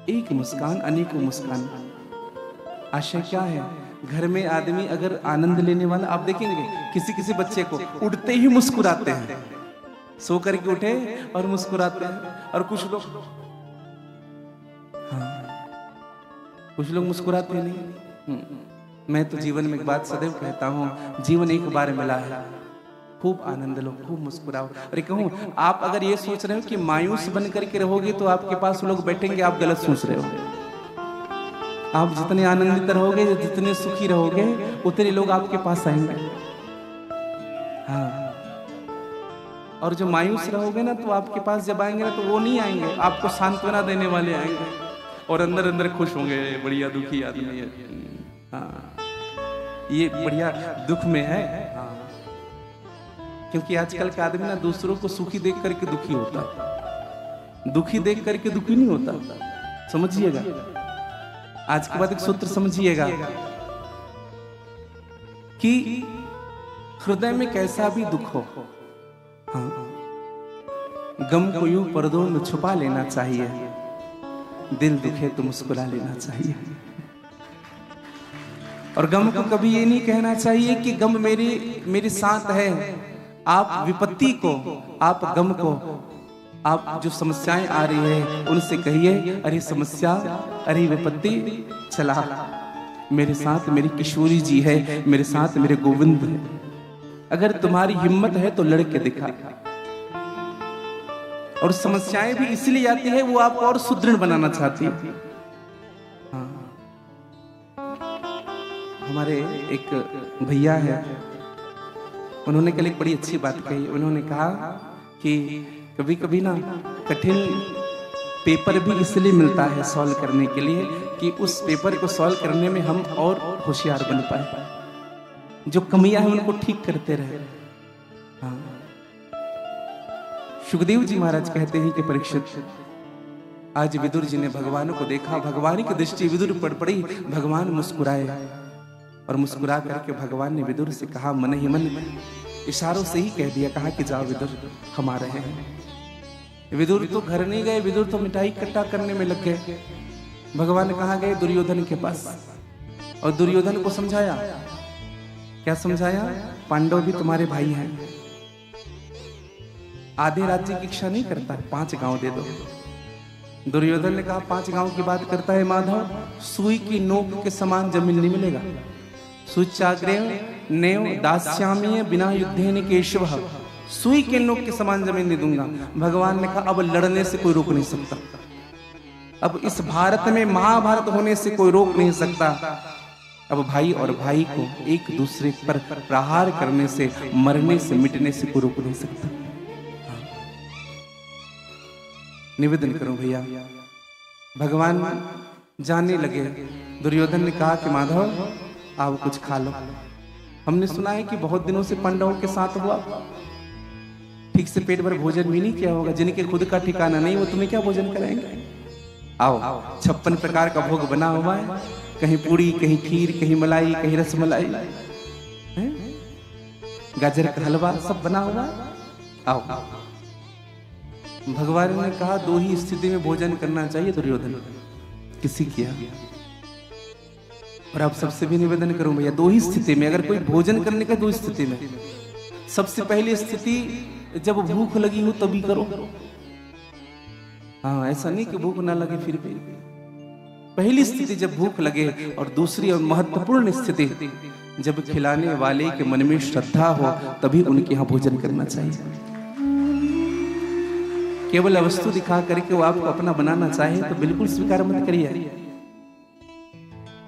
एक मुस्कान अनेकों मुस्कान। आशय क्या है, घर में आदमी अगर आनंद लेने वाला, आप देखेंगे किसी किसी बच्चे को उठते ही मुस्कुराते हैं, सो करके उठे और मुस्कुराते हैं। और कुछ लोग, हाँ, कुछ लोग मुस्कुराते नहीं। मैं तो जीवन में एक बात सदैव कहता हूँ, जीवन एक बार मिला है, खूब आनंद लो, खूब मुस्कुराओ। अरे कहूँ, आप अगर ये सोच रहे हो कि मायूस बन करके रहोगे तो आपके पास लोग बैठेंगे, आप गलत सोच रहे हो। आप जितने आनंदित रहोगे, जितने सुखी रहोगे, उतने लोग आपके पास आएंगे। हाँ, और जो मायूस रहोगे ना, तो आपके पास जब आएंगे ना, तो वो नहीं आएंगे, आपको सांत्वना देने वाले आएंगे, और अंदर अंदर खुश होंगे, बढ़िया दुखी आदमी है। हाँ, ये बढ़िया दुख में है। हाँ, क्योंकि आजकल का आदमी ना दूसरों को सुखी देख करके दुखी होता है, दुखी देख करके दुखी नहीं होता। समझिएगा, आज के बाद एक सूत्र समझिएगा कि हृदय में कैसा भी दुख हो, हाँ, गम को यूं पर्दों में छुपा लेना चाहिए, दिल दुखे तो मुस्कुरा लेना चाहिए। और गम को कभी ये नहीं कहना चाहिए कि गम मेरे साथ है। आप विपत्ति को, आप गम को, आप जो समस्याएं आ रही है उनसे कहिए, अरे समस्या, अरे विपत्ति, चला मेरे साथ मेरी किशोरी जी है, मेरे साथ मेरे गोविंद है। अगर तुम्हारी हिम्मत है तो लड़के दिखा। और समस्याएं भी इसलिए आती है, वो आपको और सुदृढ़ बनाना चाहती है। हाँ, हमारे एक भैया है, उन्होंने कल एक बड़ी अच्छी बात कही। उन्होंने कहा कि कभी कभी ना कठिन पेपर भी इसलिए मिलता है सॉल्व करने के लिए कि उस पेपर को सॉल्व करने में हम और होशियार बन पाए, जो कमियां हैं उनको ठीक करते रहे। हाँ, सुखदेव जी महाराज कहते हैं कि परीक्षित, आज विदुर जी ने भगवान को देखा, भगवान की दृष्टि विदुर पर पड़ी, भगवान मुस्कुराए, और मुस्कुरा करके भगवान ने विदुर से कहा, मन ही मन इशारों से ही कह दिया, कहा कि जाओ विदुर, हम आ रहे हैं। विदुर तो घर नहीं गए, विदुर तो मिठाई इकट्ठा करने में लग गए। भगवान कहाँ गए? दुर्योधन के पास, और दुर्योधन को समझाया। क्या समझाया? पांडव भी तुम्हारे भाई हैं, आधे राज्य की इच्छा नहीं करता, 5 गांव दे दो। दुर्योधन ने कहा 5 गांव की बात करता है माधव, सुई की नोक के समान जमीन नहीं मिलेगा। सुचाग्रेव नेव दास्यामी बिना युद्धेन केशव, सुई के नोक के समान जमीन नहीं दूंगा। भगवान ने कहा अब लड़ने से कोई रोक नहीं सकता, अब इस भारत में महाभारत होने से कोई रोक नहीं सकता। अब भाई और भाई को एक दूसरे पर प्रहार करने से, मरने से, मिटने से कोई रोक नहीं सकता। निवेदन करूं भैया, भगवान जानने लगे। दुर्योधन ने कहा कि माधव आओ कुछ खा लो। हमने सुना है कि बहुत दिनों से पांडवों के साथ हुआ, ठीक से पेट भर भोजन भी नहीं किया होगा। जिनके खुद का ठिकाना नहीं, वो तुम्हें क्या भोजन कराएंगे? आओ, 56 प्रकार का भोग बना हुआ है, कहीं पूड़ी, कहीं खीर, कहीं मलाई, कहीं रसमलाई, हैं? गाजर का हलवा सब बना हुआ। आओ, भगवान ने कहा दो ही स्थिति में भोजन करना चाहिए दुर्योधन। किसी किया? और आप सबसे भी निवेदन करूं भैया, दो ही स्थिति में अगर कोई भोजन करने का, दो स्थिति में। सबसे पहली स्थिति जब भूख लगी हो तभी करो। हाँ, ऐसा नहीं कि भूख ना लगे फिर भी। पहली स्थिति जब भूख लगे, और दूसरी और महत्वपूर्ण स्थिति जब खिलाने वाले के मन में श्रद्धा हो तभी उनके यहाँ भोजन करना चाहिए। केवल वस्तु दिखा करके वो आपको अपना बनाना चाहे तो बिल्कुल स्वीकार मत करिए।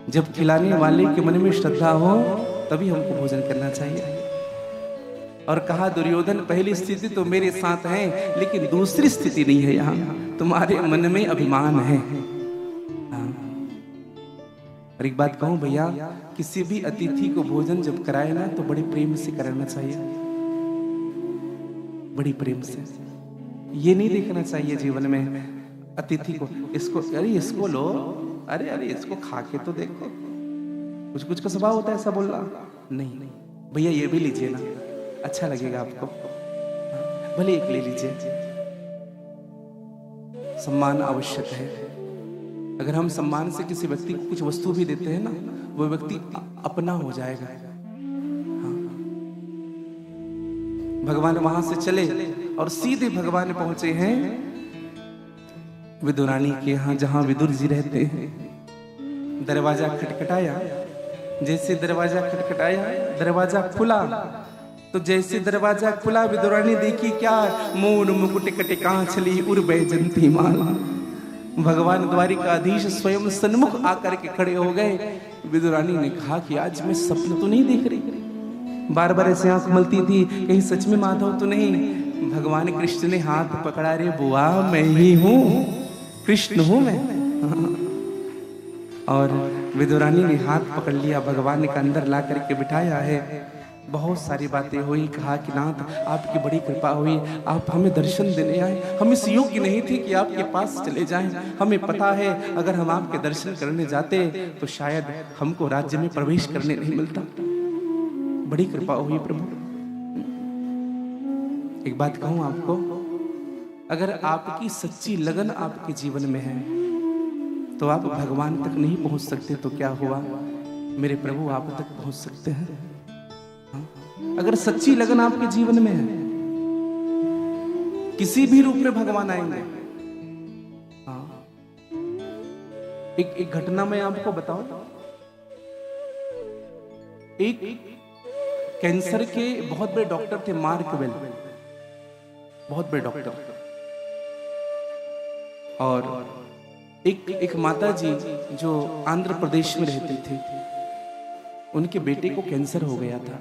जब खिलाने वाले के मन में श्रद्धा हो तभी हमको भोजन करना चाहिए। और कहा दुर्योधन पहली स्थिति तो मेरे साथ है, लेकिन दूसरी स्थिति नहीं है, यहाँ तुम्हारे मन में अभिमान है। हाँ। और एक बात कहूं भैया, किसी भी अतिथि को भोजन जब कराए ना तो बड़े प्रेम से कराना चाहिए, बड़ी प्रेम से। ये नहीं देखना चाहिए जीवन में अतिथि को, इसको अरे इसको लो, अरे अरे इसको खा के तो देखो। कुछ कुछ का स्वभाव होता है ऐसा बोलना। नहीं भैया, ये भी लीजिए ना, अच्छा लगेगा आपको, भले एक ले लीजिए। सम्मान आवश्यक है। अगर हम सम्मान से किसी व्यक्ति को कुछ वस्तु भी देते हैं ना, वो व्यक्ति अपना हो जाएगा। हाँ। भगवान वहां से चले और सीधे भगवान पहुंचे हैं विदुरानी के यहाँ, जहां विदुर जी रहते हैं। दरवाजा खटखटाया, जैसे दरवाजा खटखटाया दरवाजा खुला। तो जैसे दरवाजा खुला विदुरानी देखी क्या, मोर मुकुट कटे कांचली उर्वे जंती माल। भगवान द्वारिकाधीश स्वयं सन्मुख आकर के खड़े हो गए। विदुरानी ने कहा कि आज मैं सपना तो नहीं देख रही। बार बार ऐसे आंख मलती थी, कहीं सच में माधव तो नहीं। भगवान कृष्ण ने हाथ पकड़ा, रे बुआ मैं ही हूँ, कृष्ण हूं मैं। और विदुरानी ने हाथ पकड़ लिया, भगवान का अंदर ला करके बिठाया है। बहुत सारी बातें हुई। कहा कि नाथ आपकी बड़ी कृपा हुई, आप हमें दर्शन देने आए। हम इस योग्य नहीं थे कि आपके पास चले जाएं। हमें पता है अगर हम आपके दर्शन करने जाते तो शायद हमको राज्य में प्रवेश करने नहीं मिलता। बड़ी कृपा हुई प्रभु। एक बात कहूं आपको, अगर आपकी सच्ची लगन आपके जीवन में है तो आप भगवान तक नहीं पहुंच सकते तो क्या हुआ, मेरे प्रभु आप तक पहुंच सकते हैं। हाँ? अगर सच्ची लगन आपके जीवन में है, किसी भी रूप में भगवान आएंगे। हाँ। एक घटना मैं आपको बताऊं। एक कैंसर के बहुत बड़े डॉक्टर थे, मार्क वेल, बहुत बड़े डॉक्टर। और एक माता जी जो आंध्र प्रदेश में रहती थी, उनके बेटे को कैंसर हो गया था।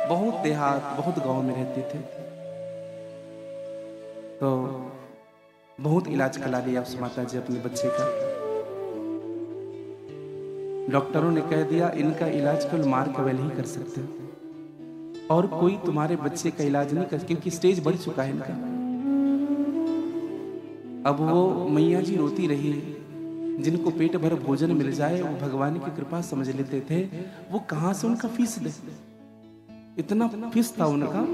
बहुत देहात, बहुत गांव में रहते थे। तो बहुत इलाज करा लिया उस माता जी अपने बच्चे का। डॉक्टरों ने कह दिया इनका इलाज केवल मार्क वेल ही कर सकते हैं, और कोई तुम्हारे बच्चे का इलाज नहीं कर, क्योंकि स्टेज बढ़ चुका है इनका। अब वो मैया जी रोती रही। जिनको पेट भर भोजन मिल जाए वो भगवान की कृपा समझ लेते थे। वो कहां से उनका फीस दे, इतना फीस था उनका।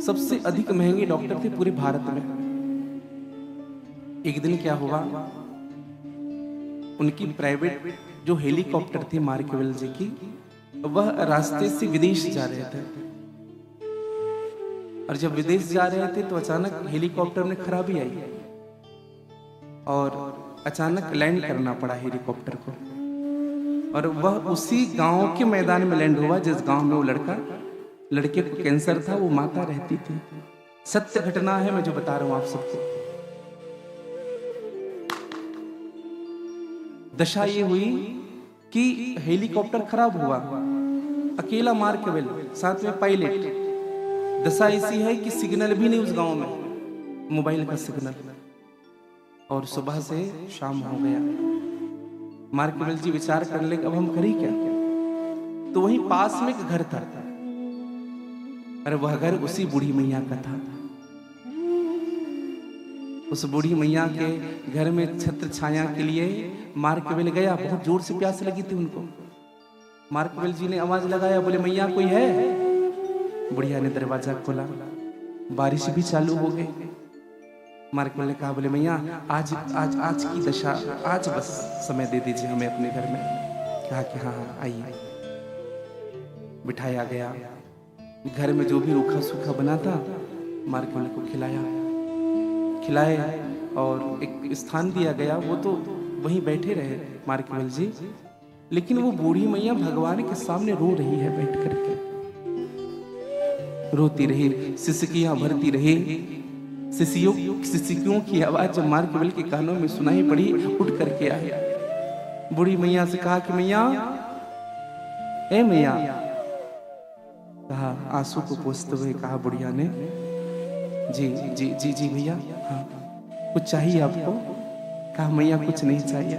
सबसे अधिक महंगे डॉक्टर थे पूरे भारत में। एक दिन क्या हुआ, उनकी प्राइवेट जो हेलीकॉप्टर थी मार्कवेल जी की, वह रास्ते से विदेश जा रहे थे। और जब विदेश जा रहे थे तो अचानक हेलीकॉप्टर में खराबी आई और अचानक लैंड करना पड़ा हेलीकॉप्टर को। और वह उसी गांव के मैदान में लैंड हुआ जिस गांव में वो लड़के को कैंसर था, वो माता रहती थी। सत्य घटना है मैं जो बता रहा हूं आप सबको। दशा ये हुई कि हेलीकॉप्टर खराब हुआ, अकेला मार्कवेल, साथ में पायलट। दशा ऐसी है कि सिग्नल भी नहीं उस गांव में, मोबाइल का सिग्नल। और सुबह से शाम हो गया। मार्कवेल जी विचार कर ले अब हम करें क्या। तो वहीं पास में एक घर था, और वह घर उसी बूढ़ी मैया का था। उस बूढ़ी मैया के घर में छत्र छाया के लिए मार्कवेल गया। बहुत जोर से प्यास लगी थी उनको। मार्कवेल जी ने आवाज लगाया, बोले मैया कोई है? बुढ़िया ने दरवाजा खोला, बारिश भी चालू हो गई। मार्कवेल ने कहा, बोले मैया आज आज आज की दशा, आज बस समय दे दीजिए हमें अपने घर में। कहा कि हाँ हाँ आइए। बिठाया गया, घर में जो भी रूखा सूखा बना था मार्कवेल को खिलाए और एक स्थान दिया गया। वो तो वहीं बैठे रहे मार्कवेल जी, लेकिन वो बूढ़ी मैया भगवान के सामने रो रही है बैठ करके। रोती रही, सिसकियां भरती रही। सिसकियों की आवाज जब मार्कवेल के कानों में सुनाई पड़ी, उठ करके आए। बूढ़ी मैया से कहा कि मैया, ए मैया, कहा आंसू को पोंछते हुए कहा बुढ़िया ने, जी जी जी जी भैया, हाँ कुछ चाहिए आपको? कहा मैया कुछ नहीं चाहिए।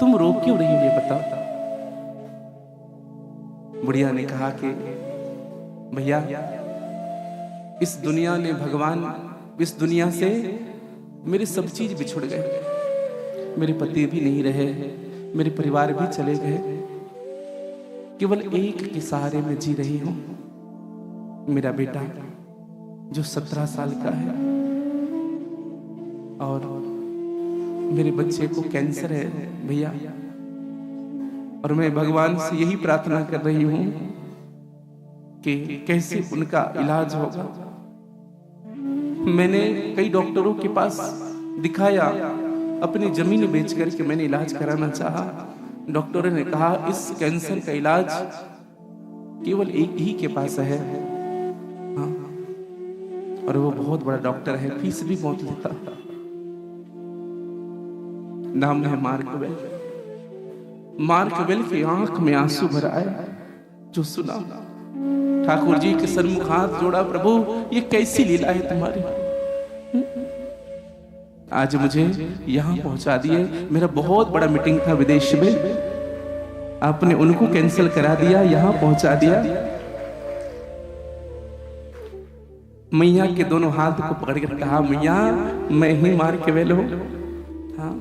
तुम रो क्यों रही हो ये बताओ। बुढ़िया ने कहा कि भैया इस दुनिया ने भगवान, इस दुनिया से मेरे सब चीज बिछुड़ गए। मेरे पति भी नहीं रहे, मेरे परिवार भी चले गए, केवल एक के सहारे में जी रही हूं। मेरा बेटा जो 17 साल का है और मेरे बच्चे को कैंसर है भैया, और मैं भगवान से यही प्रार्थना कर रही हूं कि कैसे उनका इलाज होगा। मैंने कई डॉक्टरों के पास दिखाया, अपनी जमीन बेच करके मैंने इलाज कराना चाहा। डॉक्टरों ने कहा इस कैंसर का इलाज केवल एक ही के पास है, हाँ, और वो बहुत बड़ा डॉक्टर है, फीस भी बहुत लेता। नाम है मार्कवेल। मार्कवेल की आंख में आंसू भर आए जो सुना। ठाकुर जी के सन्मुख हाथ जोड़ा, प्रभु ये कैसी लीला है तुम्हारी, आज मुझे यहां पहुंचा दिए। मेरा बहुत बड़ा मीटिंग था विदेश में, आपने उनको कैंसिल करा दिया, यहां पहुंचा दिया। मैया के दोनों हाथ को पकड़कर कहा, मैया मैं ही मार्कवेल हूं, हाँ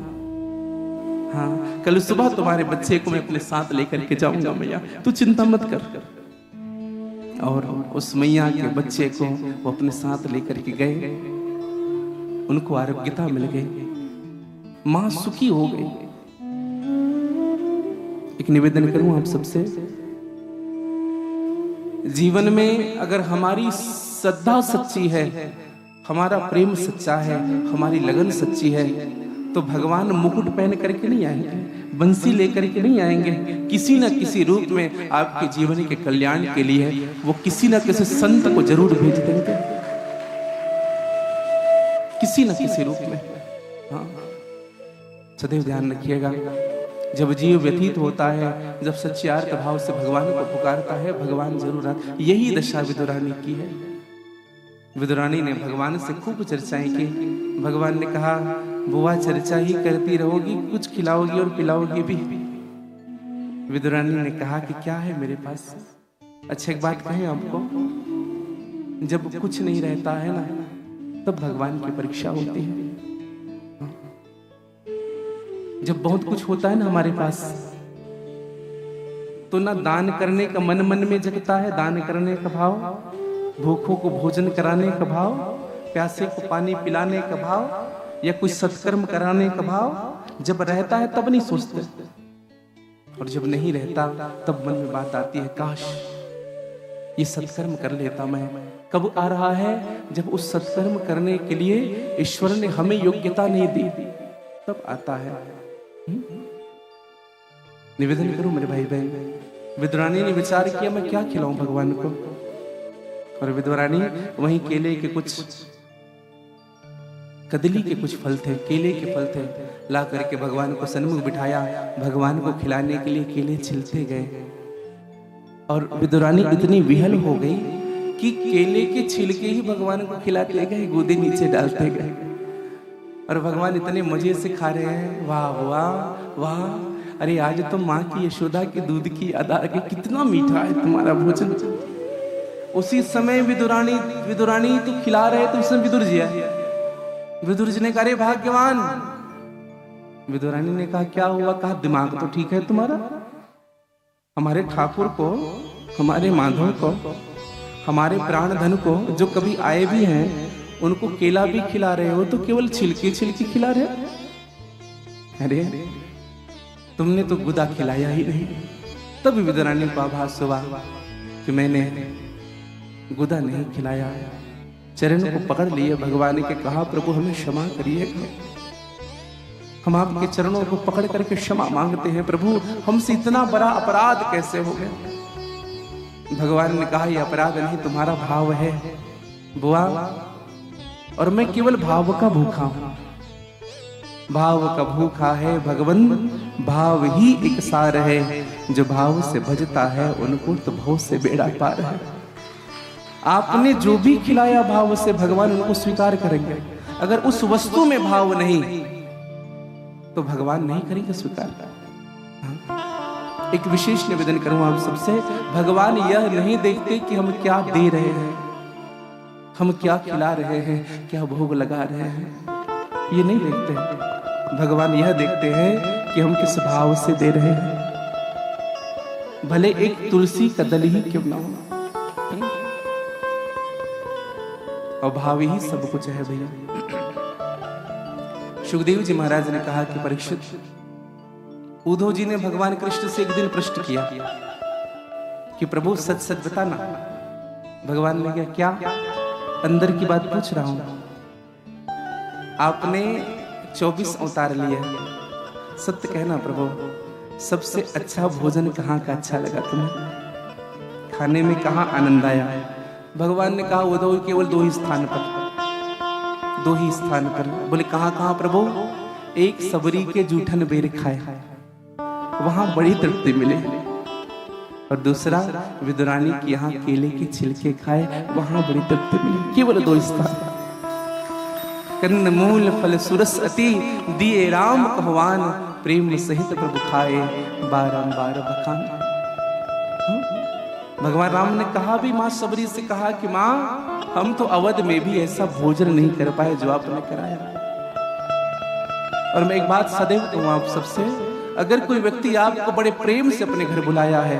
हाँ, कल सुबह तुम्हारे बच्चे को मैं अपने साथ लेकर के जाऊंगा मैया, तू चिंता मत कर। और उस मैया के बच्चे को वो अपने साथ लेकर के गए, उनको आरोग्यता मिल गई, मां सुखी हो गई। एक निवेदन करूं आप सबसे, जीवन में अगर हमारी श्रद्धा सच्ची है, हमारा प्रेम सच्चा है, हमारी लगन सच्ची है, तो भगवान मुकुट पहन करके नहीं आएंगे, बंसी लेकर के नहीं आएंगे। किसी न किसी रूप में आपके जीवन के कल्याण के लिए वो किसी न किसी संत को जरूर भेज देंगे, किसी न किसी रूप में। हाँ, सदैव ध्यान रखिएगा, जब जीव व्यतीत होता है, जब सच्चे आर्त भाव से भगवान को पुकारता है, भगवान जरूर आता। यही दशा विदुरानी की है। विदुरानी ने भगवान से खूब चर्चाएं की। भगवान ने कहा, बुआ चर्चा ही करती रहोगी, कुछ खिलाओगी और पिलाओगी भी। विदुरानी ने कहा कि क्या है मेरे पास। अच्छा एक बात कहें आपको, जब कुछ नहीं रहता है ना, तब भगवान की परीक्षा होती है। जब बहुत कुछ होता है ना हमारे पास, तो ना दान करने का मन में जगता है, दान करने का भाव, भूखों को भोजन कराने का भाव, प्यासे को पानी पिलाने का भाव, या कोई सत्कर्म कराने का भाव। जब रहता है तब नहीं सोचते, और जब नहीं रहता तब मन में बात आती है, काश ये सत्कर्म कर लेता मैं। कब आ रहा है, जब उस सत्कर्म करने के लिए ईश्वर ने हमें योग्यता नहीं दी, तब आता है। निवेदन करूं मेरे भाई बहन, विदुरानी ने विचार किया मैं क्या खिलाऊं भगवान को, और विदुरानी वहीं केले के कुछ, कदली के कुछ फल थे, केले के फल थे, ला करके भगवान को सन्मुख बिठाया। भगवान को खिलाने के लिए केले छिलते गए, और विदुरानी इतनी विहल हो गई कि केले के छिलके ही भगवान को खिलाते गए, गोदे नीचे डालते गए, और भगवान इतने मजे से खा रहे हैं। वाह वाह वाह, अरे आज तो माँ की यशोदा के दूध की याद आ गई, कितना मीठा है तुम्हारा भोजन। उसी समय विदुरानी तो खिला रहे थे, उसने विदुर जी आए, विदुर जी ने कहा, अरे भाग्यवान। विदुरानी ने कहा, क्या हुआ? कहा, दिमाग तो ठीक है तुम्हारा। हमारे ठाकुर को, हमारे माधव को, हमारे प्राण धन को जो कभी आए भी हैं उनको केला भी खिला रहे हो तो केवल छिलके छिलके खिला रहे हो। अरे तुमने तो गुदा खिलाया ही नहीं। तब विदुरानी को आभास हुआ कि मैंने गुदा नहीं खिलाया। चरण को पकड़ लिए भगवान के, कहा, प्रभु हमें क्षमा करिएगा। हम आपके चरणों को पकड़ करके क्षमा मांगते हैं प्रभु, हमसे इतना बड़ा अपराध कैसे हो गया। भगवान ने कहा, यह अपराध नहीं, तुम्हारा भाव है बुआ, और मैं केवल भाव का भूखा हूं। भाव का भूखा है भगवन, भाव ही एक सार है। जो भाव से भजता है उनको तो भव से बेड़ा पार है। आपने जो भी खिलाया भाव से, भगवान उनको स्वीकार करेंगे। अगर उस वस्तु में भाव नहीं तो भगवान नहीं करेंगे स्वीकार। एक विशेष निवेदन करूं आप सबसे, भगवान यह नहीं देखते कि हम क्या दे रहे हैं, हम क्या खिला रहे हैं, क्या भोग लगा रहे हैं, ये नहीं देखते। भगवान यह देखते हैं कि हम किस भाव से दे रहे हैं। भले एक तुलसी का दल ही क्यों ना हो, और भाव ही सब कुछ है भैया। सुखदेव जी महाराज ने कहा कि परीक्षित, उद्धव जी ने भगवान कृष्ण से एक दिन प्रश्न किया कि प्रभु सच सच बताना। भगवान ने कहा, क्या? अंदर की बात पूछ रहा हूं। आपने 24 अवतार लिए, सत्य कहना प्रभु, सबसे अच्छा भोजन कहाँ का अच्छा लगा तुम्हें? खाने में कहाँ आनंद आया? भगवान ने कहा, उद्धव केवल 2 ही स्थान पर, 2 ही स्थान पर। बोले कहाँ कहाँ प्रभु? एक सबरी के जूठन बेर खाए, वहां बड़ी तृप्ति मिले, और दूसरा विदुरानी के यहाँ केले के छिलके खाए, वहां बड़ी तृप्ति मिली। केवल 2 स्थान। कन्न मूल फल सुरस अति, दिए राम कहवान, प्रेम सहित प्रभु खाए, बारंबार बखान। भगवान राम ने कहा भी मां सबरी से, कहा कि मां हम तो अवध में भी ऐसा भोजन नहीं कर पाए जो आपने कराया। और मैं एक बात सदैव कहूं आप सबसे, अगर कोई व्यक्ति आपको बड़े प्रेम से अपने घर बुलाया है,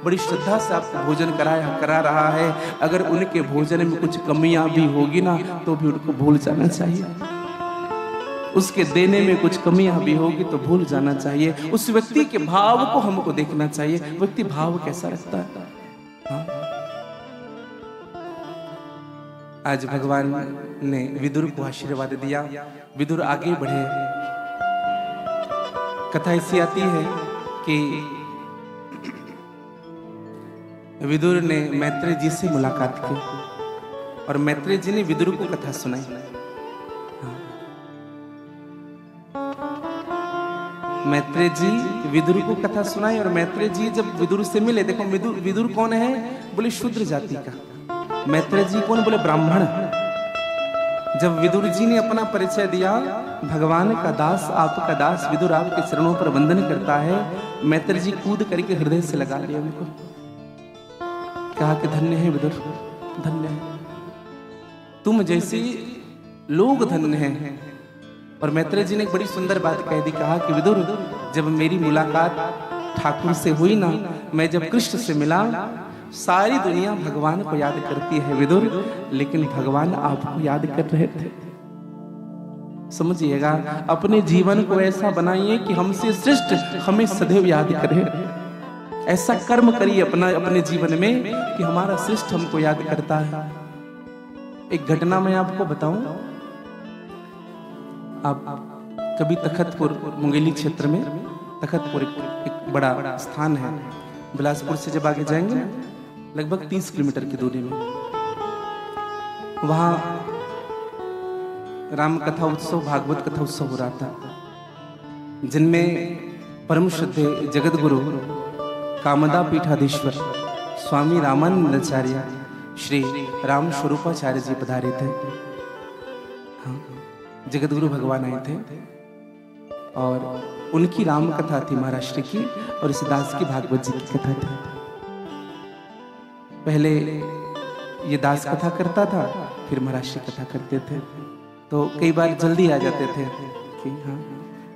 बड़ी श्रद्धा से आपको भोजन करा रहा है, अगर उनके भोजन में कुछ कमियां भी होगी ना, तो भी उनको भूल जाना चाहिए। उसके देने में कुछ कमियां भी होगी तो भूल जाना चाहिए। उस व्यक्ति के भाव को हमको देखना चाहिए, व्यक्ति भाव कैसा रखता है। आज भगवान ने विदुर को आशीर्वाद दिया, विदुर आगे बढ़े। कथा ऐसी आती है कि विदुर ने मैत्रेय जी से मुलाकात की, और मैत्रेय जी ने विदुर को कथा सुनाई। मैत्रेय जी विदुर को कथा सुनाई, और मैत्रेय जी जब विदुर से मिले, देखो विदुर कौन है? बोले शूद्र जाति का। मैत्रेय जी कौन? बोले ब्राह्मण। जब विदुर जी ने अपना परिचय दिया, भगवान का दास, आपका दास विदुर आपके चरणों पर वंदन करता है, मैत्रेय जी कूद करके हृदय से लगा लिया उनको, कहा कि धन्य है विदुर, धन्य है, तुम जैसे लोग धन्य हैं। और मैत्रेय जी ने एक बड़ी सुंदर बात कह दी, कहा कि विदुर, जब मेरी मुलाकात ठाकुर से हुई ना, मैं जब कृष्ण से मिला, सारी दुनिया भगवान को याद करती है विदुर, लेकिन भगवान आपको याद कर रहे थे। समझिएगा, अपने जीवन को ऐसा बनाइए कि हमसे श्रेष्ठ हमें सदैव याद करे। ऐसा कर्म करिए अपने जीवन में कि हमारा श्रेष्ठ हमको याद करता है। एक घटना मैं आपको बताऊं, आप कभी तखतपुर मुंगेली क्षेत्र में, तखतपुर एक बड़ा स्थान है, बिलासपुर से जब आगे जाएंगे लगभग 30 किलोमीटर की दूरी में, वहां राम कथा उत्सव, भागवत कथा उत्सव हो रहा था, जिनमें परम श्रद्धेय जगत गुरु कामदा पीठाधीश्वर स्वामी रामानंदाचार्य श्री राम स्वरूपाचार्य जी पधारे थे। जगत गुरु भगवान आए थे, और उनकी राम कथा थी महाराष्ट्र की, और इस दास की भागवत जी की कथा थी। पहले ये दास कथा करता था, फिर महाराष्ट्र कथा करते थे। तो कई बार जल्दी आ जाते थे कि हाँ,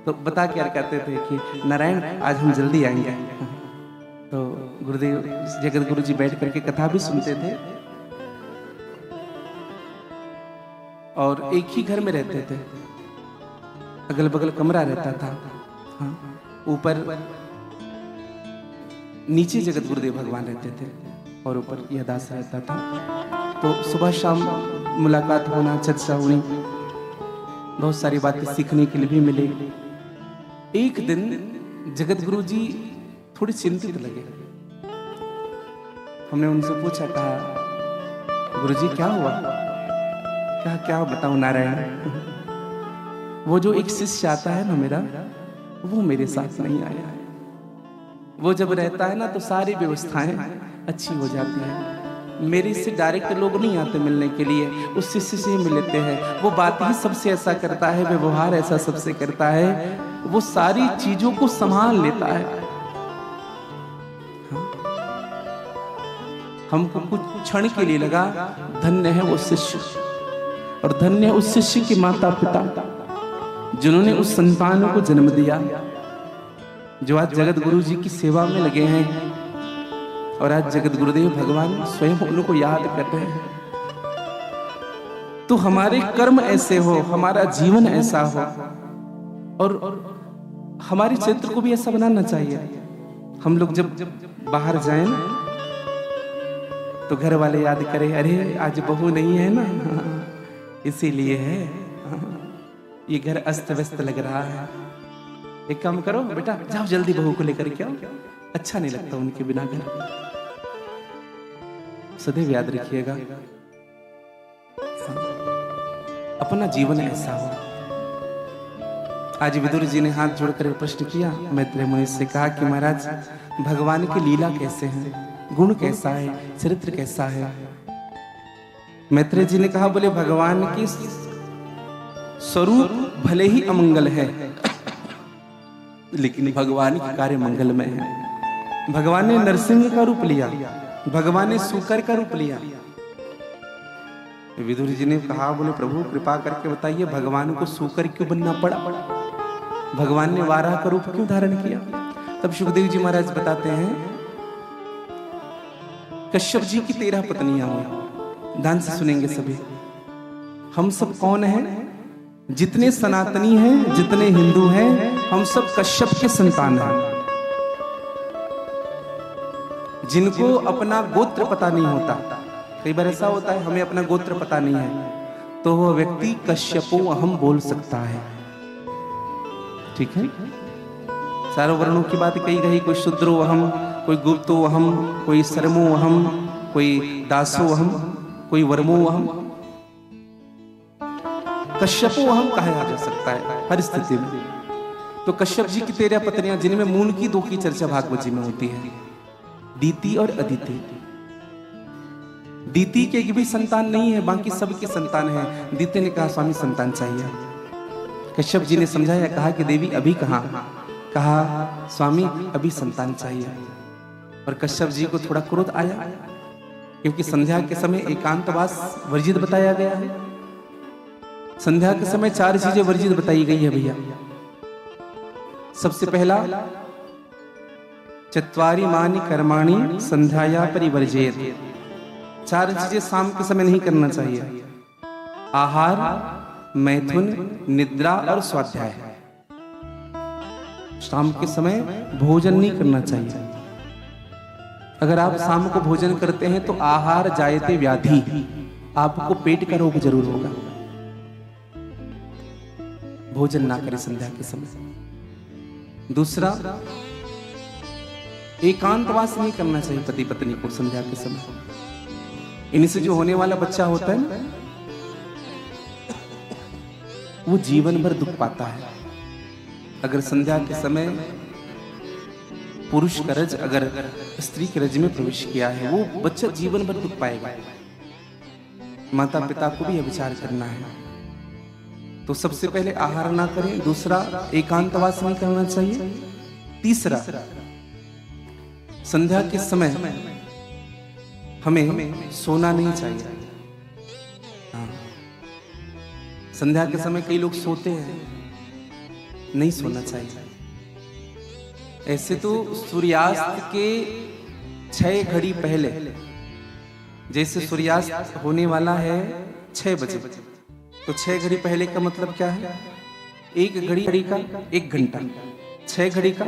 तो बता क्या कहते थे कि नारायण आज हम जल्दी आएंगे। तो गुरुदेव जगत गुरु जी बैठ करके कथा भी सुनते थे और एक ही घर में रहते थे, अगल बगल कमरा रहता था। हाँ, ऊपर नीचे जगत गुरुदेव भगवान रहते थे और ऊपर यह दास रहता था। तो सुबह शाम मुलाकात होना, चर्चा होनी, बहुत सारी बातें सीखने के लिए भी मिले। एक दिन जगत गुरु जी थोड़ी चिंतित लगे। हमने उनसे पूछा, कहा गुरु जी क्या हुआ? कहा क्या बताऊं नारायण, वो जो एक शिष्य आता है ना मेरा, वो मेरे साथ नहीं आया है। वो जब रहता है ना तो सारी व्यवस्थाएं अच्छी हो जाती हैं। मेरे से डायरेक्ट लोग नहीं आते मिलने के लिए, उस शिष्य से ही मिल लेते हैं। वो बात ही सबसे ऐसा करता है, व्यवहार ऐसा सबसे करता है, वो सारी चीजों को संभाल लेता है। हाँ? हमको कुछ क्षण के लिए लगा धन्य है वो शिष्य और धन्य है उस शिष्य के माता पिता जिन्होंने उस संतान को जन्म दिया, जो आज जगत गुरु जी की सेवा में लगे हैं और आज जगत गुरुदेव भगवान स्वयं उनको याद कर रहे हैं। तो हमारे कर्म ऐसे हो, हमारा जीवन ऐसा हो और हमारे क्षेत्र को भी ऐसा बनाना चाहिए। हम लोग जब बाहर जाएं तो घर वाले याद करें, अरे आज बहू नहीं है ना, इसीलिए है, ये घर अस्त व्यस्त लग रहा है। एक काम करो बेटा, जाओ जल्दी बहू को लेकर के आओ, अच्छा नहीं लगता उनके बिना घर। सदैव याद रखिएगा अपना जीवन ऐसा हो। आज विदुर जी ने हाथ जोड़कर प्रश्न किया मैत्रेय मुनि से, कहा कि महाराज भगवान की लीला कैसे है, गुण कैसा है, चरित्र कैसा है? मैत्रेय जी ने कहा, बोले भगवान की स्वरूप भले ही अमंगल है लेकिन भगवान के कार्य मंगलमय है। भगवान ने नरसिंह का रूप लिया, भगवान ने सूकर का रूप लिया। विदुर जी ने कहा, बोले प्रभु कृपा करके बताइए भगवान को सूकर क्यों बनना पड़ा, भगवान ने वाराह का रूप क्यों धारण किया? तब सुखदेव जी महाराज बताते हैं, कश्यप जी की 13 पत्नियां हुई। ध्यान से सुनेंगे सभी। हम सब कौन हैं? जितने सनातनी हैं, जितने हिंदू हैं, हम सब कश्यप के संतान हैं। जिनको अपना गोत्र पता नहीं होता, कई बार ऐसा होता है हमें अपना गोत्र पता नहीं है, तो वह व्यक्ति कश्यपो अहम बोल सकता है। ठीक है, चारों वर्णों की बात कही गई, कोई शूद्रो अहम, कोई गुप्तो अहम, कोई सरमो अहम, कोई दासो अहम, कोई वर्मो अहम। कश्यपो अहम कहा जा सकता है हर स्थिति में। तो कश्यप जी की 13 पत्नियां, जिनमें मूल की 2 की चर्चा भागवत जी में होती है, दीति और अदिति। दीति के भी संतान नहीं है, बाकी सबके संतान है। दीति ने कहा स्वामी संतान चाहिए। कश्यप जी ने समझाया, कहा कि देवी अभी कहां? कहा स्वामी अभी संतान चाहिए। और कश्यप जी को थोड़ा क्रोध आया, क्योंकि संध्या के समय एकांतवास वर्जित बताया गया है। संध्या के समय 4 चीजें वर्जित बताई गई है भैया। सबसे पहला, चत्वारि मानि कर्माणि संध्याया परिवर्जेत। 4 चीजें शाम के समय नहीं करना चाहिए, आहार, मैथुन, निद्रा और स्वाध्याय। शाम के समय भोजन नहीं करना चाहिए। अगर आप शाम को भोजन करते हैं तो आहार जायते व्याधि, आपको पेट का रोग जरूर होगा। भोजन ना करें संध्या के समय। दूसरा, एकांतवास नहीं करना चाहिए पति पत्नी को संध्या के समय। इनसे जो होने वाला बच्चा होता है ना, वो जीवन भर दुख पाता है। अगर संध्या के समय पुरुष का रज अगर स्त्री के रज में प्रवेश किया है, वो बच्चा जीवन भर दुख पाएगा। माता पिता को भी यह विचार करना है। तो सबसे पहले आहार ना करें। दूसरा, एकांतवास नहीं करना चाहिए। तीसरा, संध्या के समय हमें सोना नहीं चाहिए। हाँ, संध्या के समय कई लोग सोते हैं, नहीं सोना चाहिए। ऐसे तो सूर्यास्त के 6 घड़ी पहले, जैसे सूर्यास्त होने वाला है 6 बजे, तो 6 घड़ी पहले का मतलब क्या है? एक घड़ी का 1 घंटा, 6 घड़ी का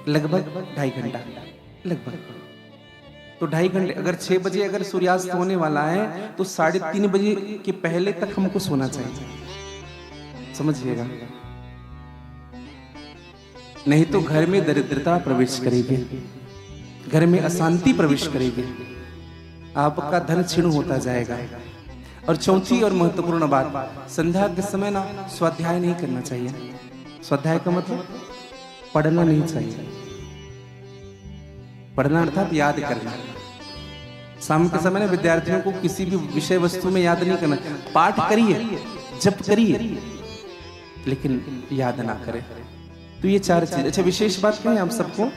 लगभग 2.5 घंटा लगभग। तो 2.5 घंटे, अगर 6 बजे अगर सूर्यास्त होने वाला है तो 3:30 बजे के पहले तक हमको सोना चाहिए, समझिएगा। नहीं तो घर में दरिद्रता प्रवेश करेगी, घर में अशांति प्रवेश करेगी, आपका धन क्षीण होता जाएगा। और चौथी और महत्वपूर्ण बात, संध्या के समय ना स्वाध्याय नहीं करना चाहिए। स्वाध्याय का मतलब पढ़ना नहीं चाहिए। पढ़ना अर्थात याद करना। शाम के समय ना विद्यार्थियों को किसी भी विषय वस्तु में याद नहीं करना। पाठ करिए, जप करिए, लेकिन याद ना करें। तो ये 4 चीज। अच्छा, विशेष बात कहें आप सबको,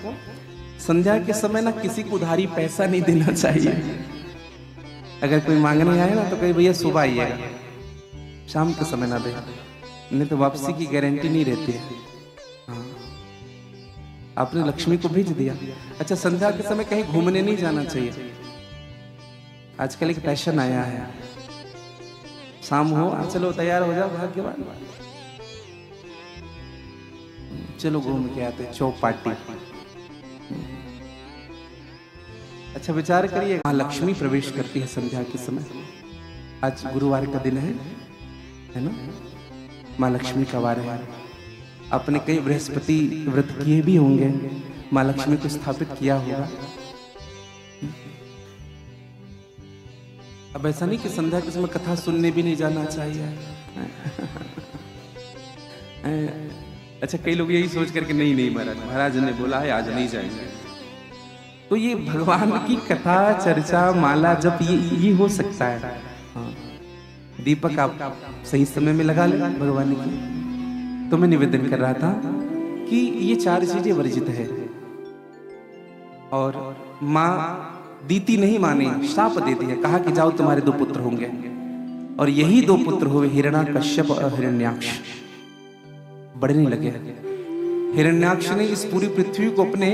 संध्या के समय ना किसी को उधारी पैसा नहीं देना चाहिए। अगर कोई मांगने आए ना तो कहीं भैया सुबह आइएगा, शाम के समय ना दे, नहीं तो वापसी की गारंटी नहीं रहती है। हाँ, आपने लक्ष्मी को भेज दिया। अच्छा, संध्या के समय कहीं घूमने नहीं जाना चाहिए। आजकल एक फैशन आया है, शाम हो चलो तैयार हो जाओ, भाग्यवान चलो घूम के आते, चौपाटी। अच्छा, विचार करिए, माँ लक्ष्मी प्रवेश करती है संध्या के समय। आज गुरुवार का दिन है ना, माँ लक्ष्मी का वार है। आपने कई बृहस्पति व्रत किए भी होंगे, माँ लक्ष्मी को स्थापित किया होगा। अब ऐसा नहीं कि संध्या के समय कथा सुनने भी नहीं जाना चाहिए। अच्छा, कई लोग यही सोच करके नहीं महाराज ने बोला है आज नहीं जाएंगे। तो ये भगवान की कथा, चर्चा, माला जप ये हो सकता है। हाँ, दीपक आप सही समय में लगा ले भगवान की। तो मैं निवेदन कर रहा था कि ये 4 चीजें वर्जित है। और माँ दीति नहीं माने, श्राप दे दिया, कहा कि जाओ तुम्हारे 2 पुत्र होंगे, और यही 2 पुत्र हुए, हिरण्याकश्यप और हिरण्याक्ष। बढ़ने लगे। हिरण्याक्ष ने इस पूरी पृथ्वी को अपने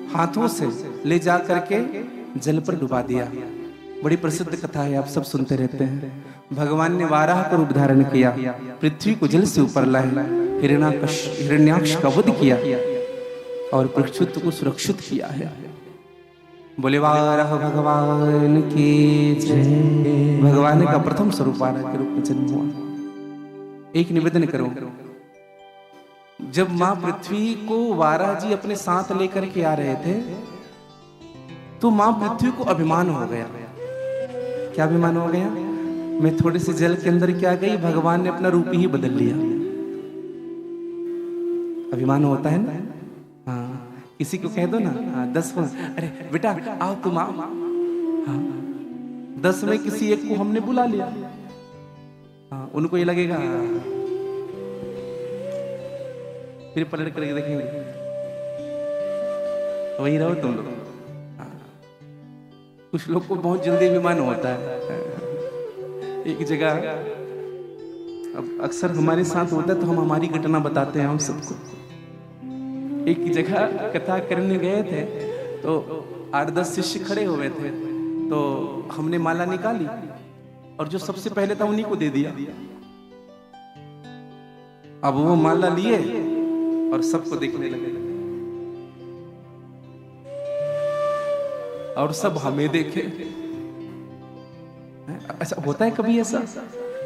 हाथों से ले जा करके जल पर डुबा दिया। बड़ी प्रसिद्ध कथा है, आप सब सुनते रहते हैं। भगवान ने वाराह का रूप धारण किया, पृथ्वी को जल से ऊपर लाए, हिरण्याक्ष का वध किया और पृथ्वी को सुरक्षित किया है। बोले वाराह भगवान की जय। भगवान का प्रथम स्वरूप वाराह के रूप में जन्म हुआ। एक निवेदन करो, जब मां पृथ्वी को वाराह जी अपने साथ लेकर के आ रहे थे तो मां पृथ्वी को अभिमान हो गया। क्या अभिमान हो गया? मैं थोड़े से जल के अंदर क्या गई, भगवान ने अपना रूप ही बदल लिया। अभिमान होता है ना। हाँ, किसी को कह दो ना, 10 अरे बेटा आओ तुम आओ। हाँ, 10 में किसी एक को हमने बुला लिया। हाँ, उनको ये लगेगा, फिर पलट करके देखेंगे, वही रहो तुम लोग। कुछ लोग को बहुत जल्दी अभिमान होता है। एक जगह, अब अक्सर हमारे साथ होता है तो हम हमारी घटना बताते हैं हम सबको। एक जगह कथा करने गए थे तो 8-10 शिष्य खड़े हुए थे, तो हमने माला निकाली और जो सबसे पहले था उन्हीं को दे दिया। अब वो माला लिए और सबको देखने लगे और सब हमें देखे। ऐसा होता है कभी ऐसा?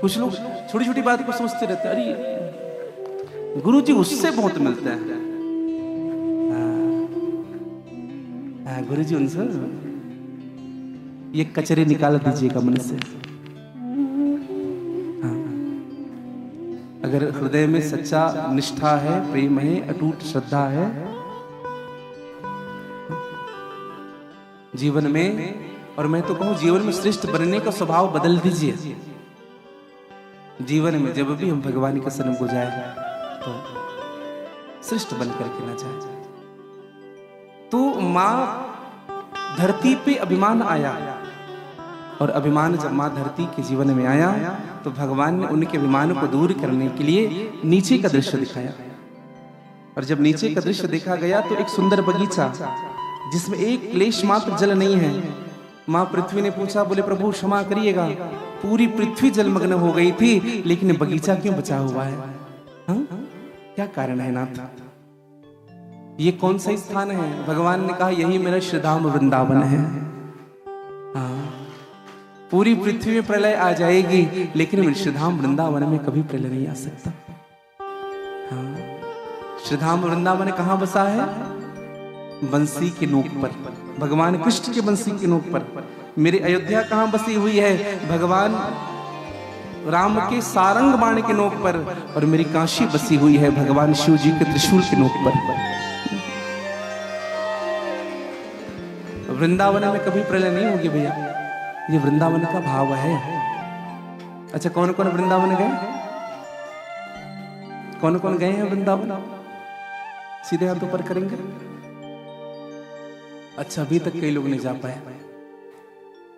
कुछ लोग छोटी छोटी बात को सोचते रहते हैं, अरे गुरु जी उससे बहुत मिलते हैं। गुरु जी उनसे ये कचरे निकाल दीजिएगा मन से। अगर हृदय में सच्चा निष्ठा है, प्रेम है, अटूट श्रद्धा है, जीवन में, और मैं तो कहूं जीवन में श्रेष्ठ बनने का स्वभाव बदल दीजिए। जीवन में जब भी हम भगवान के सन्मुख को जाए तो श्रेष्ठ बन करके ना जाए। तो मां धरती पे अभिमान आया, और अभिमान जब माँ धरती के जीवन में आया तो भगवान ने उनके अभिमान को दूर करने के लिए नीचे का दृश्य दिखाया। और जब नीचे का दृश्य देखा गया तो एक सुंदर बगीचा जिसमें एक क्लेश मात्र जल नहीं है। माँ पृथ्वी ने पूछा, बोले प्रभु क्षमा करिएगा, पूरी पृथ्वी जलमग्न हो गई थी लेकिन बगीचा क्यों बचा हुआ है? हा? क्या कारण है नाथ? ये कौन सा स्थान है? भगवान ने कहा यही मेरा श्रीधाम वृंदावन है। हाँ, पूरी पृथ्वी में प्रलय आ जाएगी लेकिन मेरे श्रीधाम वृंदावन में कभी प्रलय नहीं आ सकता। हाँ, श्रीधाम वृंदावन कहाँ बसा है? बंसी के नोक पर, भगवान कृष्ण के बंसी के नोक पर। मेरी अयोध्या कहाँ बसी हुई है? भगवान राम के सारंग बाण के नोक पर। और मेरी काशी बसी हुई है भगवान शिव जी के त्रिशूल के नोक पर। वृंदावन में कभी प्रलय नहीं होगी भैया, ये वृंदावन का भाव है। अच्छा, कौन कौन वृंदावन गए? कौन कौन गए हैं वृंदावन? सीधे हाथों पर करेंगे। अच्छा, अभी तक कई लोग नहीं जा पाए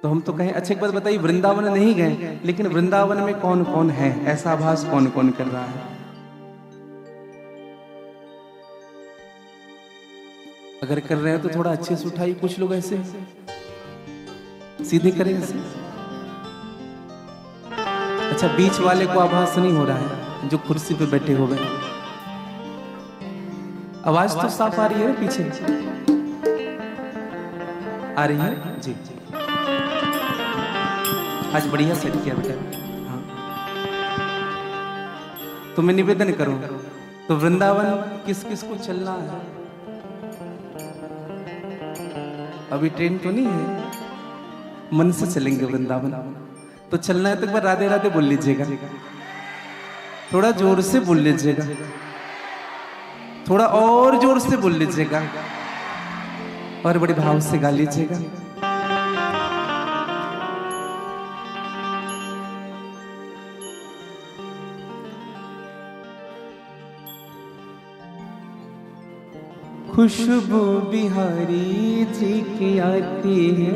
तो हम तो कहें अच्छा एक बात बताइए, वृंदावन नहीं गए लेकिन वृंदावन में कौन कौन है? ऐसा आभास कौन कौन कर रहा है? अगर कर रहे हैं तो थोड़ा अच्छे से उठाइए। कुछ लोग ऐसे सीधे करें ऐसे। अच्छा, बीच वाले को आभास नहीं हो रहा है जो कुर्सी पे बैठे हुए हैं? आवाज तो साफ आ रही है ना पीछे? आ रही है जी। आज बढ़िया सेट किया बेटा। हाँ, तो मैं निवेदन करूं तो वृंदावन किस किस को चलना है? अभी ट्रेन तो नहीं है, मन से चलेंगे वृंदावन। तो चलना है तो एक बार राधे राधे बोल लीजिएगा, थोड़ा जोर से बोल लीजिएगा, थोड़ा और जोर से बोल लीजिएगा और बड़े भाव से गा लीजिएगा। खुशबू बिहारी जी की आती है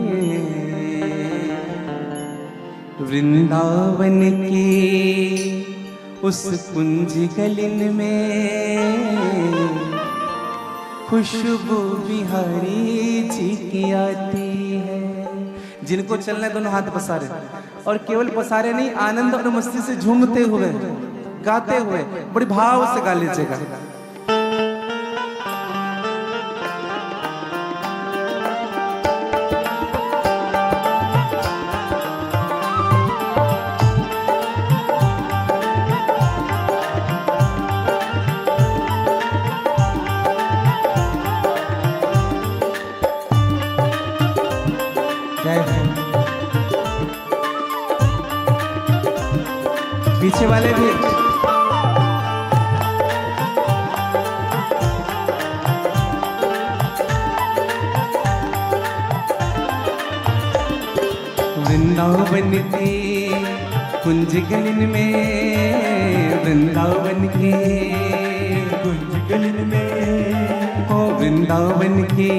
वृंदावन की उस कुंज गलिन में। खुशबू बिहारी जी की आती है। जिनको चलना है दोनों हाथ पसारे, और केवल पसारे नहीं, आनंद और मस्ती से झूमते हुए गाते हुए बड़े भाव से गा लीजिएगा। पीछे वाले भी वृंदावन के कुंज गलिन में, वृंदावन के कुंज गलिन में, ओ वृंदावन के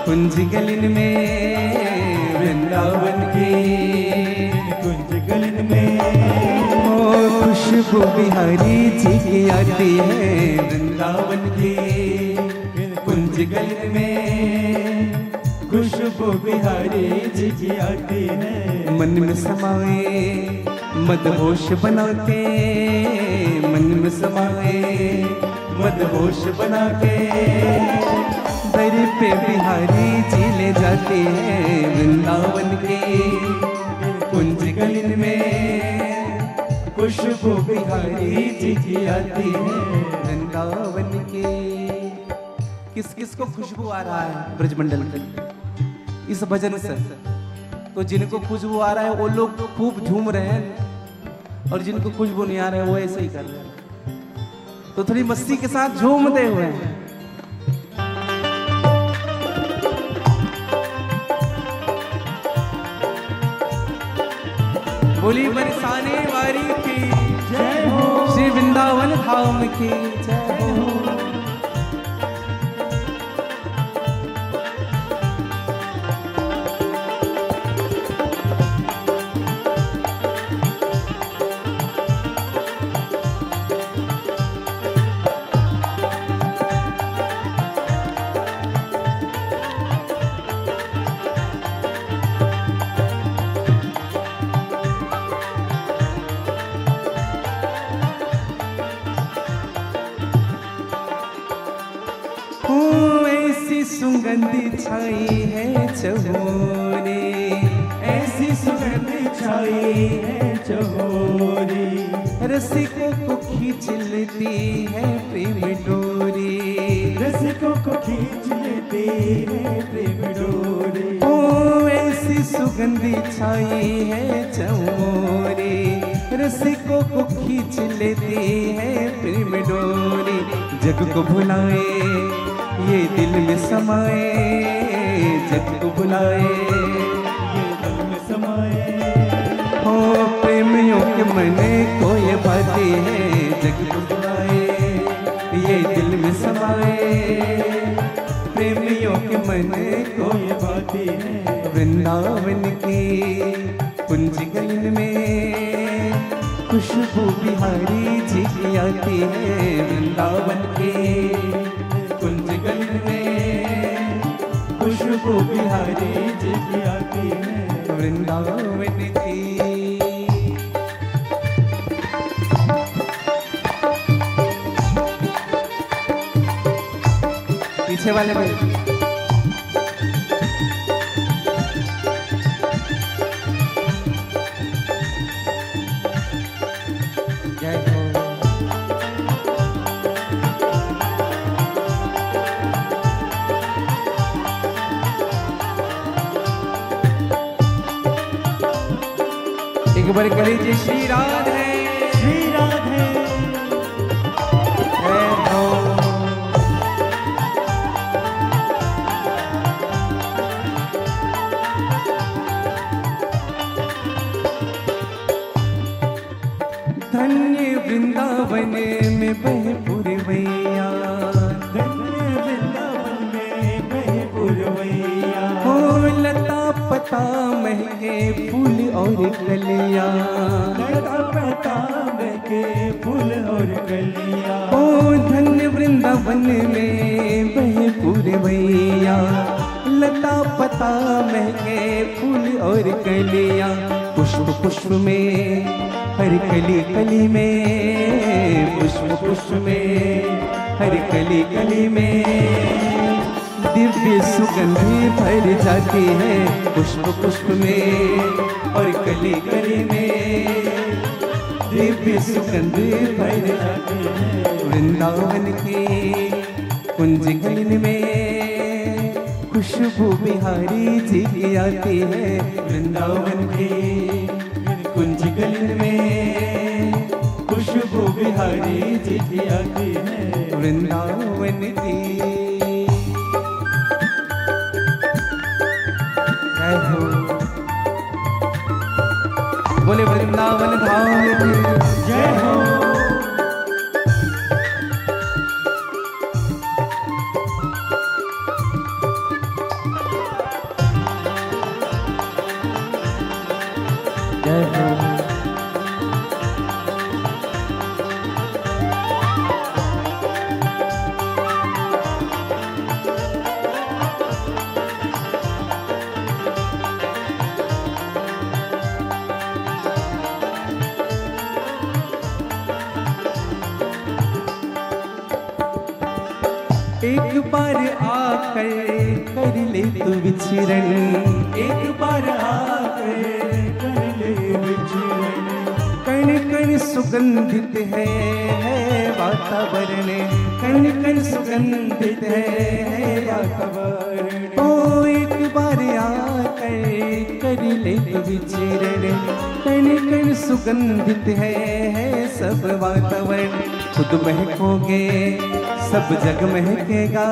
कुंज गलिन में, वृंदावन के कुंज गलिन में। खुशबू बिहारी जी की आती है वृंदावन की कुंज गलिन में। खुशबू बिहारी जी की आती है मन में समाए मदहोश बना के, मन में समाए मदहोश बना के दर पे बिहारी जी ले जाते हैं वृंदावन के कुंज गलिन में। खुशबू बिहारी जी की आती है वृंदावन के। किस किस को खुशबू आ रहा है ब्रजमंडल की इस भजन से? तो जिनको खुशबू आ रहा है वो लोग खूब झूम रहे हैं, और जिनको खुशबू नहीं आ रहा है वो ऐसे ही कर रहे हैं। तो थोड़ी मस्ती के साथ झूमते हुए बोली बरसाने वाली की जय हो, श्री वृंदावन धाम की जय हो। सुगंध छाई है चहोरे, ऐसी सुगंध छाई है चहोरी, रसिकों को खींच लेती है प्रेम डोरी, रसिकों को खींच लेती है प्रेम डोरी। ओ ऐसी सुगंध छाई है चहोरे, रसिकों को खींच लेती है प्रेम डोरी। जग को भुलाए ये दिल में समाए, जग को बुलाए ये दिल में समाए, हो प्रेमियों के मन को ये बातें है। जग को बुलाए ये दिल में समाए, प्रेमियों के मन को ये बातें हैं। वृंदावन की कुंज गलन में खुशबू बिहारी जी की आती है। वृंदावन की कुंज गलन में खुशबू बिहारी जी की आती है। वृंदावन की पीछे वाले में जय हो। एक बार कह लीजिए श्री राधे श्री राधे जय हो। धन्य वृंदावन में बहे पुरवैया, धन्य वृंदावन में बहे पुरवैया, हो लता पता महके फूल और कलिया, लता पता महके फूल और कलिया। ओ धन्य वृंदावन में बहे पुरवैया, लता पता महके फूल और कलिया। पुष्प पुष्प में हर कली कली में, पुष्प पुष्प में हर कली कली में दिव्य सुगंधि भर जाती है। पुष्प पुष्प में और कली कली में दिव्य सुगंधि भर जाती है। वृंदावन की कुंज गलन में खुशबू बिहारी जी की आती है। वृंदावन की कुंज गलन में खुशबू बिहारी जी की आती है। वृंदावन की जय हो। बोले वृंदावन धाम की जय हो। जय हो। एक बार आकर कर ले तू विचरण, एक बार आकर कर ले विचरण, कण कण सुगंधित है वातावरण, कण कण सुगंधित है वातावरण। ओ एक बार आकर कर ले तू विचरण, कण कण सुगंधित है सब वातावरण। खुद महकोगे सब जग महकेगा,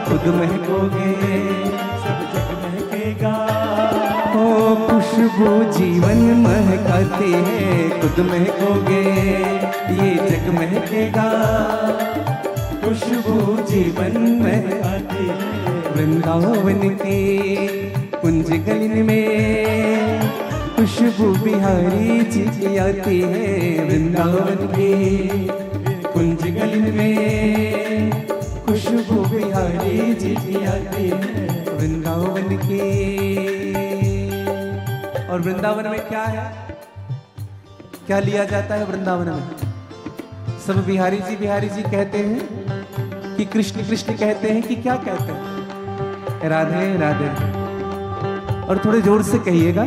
खुद महकोगे सब जग महकेगा। ओ खुशबू जीवन महकाती है। खुद महकोगे ये जग महकेगा, खुशबू जीवन महकाती है। वृंदावन की कुंज गलन में खुशबू बिहारी जी की आती है। वृंदावन की कुंज गलन में खुशबू बिहारी जी की आती है। वृंदावन की और वृंदावन में क्या है, क्या लिया जाता है वृंदावन में? सब बिहारी जी कहते हैं। कि कृष्ण कृष्ण कहते हैं कि क्या कहते हैं? राधे राधे। और थोड़े जोर से कहिएगा।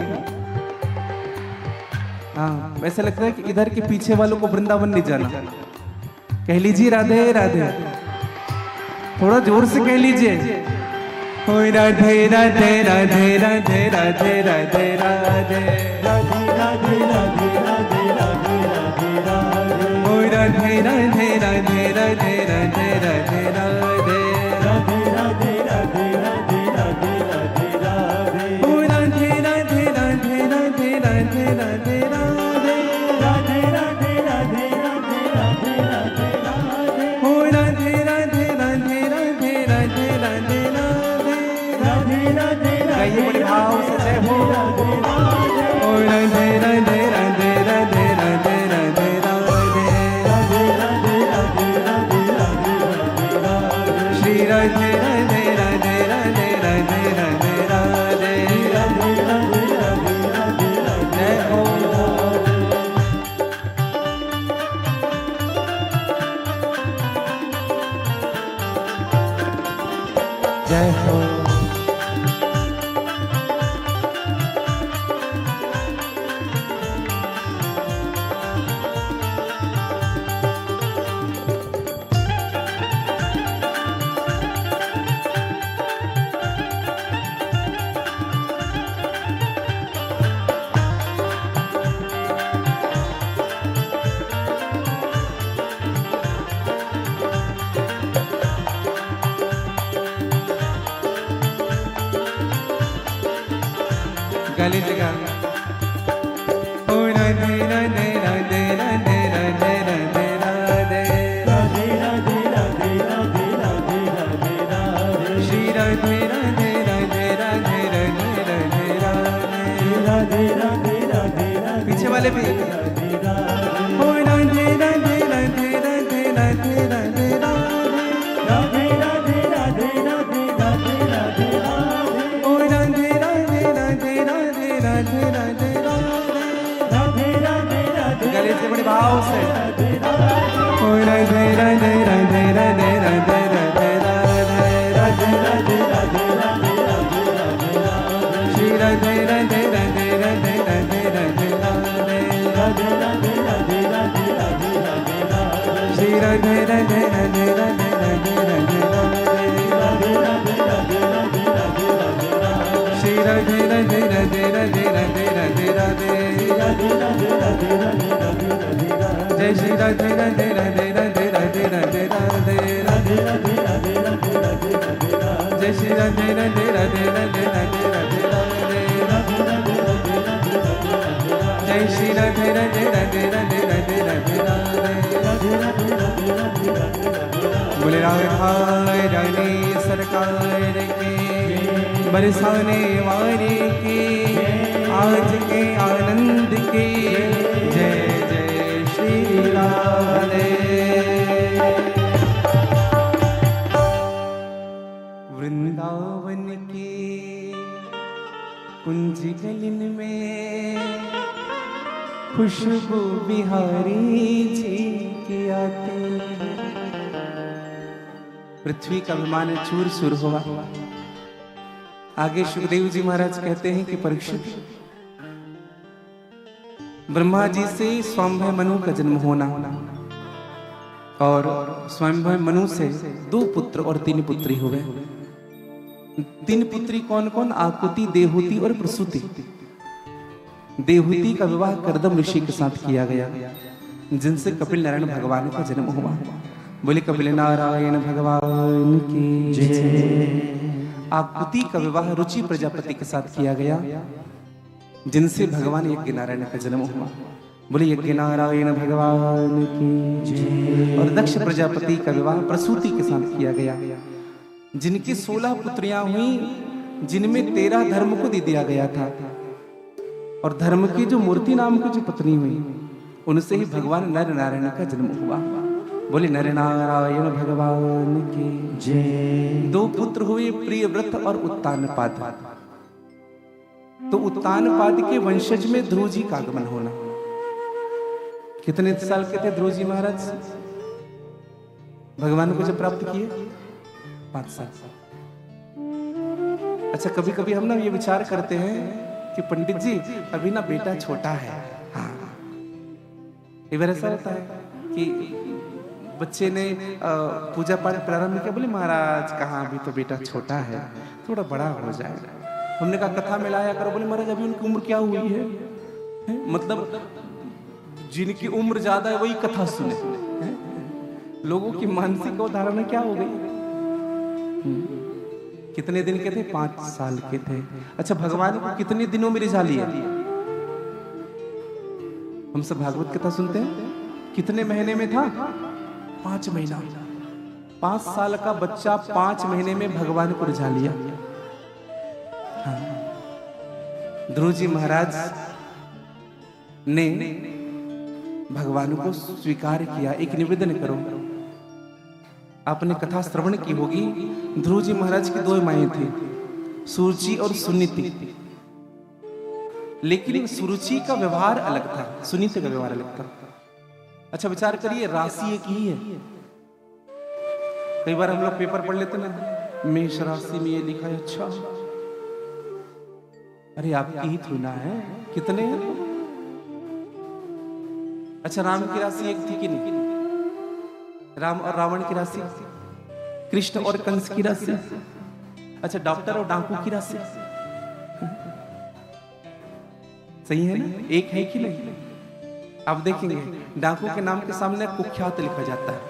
हाँ, वैसा लगता है कि इधर के पीछे वालों को वृंदावन नहीं जाना। कह लीजिए राधे राधे, थोड़ा जोर से कह लीजिए। ओए राधे राधे राधे राधे राधे राधे राधे राधे राधे राधे राधे राधे राधे राधे। ओए राधे राधे राधे राधे राधे राधे राधे राधे राधे राधे राधे राधे राधे राधे। ओए राधे राधे राधे राधे राधे राधे राधे राधे राधे राधे राधे राधे राधे राधे। ओए राधे राधे राधे राधे राधे राधे राधे राधे राधे गाइए बड़े भाव से जय हो। राधे राधे। ओए राधे राधे राधे राधे राधे राधे राधे राधे राधे राधे राधे राधे राधे राधे। श्री राधे राधे राधे राधे राधे राधे राधे राधे राधे राधे राधे राधे। जय हो। जय हो। गले जगा। ओ राधे राधे राधे राधे राधे राधे राधे राधे राधे राधे राधे राधे राधे राधे। श्री राधे राधे राधे राधे राधे राधे राधे राधे राधे राधे राधे। पीछे वाले भी। राधे राधे। ओ राधे राधे राधे राधे राधे राधे राधे राधे राधे राधे राधे राधे राधे राधे। ओ राधे राधे राधे राधे राधे राधे राधे राधे राधे। गले से बड़े भाव से। राधे राधे। ओ राधे राधे राधे राधे राधे राधे राधे राधे राधे राधे राधे राधे राधे राधे। श्री राधे राधे राधे राधे राधे राधे राधे राधे राधे राधे राधे राधे राधे राधे। श्री राधे राधे राधे राधे राधे राधे राधे राधे राधे राधे राधे राधे राधे राधे। श्री राधे राधे राधे राधे राधे राधे राधे राधे राधे राधे राधे राधे राधे राधे। जय श्री राधे राधे राधे राधे राधे राधे राधे राधे राधे राधे राधे राधे राधे राधे। जय श्री राधे राधे राधे राधे राधे राधे राधे राधे राधे राधे राधे राधे राधे राधे। जय श्री राधे राधे राधे राधे राधे राधे राधे राधे राधे राधे राधे राधे राधे राधे। बोले राधे रानी सरकार के बरसाने वाले के आज के आनंद के जय जय श्री राधे। वृंदावन के कुंज गलिन में खुशबू बिहारी जी की आती। पृथ्वी का विमान चूर चूर हुआ। आगे सुखदेव जी महाराज कहते हैं कि परीक्षित, ब्रह्मा जी से स्वयंभव मनु का जन्म होना और स्वयंभव मनु से 2 पुत्र और 3 पुत्री हुए। 3 पुत्री कौन कौन? आकुति, देवहूति और प्रसूति। देवहूति का विवाह कर्दम ऋषि के साथ किया गया, जिनसे कपिल नारायण भगवान का जन्म हुआ। बोले कपिल नारायण भगवान की जय। आकुति का विवाह रुचि प्रजापति के साथ किया गया, जिनसे भगवान यज्ञ नारायण का जन्म हुआ। बोले यज्ञ नारायण भगवान की जय। और दक्ष प्रजापति का विवाह प्रसूति के साथ किया गया, जिनकी 16 पुत्रियां हुई, जिनमें 13 धर्म को दे दिया गया था। और धर्म की जो मूर्ति नाम की जो पत्नी हुई, उनसे ही भगवान नर नारायण का जन्म हुआ। बोले नर नारायण भगवान की जय। 2 पुत्र हुए, प्रियव्रत और उत्तानपाद। तो उत्तानपाद के वंशज में ध्रुव जी का आगमन होना। कितने साल के थे ध्रुव जी महाराज? भगवान को जब प्राप्त किए 5 साल। अच्छा, कभी कभी हम ना ये विचार करते हैं कि पंडित जी अभी ना बेटा छोटा है। हाँ, एक बार ऐसा होता है कि बच्चे ने पूजा पाठ प्रारंभ किया, बोले महाराज कहाँ, अभी तो बेटा छोटा है, थोड़ा बड़ा हो जाएगा। हमने कहा कथा में लाया करो, बोले महाराज अभी उनकी उम्र क्या हुई है? मतलब जिनकी उम्र ज्यादा है वही कथा सुने। लोगों की मानसिक अवधारणा क्या हो गई? कितने दिन के थे? 5 साल के थे। अच्छा, भगवान को कितने दिनों में रिझा लिया? हम सब भागवत कथा सुनते हैं, कितने महीने में था? 5 महीना। 5 साल का बच्चा 5 महीने में भगवान को रिझा लिया। हाँ। ध्रुव जी महाराज ने भगवान को स्वीकार किया। एक निवेदन करो, आपने कथा श्रवण की होगी। ध्रुव जी महाराज की 2 माएं थी, सुरुचि और सुनीति। लेकिन सुरुचि का व्यवहार अलग था, सुनीति का व्यवहार अलग था। अच्छा, विचार करिए, राशि एक ही है। कई बार हम लोग पेपर पढ़ लेते ना, मेष राशि में ये लिखा है। अच्छा, अरे आपकी ही थोड़ा है, कितने हैं? अच्छा, राम की राशि एक थी कि नहीं? राम और रावण की राशि, कृष्ण और कंस की राशि। अच्छा, डॉक्टर और डाकू की राशि सही है ना? एक है कि नहीं? आप देखेंगे डाकू के नाम के सामने कुख्यात लिखा जाता है,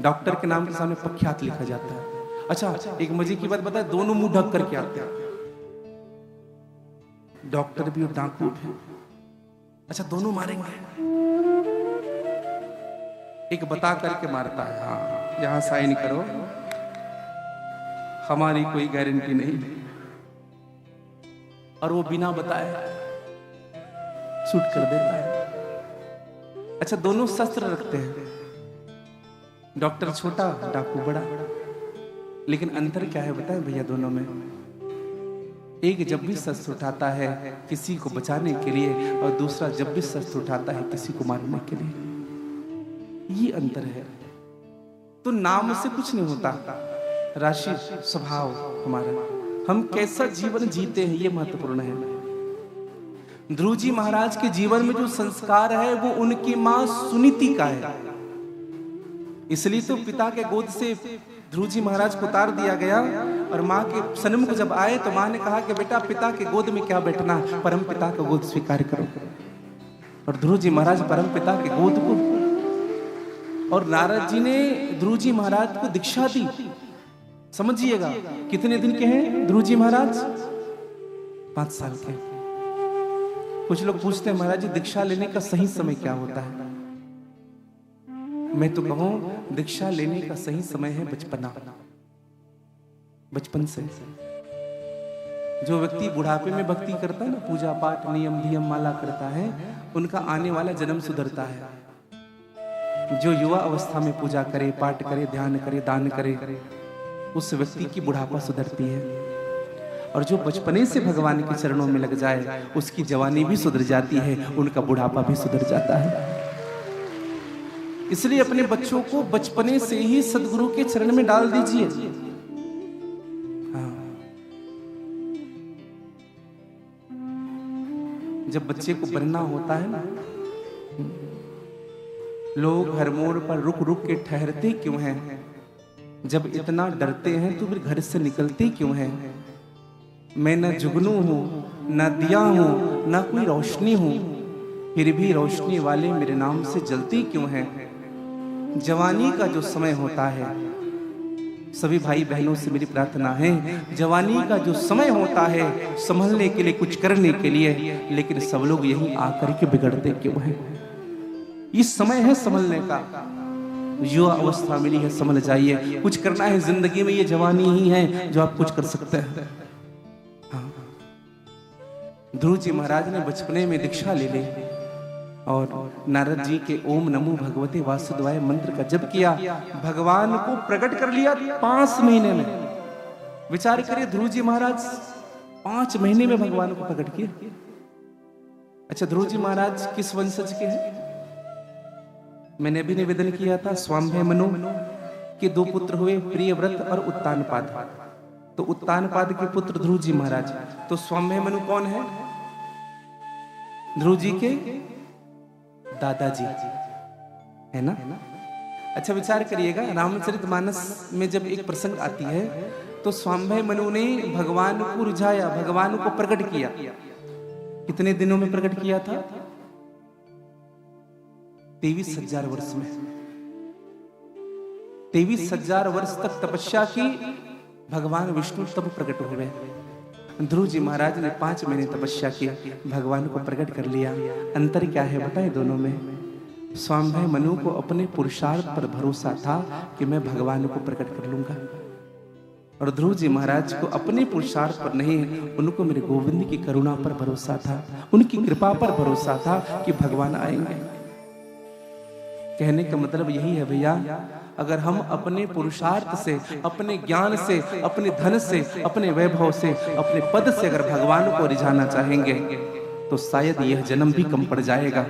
डॉक्टर के नाम के सामने प्रख्यात लिखा जाता है। अच्छा, एक मजे की बात बताए, दोनों मुंह ढक करके आते हैं, डॉक्टर भी और डाकू भी। अच्छा, दोनों मारेंगे, एक बता करके मारता है, हाँ यहां साइन करो, हमारी कोई गारंटी नहीं, और वो बिना बताए शूट कर देता है। अच्छा, दोनों शस्त्र रखते हैं, डॉक्टर छोटा, डाकू बड़ा, लेकिन अंतर क्या है बताएं भैया दोनों में? एक जब भी शस्त्र उठाता है किसी को बचाने के लिए, और दूसरा जब भी शस्त्र उठाता है किसी को मारने के लिए। ये अंतर है। तो नाम से कुछ नहीं होता, राशि स्वभाव हमारा, हम कैसा जीवन जीते हैं ये महत्वपूर्ण है। ध्रुव जी महाराज के जीवन में जो संस्कार है वो उनकी मां सुनीति का है, इसलिए तो पिता के गोद से ध्रुव जी महाराज को उतार दिया गया, और मां के सन्मुख जब आए तो मां ने कहा कि बेटा पिता के गोद में क्या बैठना, परम पिता का गोद स्वीकार करो। और ध्रुव जी महाराज परम पिता के गोद को, और नारद जी ने ध्रुव जी महाराज को दीक्षा दी। समझिएगा कितने दिन के हैं ध्रुव जी महाराज? 5 साल के। कुछ लोग पूछते हैं महाराज जी दीक्षा लेने का सही समय क्या होता है? मैं तो कहूं दीक्षा लेने का सही समय है बचपना। बचपन से जो व्यक्ति बुढ़ापे में भक्ति करता है ना, पूजा पाठ नियम धियम माला करता है, उनका आने वाला जन्म सुधरता है। जो युवा अवस्था में पूजा करे, पाठ करे, ध्यान करे, दान करे, उस व्यक्ति की बुढ़ापा सुधरती है। और जो बचपने से भगवान के चरणों में लग जाए उसकी जवानी भी सुधर जाती है, उनका बुढ़ापा भी सुधर जाता है। इसलिए अपने बच्चों को बचपने से ही सदगुरु के चरण में डाल दीजिए। हाँ। जब बच्चे को बनना होता है ना, लोग हर मोड़ पर रुक रुक के ठहरते क्यों हैं? जब इतना डरते हैं तो फिर घर से निकलते क्यों हैं? मैं न जुगनू हूं, न दिया हूं, न कोई रोशनी हूं, फिर भी रोशनी वाले मेरे नाम से जलती क्यों हैं? जवानी का जो समय होता है, सभी भाई बहनों से मेरी प्रार्थना है, जवानी का जो समय होता है संभलने के लिए, कुछ करने के लिए, लेकिन सब लोग यहीं आकर के बिगड़ते क्यों हैं? इस समय है संभलने का, युवा अवस्था मिली है, संभल जाइए। कुछ करना है जिंदगी में, ये जवानी ही है जो आप कुछ कर सकते हैं। हाँ। ध्रुव जी महाराज ने बचपने में दीक्षा ले ली और नारद जी के ओम नमो भगवते वासुदेवाय मंत्र का जप किया, भगवान को प्रकट कर लिया 5 महीने में। विचार करिए, ध्रुव जी महाराज 5 महीने में भगवान को प्रकट किया। अच्छा, ध्रुव जी महाराज किस वंशज के हैं? मैंने भी निवेदन किया था स्वाम्भय मनु के दो पुत्र हुए, प्रियव्रत और उत्तानपाद। तो उत्तानपाद के पुत्र ध्रुव जी महाराज। तो स्वाम्भय मनु कौन है? ध्रुव जी के दादाजी है ना। अच्छा विचार करिएगा, रामचरितमानस में जब एक प्रसंग आती है तो स्वाम्भय मनु ने भगवान को रिझाया, भगवान को प्रकट किया। कितने दिनों में प्रकट किया था? 23,000 वर्ष में। 23,000 वर्ष तक तपस्या की, भगवान विष्णु तब प्रकट हुए। ध्रुव जी महाराज ने 5 महीने तपस्या की, भगवान को प्रकट कर लिया। अंतर क्या है बताएं दोनों में? स्वाम्भय मनु को अपने पुरुषार्थ पर भरोसा था कि मैं भगवान को प्रकट कर लूंगा, और ध्रुव जी महाराज को अपने पुरुषार्थ पर नहीं, उनको मेरे गोविंद की करुणा पर भरोसा था, उनकी कृपा पर भरोसा था कि भगवान आएंगे। कहने का मतलब यही है भैया, अगर हम अपने पुरुषार्थ से, अपने ज्ञान से, अपने धन से, अपने वैभव से, अपने पद से अगर भगवान को रिझाना चाहेंगे तो शायद यह जन्म भी कम पड़ जाएगा।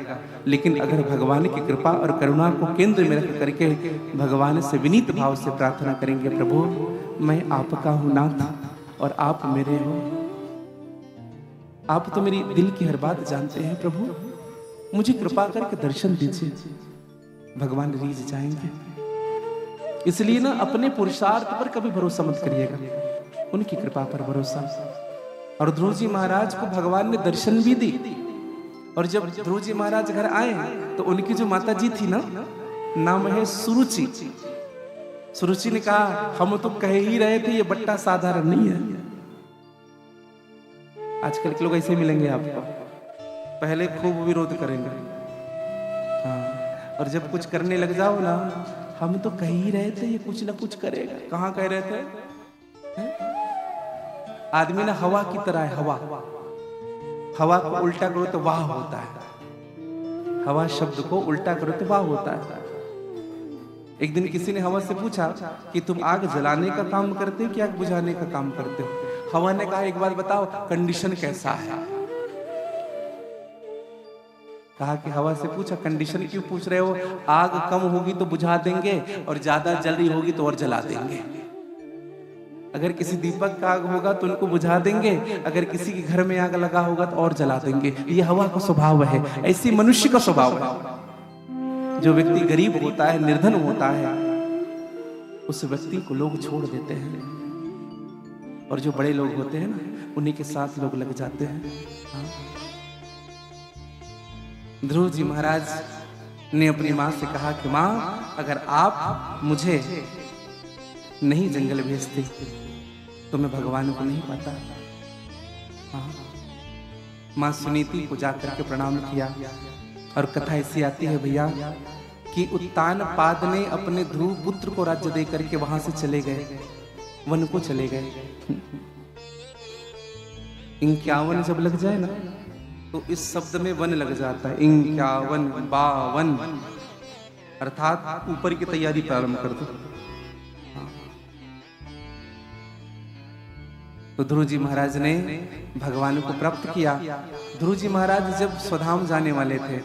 लेकिन अगर भगवान की कृपा और करुणा को केंद्र में रख करके भगवान से विनीत भाव से प्रार्थना करेंगे, प्रभु मैं आपका हूं नाथ और आप मेरे हो, आप तो मेरी दिल की हर बात जानते हैं, प्रभु मुझे कृपा करके दर्शन दीजिए, भगवान रीझ जाएंगे। इसलिए ना अपने पुरुषार्थ पर कभी भरोसा मत करिएगा, उनकी कृपा पर भरोसा। और ध्रुव जी महाराज को भगवान ने दर्शन भी दी, और जब ध्रुव जी महाराज घर आए तो उनकी जो माता जी थी ना, नाम है सुरुचि। सुरुचि ने कहा हम तो कह ही रहे थे ये बट्टा साधारण नहीं है। आजकल के लोग ऐसे मिलेंगे आपको, पहले खूब विरोध करेंगे, हाँ, और जब कुछ करने लग जाओ ना, हम तो कह ही रहे थे ये कुछ ना कुछ करेगा। कहाँ कह रहे थे? आदमी ना हवा की तरह है, हवा को उल्टा करो तो वाह होता है, हवा शब्द को उल्टा करो तो वाह होता है। एक दिन किसी ने हवा से पूछा कि तुम आग जलाने का काम करते हो कि आग बुझाने का काम करते हो? हवा ने कहा एक बात बताओ कंडीशन कैसा है। कहा कि हवा से पूछा कंडीशन क्यों पूछ रहे हो? आग कम होगी तो बुझा देंगे और ज्यादा जल रही होगी तो और जला देंगे। अगर किसी दीपक का आग होगा तो उनको बुझा देंगे, अगर किसी के घर में आग लगा होगा तो और जला देंगे। ये हवा का स्वभाव है, ऐसी मनुष्य का स्वभाव है। जो व्यक्ति गरीब होता है, निर्धन होता है, उस व्यक्ति को लोग छोड़ देते हैं, और जो बड़े लोग होते हैं ना, उन्हीं के साथ लोग लग जाते हैं। ध्रुव जी महाराज ने अपनी माँ से कहा कि माँ अगर आप मुझे नहीं जंगल भेजते तो मैं भगवान को नहीं पाता। हाँ। माँ सुनीति को जाकर के प्रणाम किया, और कथा ऐसी आती है भैया कि उत्तानपाद ने अपने ध्रुव पुत्र को राज्य दे करके वहां से चले गए, वन को चले गए। 51 जब लग जाए ना तो इस शब्द में वन लग जाता है। 51 52 अर्थात ऊपर की तैयारी प्रारंभ कर दो। तो ध्रुव जी महाराज ने भगवान को प्राप्त किया। ध्रुव जी महाराज जब स्वधाम जाने वाले थे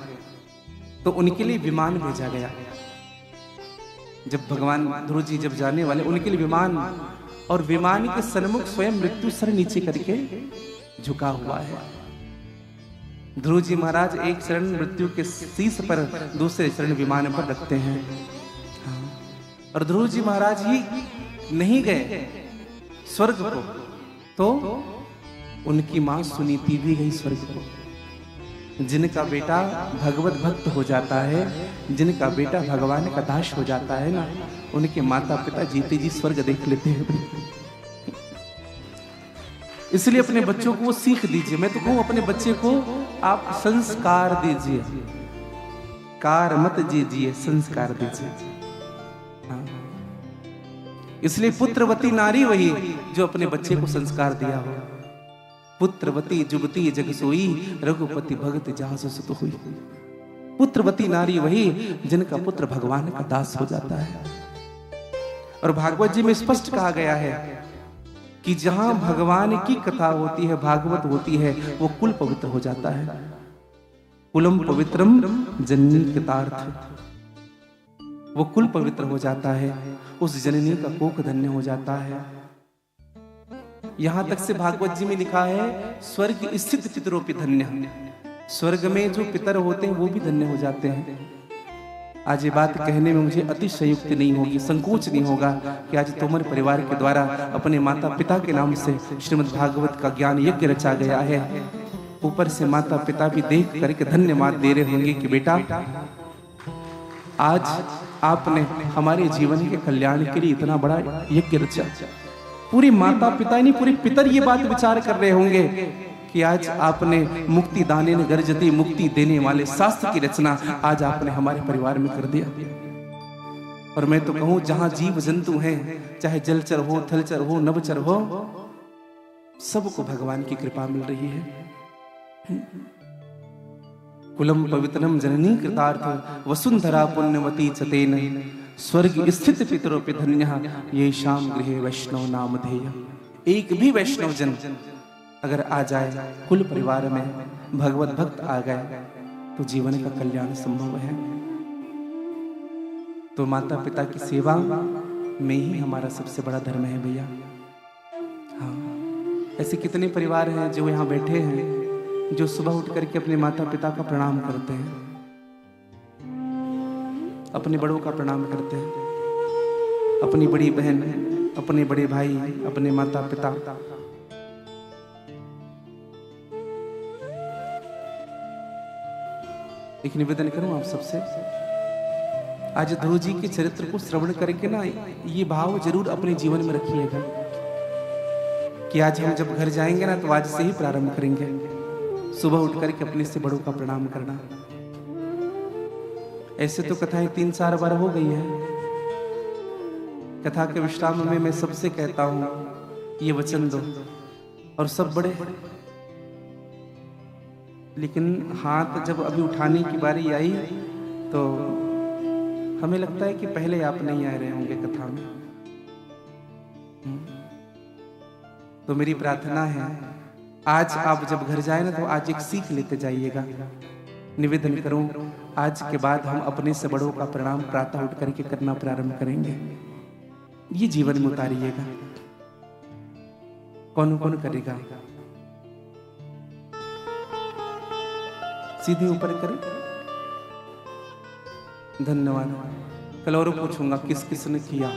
तो उनके लिए विमान भेजा गया। जब भगवान ध्रुव जी जब जाने वाले, उनके लिए विमान, और विमान के सन्मुख स्वयं मृत्यु सर नीचे करके झुका हुआ है। ध्रुव जी महाराज एक शरण मृत्यु के शीश पर, दूसरे शरण विमान पर रखते हैं। और ध्रुव जी महाराज ही नहीं गए स्वर्ग को, तो उनकी मां सुनीति भी गई स्वर्ग को। जिनका बेटा भगवत भक्त हो जाता है, जिनका बेटा भगवान का दास हो जाता है ना, उनके माता पिता जीते जी स्वर्ग देख लेते हैं। इसलिए अपने बच्चों को वो सीख दीजिए। मैं तो कहूं अपने बच्चे को आप संस्कार दीजिए, कार मत दीजिए, संस्कार दीजिए। हाँ। इसलिए पुत्रवती नारी वही जो अपने बच्चे को संस्कार दिया हो। पुत्रवती जुगती जग सोई, रघुपति भगत जहां सुत हुई। पुत्रवती नारी वही जिनका पुत्र भगवान का दास हो जाता है। और भागवत जी में स्पष्ट कहा गया है कि जहां भगवान की कथा होती है, भागवत होती है, वो कुल पवित्र हो जाता है। कुलम पवित्रम जननी कृतार्थ। वो कुल पवित्र हो जाता है, उस जननी का कोख धन्य हो जाता है। यहां तक से भागवत जी में लिखा है, स्वर्ग स्थित पितरोपि धन्य, स्वर्ग में जो पितर होते हैं वो भी धन्य हो जाते हैं। आज ये बात कहने में मुझे अतिशयोक्ति नहीं होगी, संकोच नहीं होगा कि आज तोमर परिवार के द्वारा अपने माता पिता के नाम से श्रीमद् भागवत का ज्ञान यज्ञ रचा गया है। ऊपर से माता पिता भी देख करके धन्यवाद दे रहे होंगे कि बेटा आज आपने हमारे जीवन के कल्याण के लिए इतना बड़ा यज्ञ रचा। पूरी माता पिता नहीं, पूरे पितर ये बात विचार कर रहे होंगे कि आज आपने मुक्ति दाने ने गर्जती, मुक्ति देने वाले शास्त्र की रचना आज आपने हमारे परिवार में कर दिया। और मैं तो कहूं, जहां जीव जंतु हैं, चाहे जलचर हो, थलचर हो, नभचर हो, सबको भगवान की कृपा मिल रही है। कुलम पवित्रम जननी कृतार्थ वसुंधरा पुण्यवती चतेन स्वर्ग स्थित पितरोपि धन्यः ये शाम गृहे वैष्णव नामधेय। एक भी वैष्णव जन अगर आ जाए, कुल परिवार में भगवत भक्त आ गए, तो जीवन का कल्याण संभव है। तो माता पिता की सेवा में ही हमारा सबसे बड़ा धर्म है भैया। हाँ, ऐसे कितने परिवार हैं जो यहाँ बैठे हैं, जो सुबह उठ करके अपने माता पिता का प्रणाम करते हैं, अपने बड़ों का प्रणाम करते हैं, अपनी बड़ी बहन, अपने बड़े भाई, अपने माता पिता। एक निवेदन करूं आप सबसे, आज ध्रुव जी के चरित्र को श्रवण करके ना ये भाव जरूर अपने जीवन में रखिएगा कि आज हम जब घर जाएंगे ना, तो आज से ही प्रारंभ करेंगे सुबह उठ करके अपने से बड़ों का प्रणाम करना। ऐसे तो कथाएं 3-4 बार हो गई है। कथा के विश्राम में मैं सबसे कहता हूं, ये वचन दो, और सब बड़े, लेकिन हाथ जब अभी उठाने की बारी आई तो हमें लगता है कि पहले आप नहीं आ रहे होंगे कथा में। तो मेरी प्रार्थना है, आज आप जब घर जाए ना, तो आज एक सीख लेते जाइएगा। निवेदन करूं, आज के बाद हम अपने से बड़ों का प्रणाम प्रातः उठ करके करना प्रारंभ करेंगे। ये जीवन में उतारिएगा। कौन कौन करेगा? सीधे ऊपर करें। धन्यवाद। कल और पूछूंगा किस किस ने किया।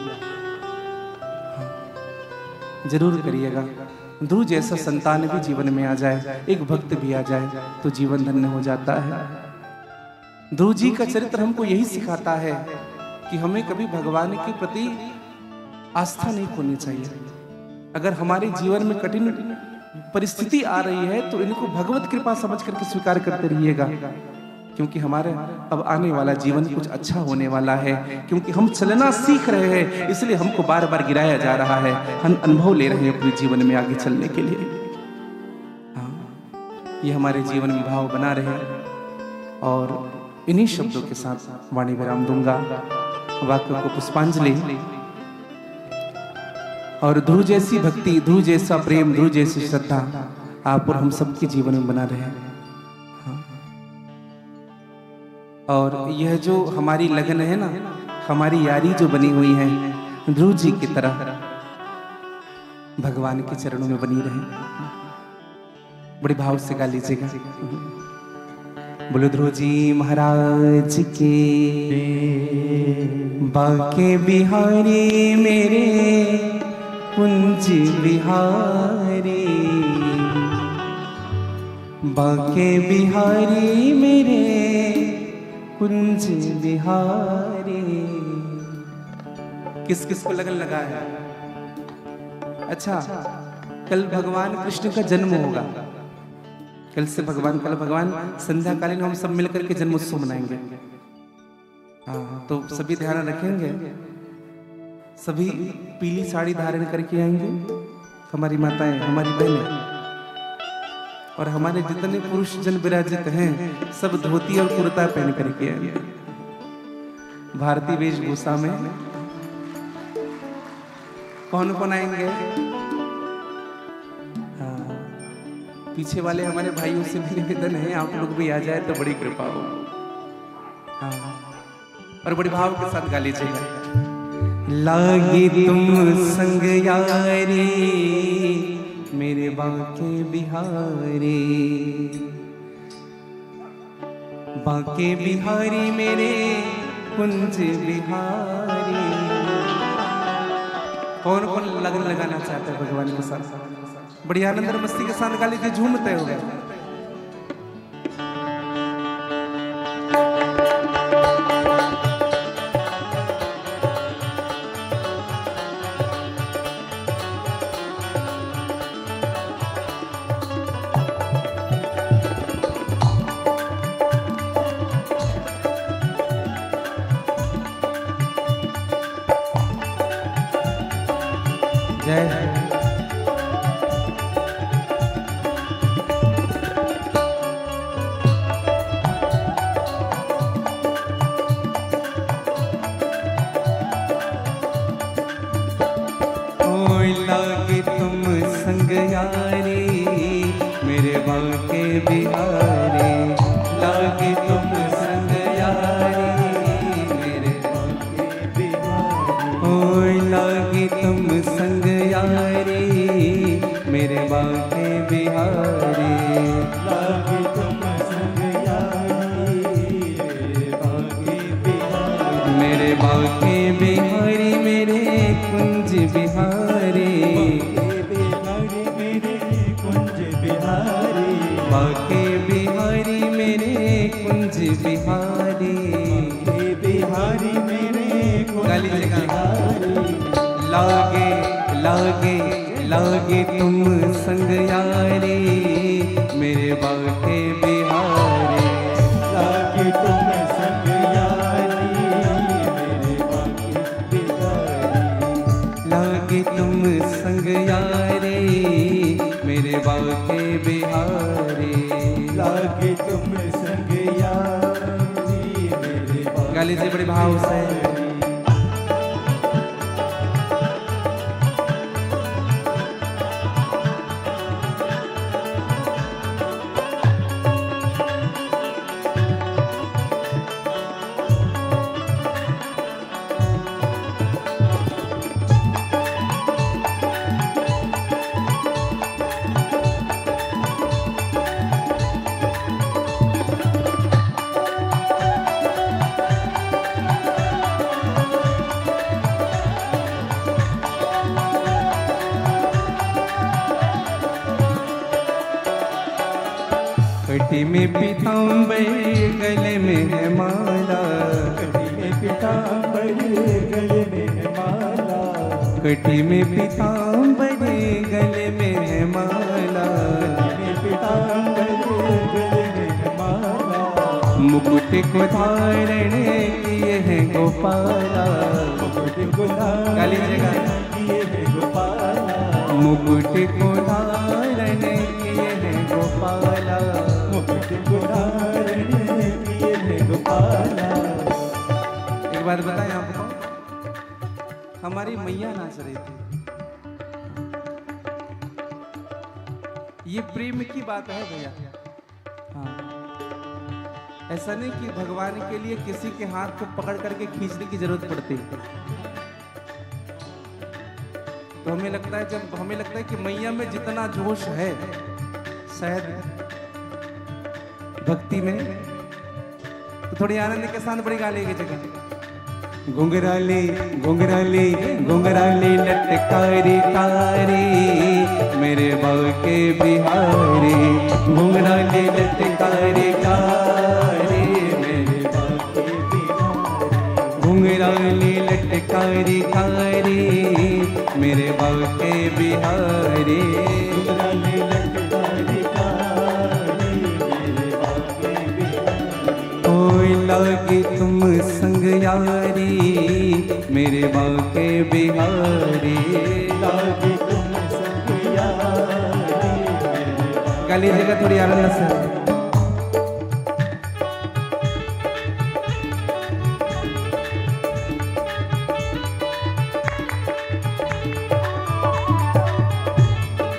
जरूर करिएगा। ध्रुव जैसा संतान भी जीवन में आ जाए, एक भक्त भी आ जाए, तो जीवन धन्य हो जाता है। ध्रुव जी का चरित्र हमको यही सिखाता है कि हमें कभी भगवान के प्रति आस्था नहीं खोनी चाहिए। अगर हमारे जीवन में कठिन परिस्थिति आ रही है, तो इनको भगवत कृपा समझ करके स्वीकार करते रहिएगा, क्योंकि हमारे अब आने वाला जीवन कुछ अच्छा होने वाला है। क्योंकि हम चलना सीख रहे हैं, इसलिए हमको बार बार गिराया जा रहा है। हम अनुभव ले रहे हैं अपने जीवन में आगे चलने के लिए। हाँ, ये हमारे जीवन में भाव बना रहे। और इन्हीं शब्दों के साथ वाणी विराम दूंगा। वाक्य को पुष्पांजलि। और ध्रुव जैसी भक्ति, ध्रुव जैसा प्रेम, ध्रुव जैसी श्रद्धा आप और हम सबके जीवन में बना रहे। और यह जो हमारी लगन है ना, हमारी यारी जो बनी हुई है, ध्रुव जी की तरह भगवान के चरणों में बनी रहे। बड़े भाव से गा लीजिएगा। बोलो ध्रुव जी महाराज के, बाके बिहारी मेरे कुंज बिहारी, बाके बिहारी मेरे कुंज बिहारी। किस किस को लगन लगा है? अच्छा, कल भगवान कृष्ण का जन्म होगा। कल भगवान संध्याकालीन हम सब मिलकर के जन्मोत्सव मनाएंगे। हाँ, तो सभी ध्यान रखेंगे। सभी पीली साड़ी धारण करके आएंगे, हमारी माताएं, हमारी बहनें। और हमारे जितने पुरुष जन विराजित हैं, सब धोती और कुर्ता पहन करके आएंगे, भारतीय वेशभूषा में। कौन कौन आएंगे? हाँ, पीछे वाले हमारे भाइयों से भी निवेदन है, आप लोग भी आ जाए तो बड़ी कृपा हो। हाँ, और बड़ी भाव के साथ गा लीजिएगा। लागी तुम संग यारी मेरे बांके बिहारी, बांके बिहारी मेरे कुंज बिहारी। कौन कौन लगन लगाना चाहता है भगवान के साथ? बड़ी आनंद और मस्ती के साथ गा लीजिए, झूमते हुए। जय लागे तुम संग यारी मेरे बांके बिहारी, लागे तुम संग यारी मेरे बांके बिहारी। ओए लागे तुम संग यारी मेरे बांके बिहारी, लागे तुम संग यारी मेरे बांके बिहारी। मेरे बांके बिहारी मेरे कुंज बिहारी, बांके बिहारी मेरे कुंज बिहारी, बिहारी मेरे कुंज बिहारी। लागे लागे लागे तुम संग यारी मेरे बांके बिहारी, लागे तुम संग यारी मेरे बांके बिहारी। लागे तुम संग यारी मेरे बांके बिहारी, लागे तुम संग यारी मेरे बांके। गा लीजिए बड़े भाव से। कटी में पीताम्बर गले में है माला, कटी में पीताम्बर गले में है माला, कटी में पीताम्बर गले में है माला, कटी में पीताम्बर गले में है माला। मुकुट को धारण किए हैं गोपाला, मुकुट को धारण किए हैं गोपाला, मुकुट को धारण किए हैं गोपाला, मुकुट को धारण किए हैं गोपाला। एक बात बताएं आपको, हमारी मैया नाच रही थी। ये प्रेम की बात है भैया। हाँ, ऐसा नहीं कि भगवान के लिए किसी के हाथ को पकड़ करके खींचने की जरूरत पड़ती। तो हमें लगता है कि मैया में जितना जोश है शायद भक्ति में, तो थोड़ी आनंद के साथ बड़ी गा लेगी जगह। घुंघराली घुंघराली घुंघराली लटकारी तारी मेरे बांके बिहारी, घुंघराली लटकारी तारी मेरे बांके बिहारी, घुंघराली लटकारी तारी मेरे बांके बिहारी, घुंघराली लटकारी तारी मेरे बांके बिहारी। ओए लागे तुम संग यारी मेरे बांके बिहारी, लागे तुम संग यारी मेरे। गा लीजिएगा थोड़ी आनंद से।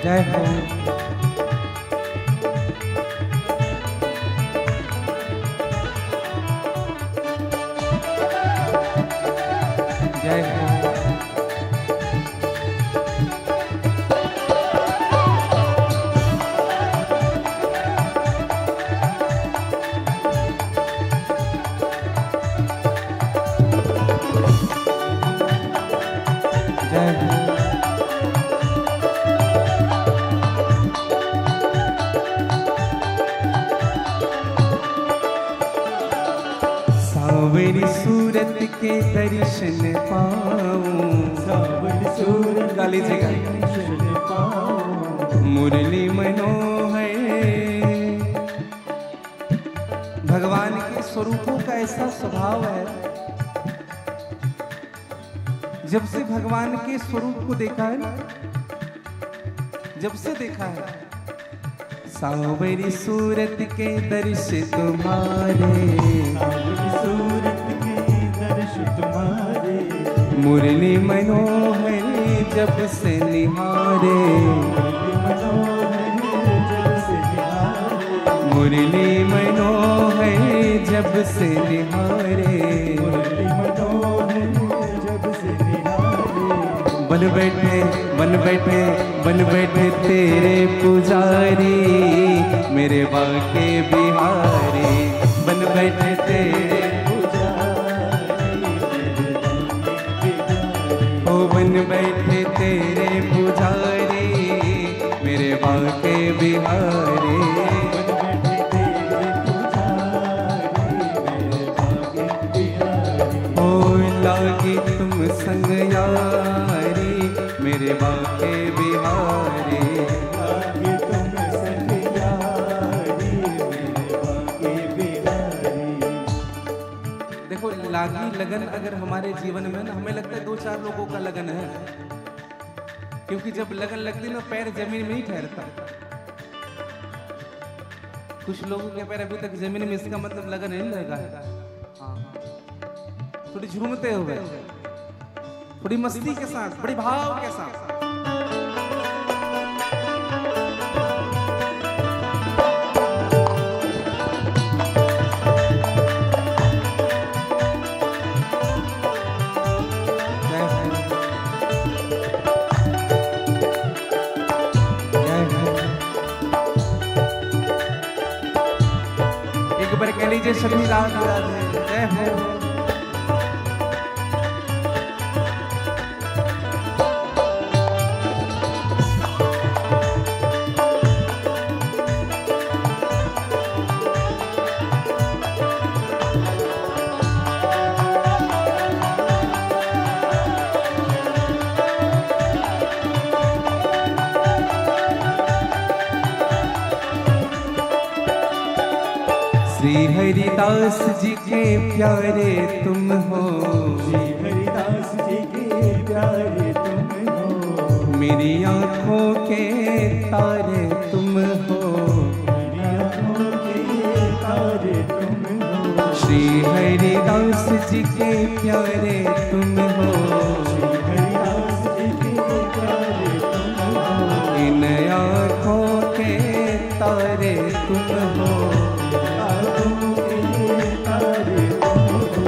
जय हो। जय हो। जय हो। सावरी सूरत के दर्शन पाऊं, सावरी सूरत गा लीजिएगा। दर्शन पाऊं, मुरली मनोहर। भगवान के स्वरूपों का ऐसा स्वभाव है, जब से भगवान के स्वरूप को देखा है ना, जब से देखा है, सावरी सूरत के दर्श तुम्हारे, सावरी सूरत के दर्श तुम्हारे, मुरली मनोहर जब से निहारे, मुरली मनोहर जब से निहारे, मुरली मनोहर जब से निहारे, मुरली मनोहर जब से निहारे, बन बैठे बन बैठे बन बैठे तेरे पुजारी, मेरे बाके बिहारी, बन बैठे तेरे ओ बन बैठे तेरे पुजारी, मेरे बाके बिहारी। ओ लागी तुम संग यारी, मेरे बाके बिहारी। आगे तुम संग यारी, मेरे बाके बिहारी। देखो लागी लगन अगर हमारे जीवन में ना, हमें लगता है 2-4 लोगों का लगन है, क्योंकि जब लगन लगती ना पैर जमीन में ही ठहरता। कुछ लोगों के पैर अभी तक जमीन में, इसका मतलब लगन नहीं लगा है। हाँ, थोड़ी झूमते हुए, थोड़ी मस्ती के साथ, बड़ी भाव के साथ। एक बार कह लीजिए सभी राधे राधे, जय हो। श्री हरिदास जी के प्यारे तुम हो, श्री हरिदास जी के प्यारे तुम हो, मेरी आंखों के तारे तुम हो, मेरी आँखों के तारे तुम हो, श्री हरिदास जी के प्यारे तुम हो, श्री हरिदास जी के प्यारे तुम हो, इन आंखों के तारे तुम हो, आँखों के तारे तुम हो,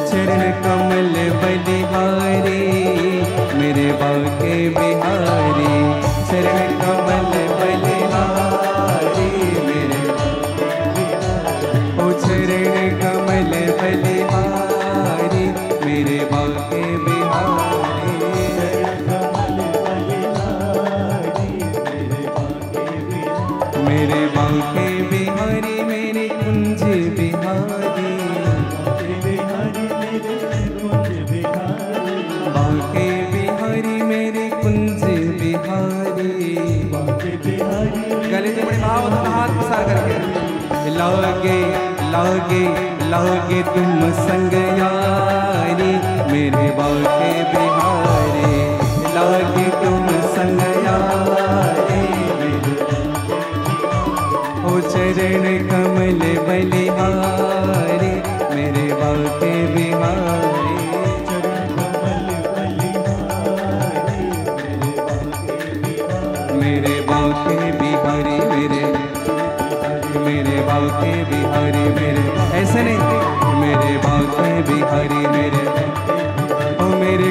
चरण कमल बलिहारी, मेरे बाके बिहारी, चरण कमल बलिहारी, मेरे ओ चरण कमल बलिहारी, मेरे बाके बिहारी। मेरे बाके बिहारी, मेरे कुंज बिहारी, बाके बिहारी मेरे कुंज बिहारी। गले से बड़े भाव से हाथ पसार करके, लागे लागे लागे तुम संग यारी, मेरे बाके बिहारी, लागे तुम संग यारी, ओ चरण कमल बलिहारी, मेरे बाके बिहारी। मेरे बाके बिहारी, मेरे बाके बिहारी, मेरे ऐसे नहीं, मेरे बाके बिहारी, मेरे ओ मेरे